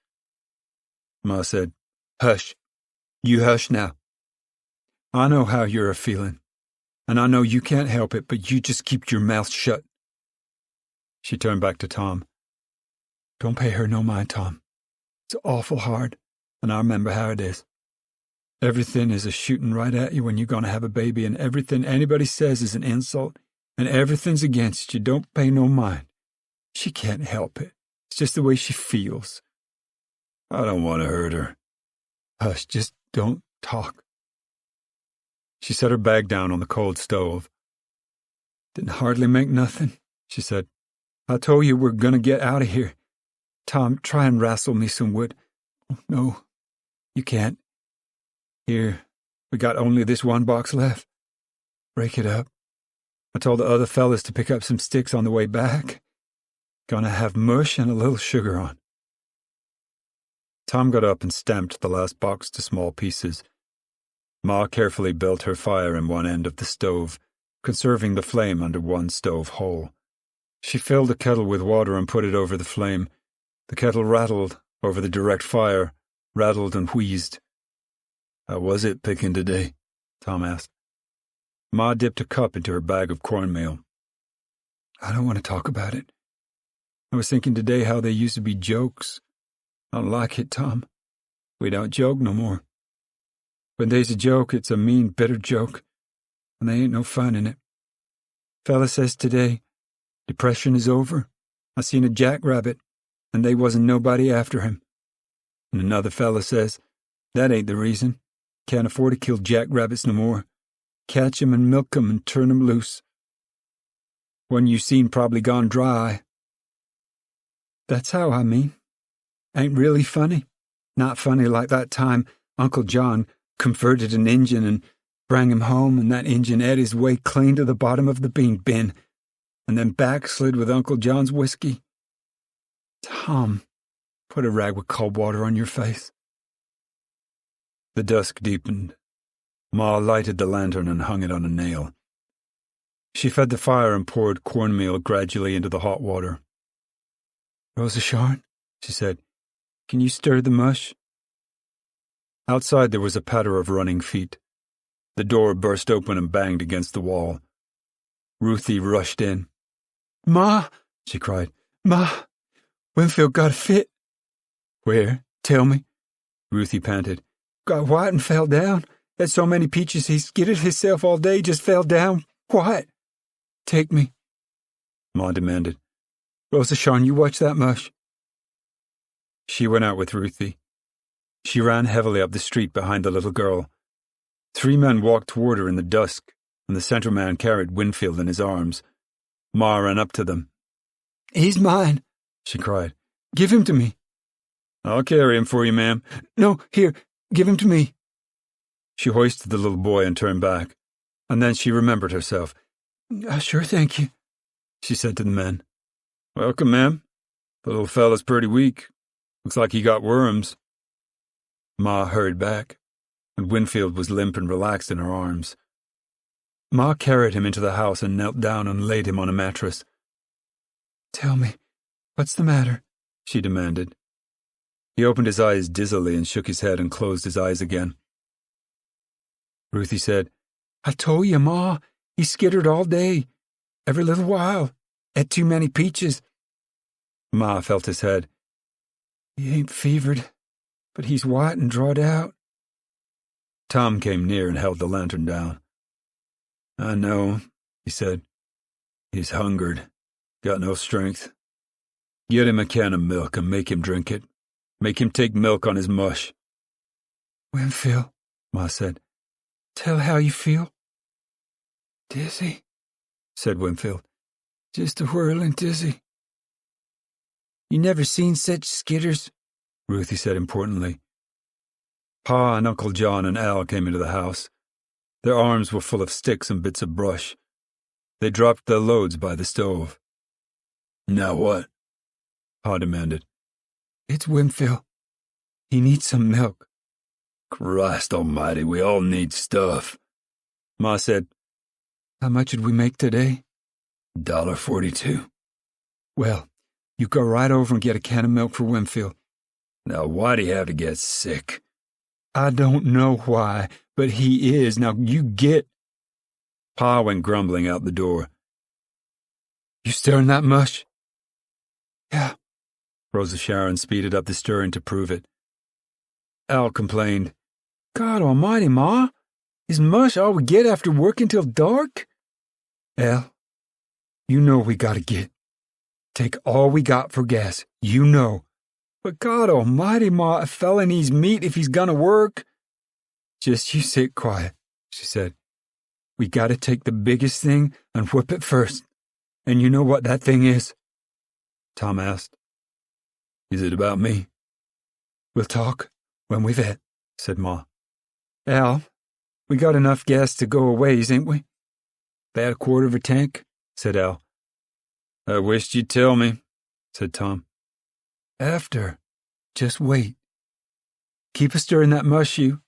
Ma said, Hush. You hush now. I know how you're a-feeling, and I know you can't help it, but you just keep your mouth shut. She turned back to Tom. Don't pay her no mind, Tom. It's awful hard, and I remember how it is. Everything is a-shooting right at you when you're going to have a baby, and everything anybody says is an insult, and everything's against you. Don't pay no mind. She can't help it. It's just the way she feels. I don't want to hurt her. Hush, just don't talk. She set her bag down on the cold stove. Didn't hardly make nothing, she said. I told you we're going to get out of here. Tom, try and wrestle me some wood. Oh, no, you can't. Here, we got only this one box left. Break it up. I told the other fellas to pick up some sticks on the way back. Gonna have mush and a little sugar on. Tom got up and stamped the last box to small pieces. Ma carefully built her fire in one end of the stove, conserving the flame under one stove hole. She filled a kettle with water and put it over the flame. The kettle rattled over the direct fire, rattled and wheezed. How was it picking today? Tom asked. Ma dipped a cup into her bag of cornmeal. I don't want to talk about it. I was thinking today how they used to be jokes. I don't like it, Tom. We don't joke no more. When there's a joke, it's a mean, bitter joke, and there ain't no fun in it. Fella says today, depression is over. I seen a jackrabbit, and they wasn't nobody after him. And another fella says, that ain't the reason. Can't afford to kill jackrabbits no more. Catch 'em and milk 'em and turn 'em loose. One you seen probably gone dry. That's how I mean. Ain't really funny. Not funny like that time Uncle John converted an Injun and bring him home, and that Injun ate his way clean to the bottom of the bean bin, and then backslid with Uncle John's whiskey. Tom, put a rag with cold water on your face. The dusk deepened. Ma lighted the lantern and hung it on a nail. She fed the fire and poured cornmeal gradually into the hot water. Rosa Sharn, she said, can you stir the mush? Outside there was a patter of running feet. The door burst open and banged against the wall. Ruthie rushed in. Ma, she cried, Ma, Winfield got a fit. Where? Tell me. Ruthie panted. Got white and fell down. Had so many peaches he skidded himself all day, just fell down. White. Take me, Ma demanded. Rosa Sharn, you watch that mush. She went out with Ruthie. She ran heavily up the street behind the little girl. 3 men walked toward her in the dusk, and the center man carried Winfield in his arms. Ma ran up to them. He's mine, she cried. Give him to me. I'll carry him for you, ma'am. No, here, give him to me. She hoisted the little boy and turned back, and then she remembered herself. Sure, thank you, she said to the men. Welcome, ma'am. The little fella's pretty weak. Looks like he got worms. Ma hurried back, and Winfield was limp and relaxed in her arms. Ma carried him into the house and knelt down and laid him on a mattress. Tell me, what's the matter? She demanded. He opened his eyes dizzily and shook his head and closed his eyes again. Ruthie said, I told you, Ma, he skittered all day, every little while, ate too many peaches. Ma felt his head. He ain't fevered, but he's white and drawed out. Tom came near and held the lantern down. I know, he said. He's hungered, got no strength. Get him a can of milk and make him drink it. Make him take milk on his mush. Winfield, Ma said, tell how you feel. Dizzy, said Winfield. Just a whirling dizzy. You never seen such skitters, Ruthie said importantly. Pa and Uncle John and Al came into the house. Their arms were full of sticks and bits of brush. They dropped their loads by the stove. Now what? Pa demanded. It's Winfield. He needs some milk. Christ almighty, we all need stuff. Ma said, How much did we make today? $1.42. Well, you go right over and get a can of milk for Winfield. Now why'd he have to get sick? I don't know why, but he is. Now you get. Pa went grumbling out the door. You stirring that mush? Yeah. Rosa Sharn speeded up the stirring to prove it. Al complained. God almighty, Ma. Is mush all we get after working till dark? Al, you know we gotta get. Take all we got for gas, you know. But God almighty, Ma, a fella needs meat if he's gonna work. Just you sit quiet, she said. We gotta take the biggest thing and whip it first. And you know what that thing is? Tom asked. Is it about me? We'll talk when we've et, said Ma. Al, we got enough gas to go a ways, ain't we? About a quarter of a tank, said Al. I wished you'd tell me, said Tom. After. Just wait. Keep a stirring that mush, you.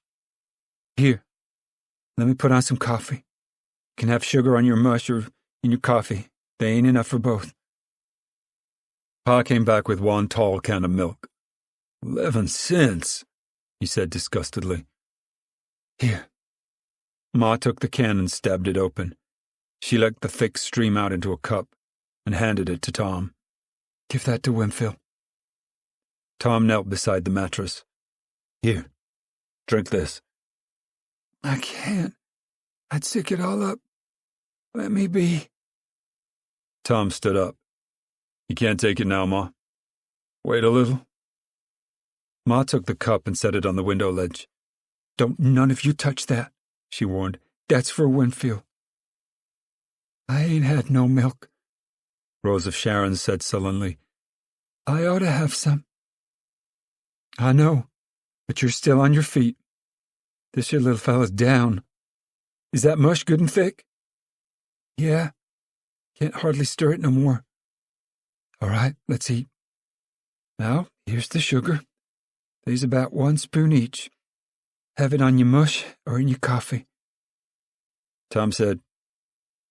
Here, let me put on some coffee. You can have sugar on your mush or in your coffee. They ain't enough for both. Pa came back with one tall can of milk. 11 cents, he said disgustedly. Here, Ma took the can and stabbed it open. She let the thick stream out into a cup and handed it to Tom. Give that to Winfield. Tom knelt beside the mattress. Here, drink this. I can't. I'd sick it all up. Let me be. Tom stood up. You can't take it now, Ma. Wait a little. Ma took the cup and set it on the window ledge. Don't none of you touch that, she warned. That's for Winfield. I ain't had no milk, Rose of Sharon said sullenly. I ought to have some. I know, but you're still on your feet. This your little fella's down. Is that mush good and thick? Yeah. Can't hardly stir it no more. All right, let's eat. Now, here's the sugar. There's about 1 spoon each. Have it on your mush or in your coffee. Tom said,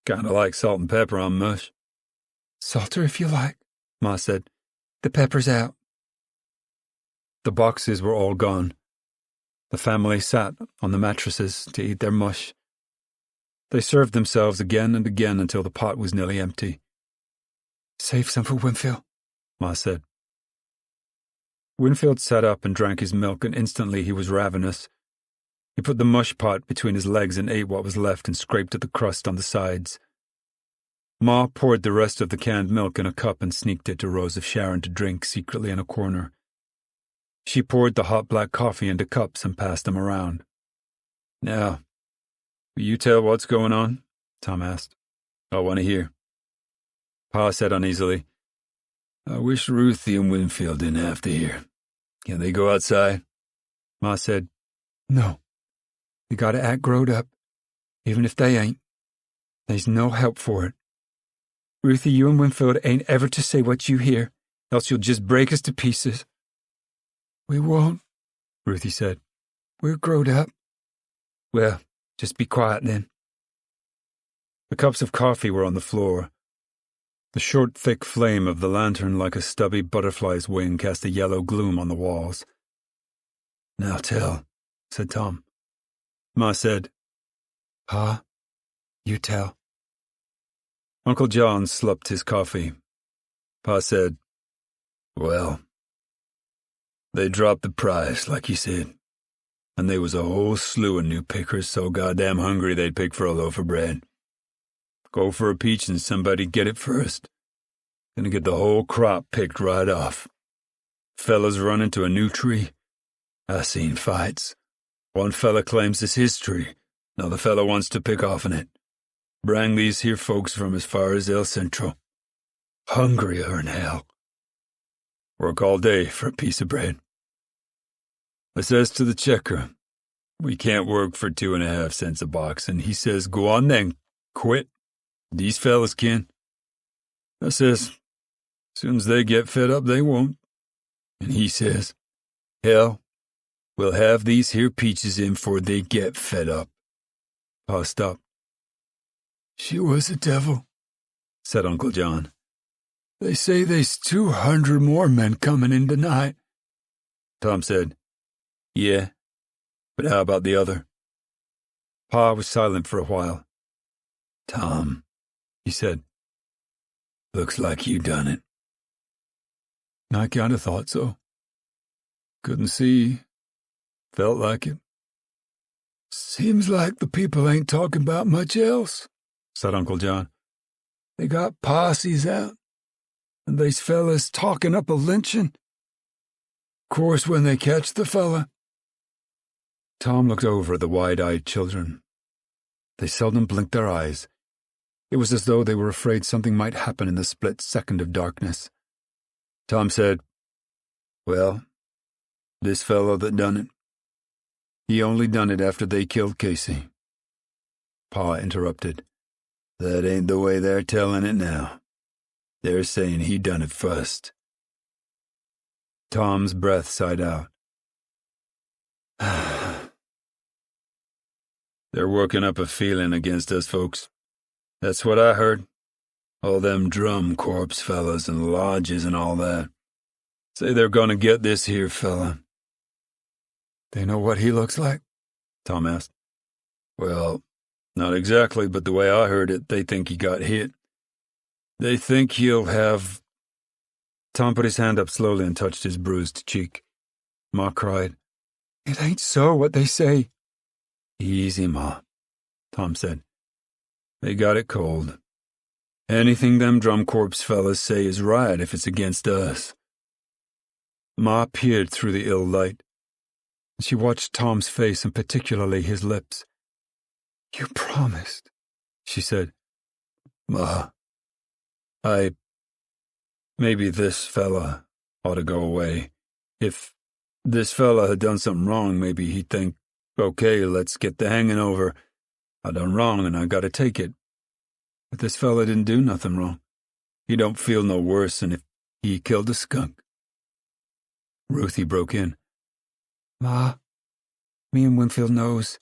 Kinda like salt and pepper on mush. Salter if you like, Ma said. The pepper's out. The boxes were all gone. The family sat on the mattresses to eat their mush. They served themselves again and again until the pot was nearly empty. Save some for Winfield, Ma said. Winfield sat up and drank his milk, and instantly he was ravenous. He put the mush pot between his legs and ate what was left and scraped at the crust on the sides. Ma poured the rest of the canned milk in a cup and sneaked it to Rose of Sharon to drink secretly in a corner. She poured the hot black coffee into cups and passed them around. Now, will you tell what's going on? Tom asked. I want to hear. Pa said uneasily, I wish Ruthie and Winfield didn't have to hear. Can they go outside? Ma said, No. You gotta act growed up, even if they ain't. There's no help for it. Ruthie, you and Winfield ain't ever to say what you hear, else you'll just break us to pieces. We won't, Ruthie said. We're growed up. Well, just be quiet then. The cups of coffee were on the floor. The short, thick flame of the lantern like a stubby butterfly's wing cast a yellow gloom on the walls. Now tell, said Tom. Ma said, Pa, you tell. Uncle John slupped his coffee. Pa said, Well, they dropped the price, like you said, and they was a whole slew of new pickers so goddamn hungry they'd pick for a loaf of bread. Go for a peach and somebody get it first. Gonna get the whole crop picked right off. Fellas run into a new tree. I seen fights. One fella claims it's his tree. Another fella wants to pick off in it. Bring these here folks from as far as El Centro. Hungrier than hell. Work all day for a piece of bread. I says to the checker, we can't work for 2.5 cents a box, and he says, go on then, quit. These fellas can. I says, soon as they get fed up, they won't. And he says, hell, we'll have these here peaches in before they get fed up. Pa stopped. She was a devil, said Uncle John. They say there's 200 more men coming in tonight. Tom said, yeah, but how about the other? Pa was silent for a while. Tom, he said, looks like you done it. I kind of thought so. Couldn't see. Felt like it. Seems like the people ain't talking about much else, said Uncle John. They got posses out, and they's fellas talking up a lynching. Course, when they catch the fella. Tom looked over at the wide-eyed children. They seldom blinked their eyes. It was as though they were afraid something might happen in the split second of darkness. Tom said, well, this fellow that done it, he only done it after they killed Casey. Pa interrupted. That ain't the way they're telling it now. They're saying he done it first. Tom's breath sighed out. They're working up a feeling against us folks. That's what I heard. All them drum corps fellas and lodges and all that. Say they're gonna get this here fella. They know what he looks like? Tom asked. Well, Not exactly, but the way I heard it, they think he got hit. They think he'll have... Tom put his hand up slowly and touched his bruised cheek. Ma cried, "It ain't so what they say." "Easy, Ma," Tom said. "They got it cold. Anything them drum corps fellas say is right if it's against us." Ma peered through the ill light. She watched Tom's face and particularly his lips. "You promised," she said. "Ma, maybe this fella ought to go away. If this fella had done something wrong, maybe he'd think, okay, let's get the hanging over. I done wrong and I gotta take it. But this fella didn't do nothing wrong. He don't feel no worse than if he killed a skunk." Ruthie broke in. "Ma, me and Winfield knows.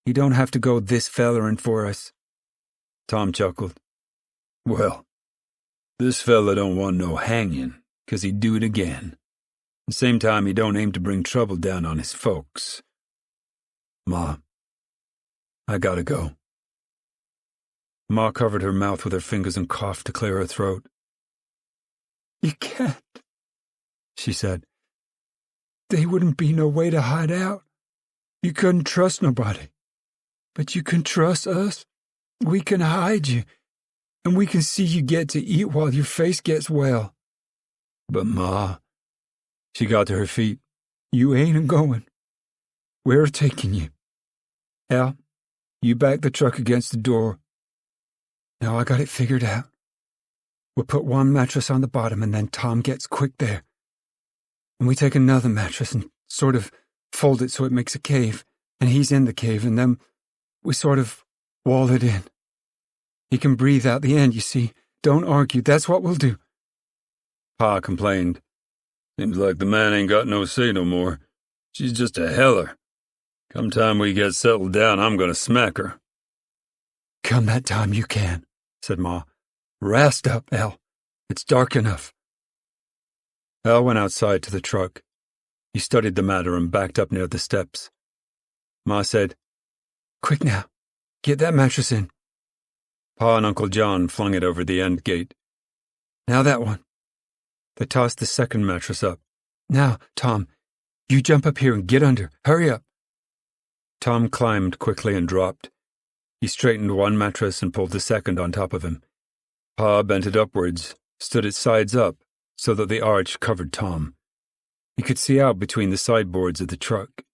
He don't have to go this fellerin' for us." Tom chuckled. "Well, this fella don't want no hanging, 'cause he'd do it again. At the same time, he don't aim to bring trouble down on his folks. Ma, I gotta go." Ma covered her mouth with her fingers and coughed to clear her throat. "You can't," she said. "They wouldn't be no way to hide out. You couldn't trust nobody. But you can trust us. We can hide you, and we can see you get to eat while your face gets well." "But, Ma..." She got to her feet. "You ain't a-going. We're taking you. Al, you back the truck against the door. Now I got it figured out. We'll put one mattress on the bottom, and then Tom gets quick there. And we take another mattress and sort of fold it so it makes a cave, and he's in the cave, and then we sort of wall it in. He can breathe out the end, you see. Don't argue. That's what we'll do." Pa complained. "Seems like the man ain't got no say no more. She's just a heller. Come time we get settled down, I'm gonna smack her." "Come that time you can," said Ma. "Rast up, Al. It's dark enough." Al went outside to the truck. He studied the matter and backed up near the steps. Ma said, "Quick now. Get that mattress in." Pa and Uncle John flung it over the end gate. "Now that one." They tossed the second mattress up. "Now, Tom, you jump up here and get under. Hurry up." Tom climbed quickly and dropped. He straightened one mattress and pulled the second on top of him. Pa bent it upwards, stood it sides up, so that the arch covered Tom. He could see out between the sideboards of the truck.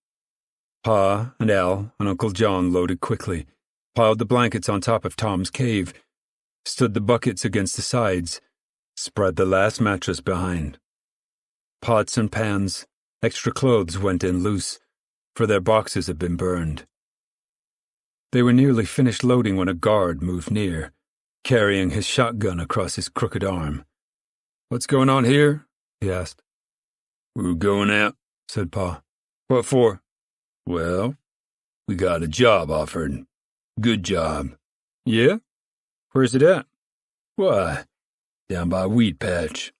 Pa and Al and Uncle John loaded quickly, piled the blankets on top of Tom's cave, stood the buckets against the sides, spread the last mattress behind. Pots and pans, extra clothes went in loose, for their boxes had been burned. They were nearly finished loading when a guard moved near, carrying his shotgun across his crooked arm. "What's going on here?" he asked. "We're going out," said Pa. "What for?" "Well, we got a job offered. Good job." "Yeah? Where's it at?" "Why, down by Weed Patch."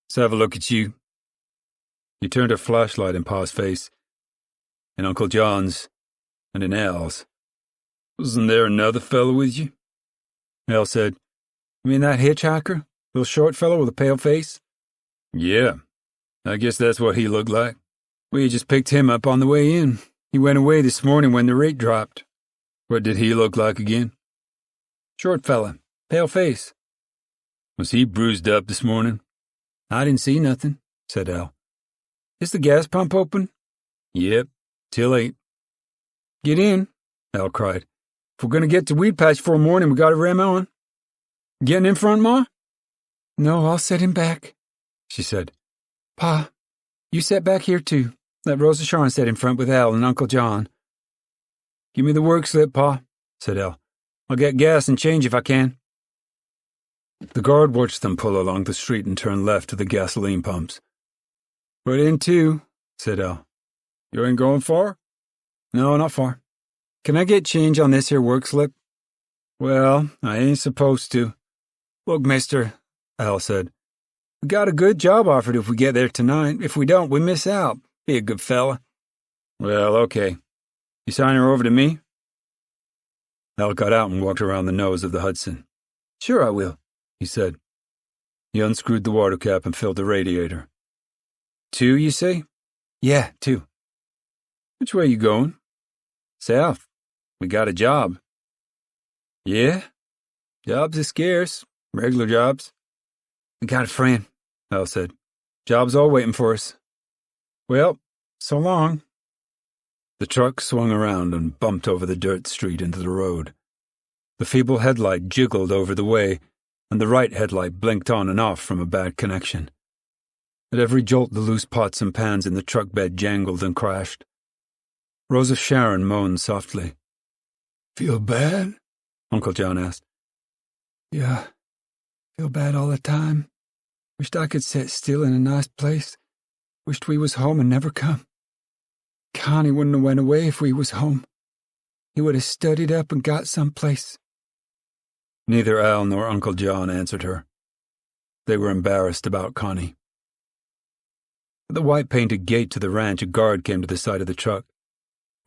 "Let's have a look at you." He turned a flashlight in Pa's face, in Uncle John's, and in Al's. "Wasn't there another fellow with you?" Al said, "You mean that hitchhiker? Little short fellow with a pale face?" "Yeah, I guess that's what he looked like." "We just picked him up on the way in. He went away this morning when the rate dropped." "What did he look like again?" "Short fella, pale face." "Was he bruised up this morning?" "I didn't see nothing," said Al. "Is the gas pump open?" "Yep, till 8. "Get in," Al cried. "If we're going to get to Weed Patch for a morning, we got to ram on." "Getting in front, Ma?" "No, I'll set him back," she said. "Pa, you set back here too. Let Rosa Sharon set in front with Al and Uncle John." "Give me the work slip, Pa," said Al. "I'll get gas and change if I can." The guard watched them pull along the street and turn left to the gasoline pumps. "Put in 2, said Al. "You ain't going far?" "No, not far. Can I get change on this here work slip?" "Well, I ain't supposed to." "Look, mister," Al said, "we got a good job offered if we get there tonight. If we don't, we miss out. Be a good fella." "Well, okay. You sign her over to me?" Al got out and walked around the nose of the Hudson. Sure I will, he said. He unscrewed the water cap and filled the radiator. 2, you say? Yeah, 2. Which way you going? South. We got a job. Yeah? Jobs are scarce. Regular jobs. We got a friend, Al said. Job's all waiting for us. Well, so long. The truck swung around and bumped over the dirt street into the road. The feeble headlight jiggled over the way, and the right headlight blinked on and off from a bad connection. At every jolt, the loose pots and pans in the truck bed jangled and crashed. Rose of Sharon moaned softly. Feel bad? Uncle John asked. Yeah, feel bad all the time. Wished I could sit still in a nice place. Wished we was home and never come. Connie wouldn't have went away if we was home. He would have studied up and got someplace. Neither Al nor Uncle John answered her. They were embarrassed about Connie. At the white-painted gate to the ranch, a guard came to the side of the truck.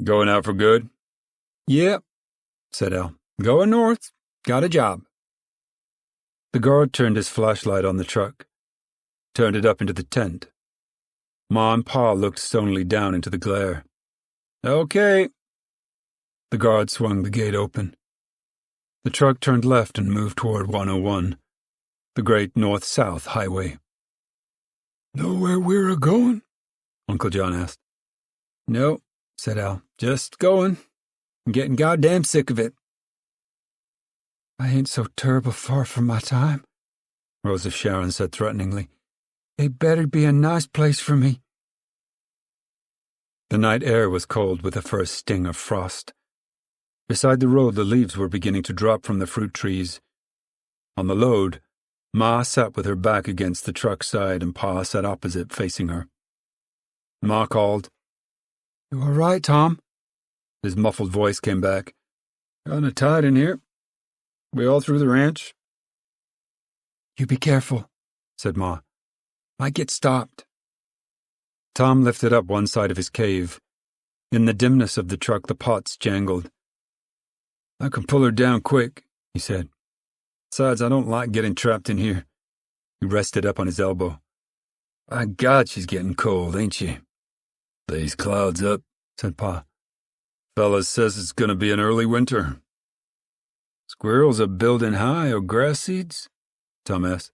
Going out for good? Yep, said Al. Going north. Got a job. The guard turned his flashlight on the truck, turned it up into the tent. Ma and Pa looked stonily down into the glare. Okay. The guard swung the gate open. The truck turned left and moved toward 101, the great north-south highway. Know where we're a-going? Uncle John asked. No, said Al. Just going. I'm getting goddamn sick of it. I ain't so terrible far from my time, Rose of Sharon said threateningly. It better be a nice place for me. The night air was cold with the first sting of frost. Beside the road, the leaves were beginning to drop from the fruit trees. On the load, Ma sat with her back against the truck's side and Pa sat opposite, facing her. Ma called. You all right, Tom? His muffled voice came back. Kinda tight in here. We all through the ranch? You be careful, said Ma. Might get stopped. Tom lifted up one side of his cave. In the dimness of the truck, the pots jangled. I can pull her down quick, he said. Besides, I don't like getting trapped in here. He rested up on his elbow. By God, she's getting cold, ain't she? These clouds up, said Pa. Fellas says it's gonna be an early winter. Squirrels are building high or grass seeds? Tom asked.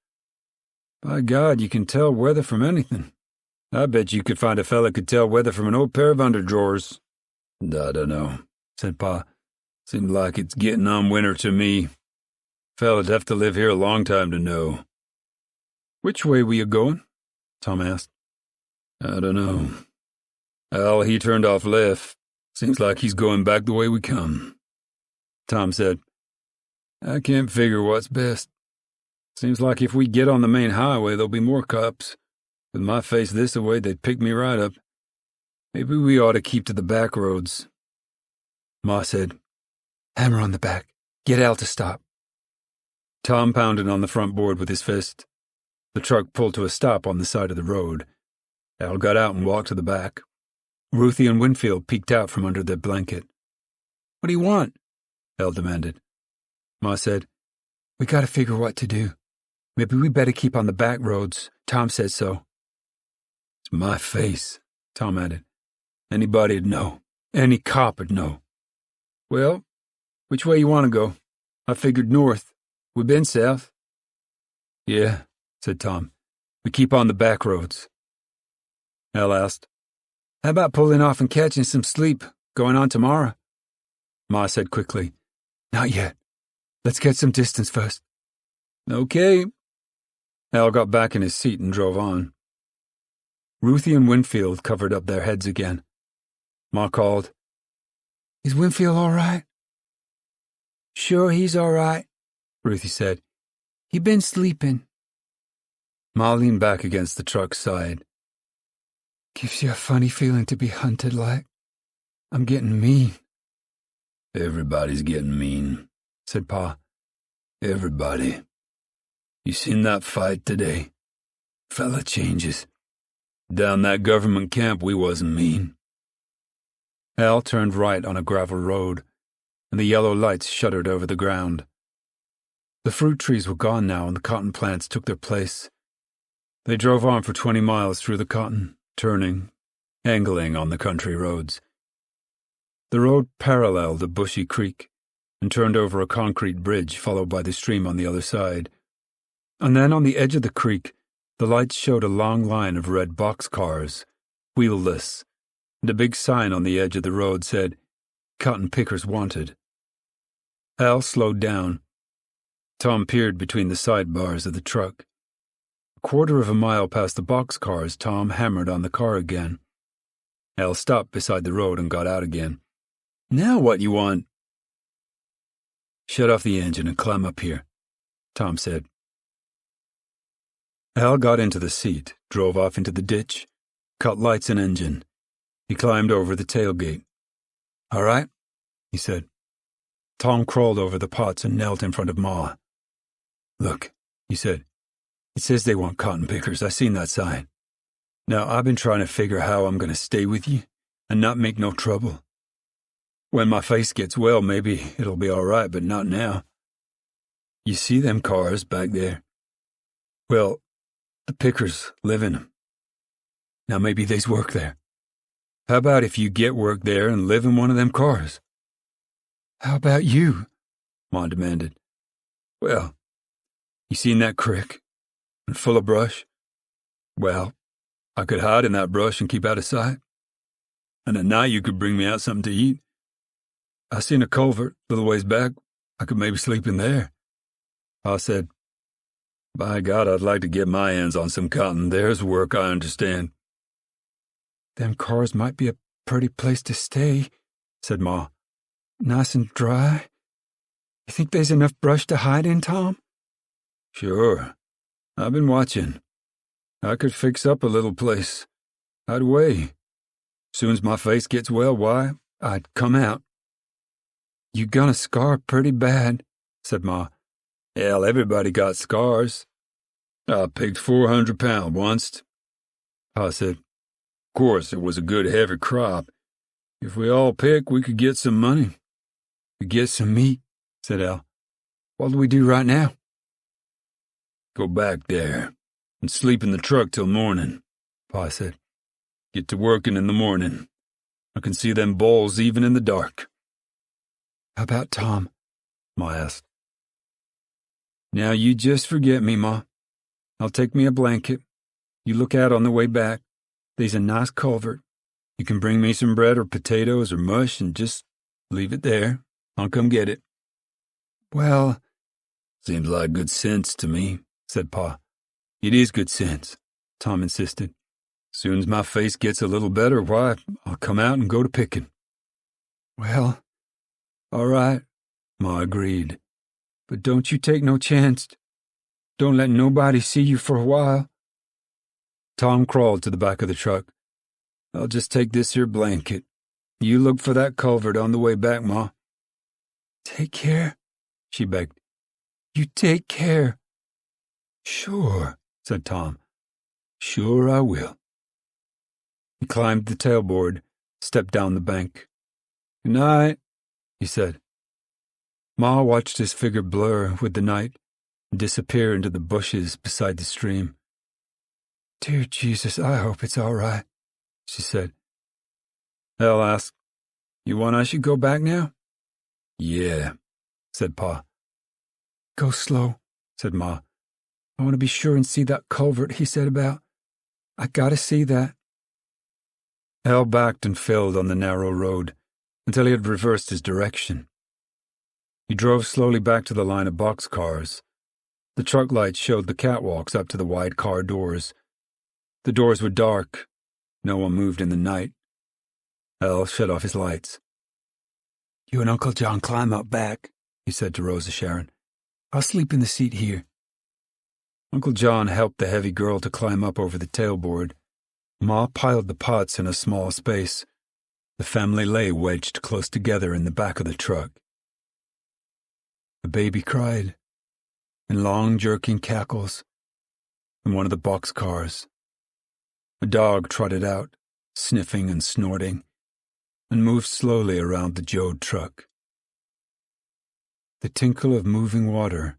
By God, you can tell weather from anything. I bet you could find a fella could tell weather from an old pair of underdrawers. I don't know, said Pa. Seems like it's getting on winter to me. Fella'd have to live here a long time to know. Which way were you going? Tom asked. I don't know. Al, he turned off left. Seems like he's going back the way we come. Tom said, I can't figure what's best. Seems like if we get on the main highway, there'll be more cops. With my face this away, they'd pick me right up. Maybe we ought to keep to the back roads. Ma said, Hammer on the back. Get Al to stop. Tom pounded on the front board with his fist. The truck pulled to a stop on the side of the road. Al got out and walked to the back. Ruthie and Winfield peeked out from under their blanket. What do you want? Al demanded. Ma said, We gotta figure what to do. Maybe we better keep on the back roads. Tom said so. It's my face, Tom added. Anybody'd know. Any cop'd know. Well, which way you want to go? I figured north. We've been south. Yeah, said Tom. We keep on the back roads. Al asked, How about pulling off and catching some sleep, going on tomorrow? Ma said quickly, Not yet. Let's get some distance first. Okay. Al got back in his seat and drove on. Ruthie and Winfield covered up their heads again. Ma called, Is Winfield all right? Sure, he's all right, Ruthie said. He been sleeping. Ma leaned back against the truck's side. Gives you a funny feeling to be hunted like. I'm getting mean. Everybody's getting mean, said Pa. Everybody. You seen that fight today? Fella changes. Down that government camp, we wasn't mean. Al turned right on a gravel road. and the yellow lights shuddered over the ground. The fruit trees were gone now, and the cotton plants took their place. They drove on for 20 miles through the cotton, turning, angling on the country roads. The road paralleled a bushy creek and turned over a concrete bridge followed by the stream on the other side. And then on the edge of the creek, the lights showed a long line of red boxcars, wheelless, and a big sign on the edge of the road said, "Cotton Pickers Wanted." Al slowed down. Tom peered between the sidebars of the truck. A quarter of a mile past the boxcars, Tom hammered on the car again. Al stopped beside the road and got out again. "Now what you want?" "Shut off the engine and climb up here," Tom said. Al got into the seat, drove off into the ditch, cut lights and engine. He climbed over the tailgate. "All right," he said. Tom crawled over the pots and knelt in front of Ma. "Look," he said. "It says they want cotton pickers. I seen that sign. Now, I've been trying to figure how I'm going to stay with you and not make no trouble. When my face gets well, maybe it'll be all right, but not now. You see them cars back there? Well, the pickers live in them. Now maybe they's work there. How about if you get work there and live in one of them cars?" "How about you?" Ma demanded. "Well, you seen that crick? And full of brush? Well, I could hide in that brush and keep out of sight. And at night you could bring me out something to eat. I seen a culvert a little ways back. I could maybe sleep in there." I said, "By God, I'd like to get my hands on some cotton. There's work, I understand." "Them cars might be a pretty place to stay," said Ma. "Nice and dry. You think there's enough brush to hide in, Tom?" "Sure. I've been watching. I could fix up a little place. I'd away. Soon's my face gets well, why, I'd come out." "You got a scar pretty bad," said Ma. "Hell, everybody got scars. I picked 400 pounds once." I said, "Of course, it was a good heavy crop. If we all pick, we could get some money." "We get some meat," said Al. "What do we do right now?" "Go back there and sleep in the truck till morning," Pa said. "Get to working in the morning. I can see them balls even in the dark." "How about Tom?" Ma asked. "Now you just forget me, Ma. I'll take me a blanket. You look out on the way back. There's a nice culvert. You can bring me some bread or potatoes or mush and just leave it there. I'll come get it." "Well—" "Seems like good sense to me," said Pa. "It is good sense," Tom insisted. "Soon's my face gets a little better, why, I'll come out and go to picking." "Well, all right," Ma agreed. "But don't you take no chance. Don't let nobody see you for a while." Tom crawled to the back of the truck. "I'll just take this here blanket. You look for that culvert on the way back, Ma." "Take care," she begged. "You take care." "Sure," said Tom. "Sure I will." He climbed the tailboard, stepped down the bank. "Good night," he said. Ma watched his figure blur with the night and disappear into the bushes beside the stream. "Dear Jesus, I hope it's all right," she said. Al asked, "You want I should go back now?" "Yeah," said Pa. "Go slow," said Ma. "I want to be sure and see that culvert he said about. I gotta see that." Al backed and filled on the narrow road until he had reversed his direction. He drove slowly back to the line of boxcars. The truck lights showed the catwalks up to the wide car doors. The doors were dark. No one moved in the night. Al shut off his lights. "You and Uncle John climb up back," he said to Rosa Sharon. "I'll sleep in the seat here." Uncle John helped the heavy girl to climb up over the tailboard. Ma piled the pots in a small space. The family lay wedged close together in the back of the truck. The baby cried, in long jerking cackles, in one of the boxcars. A dog trotted out, sniffing and snorting, and moved slowly around the Joad truck. The tinkle of moving water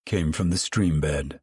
came from the stream bed.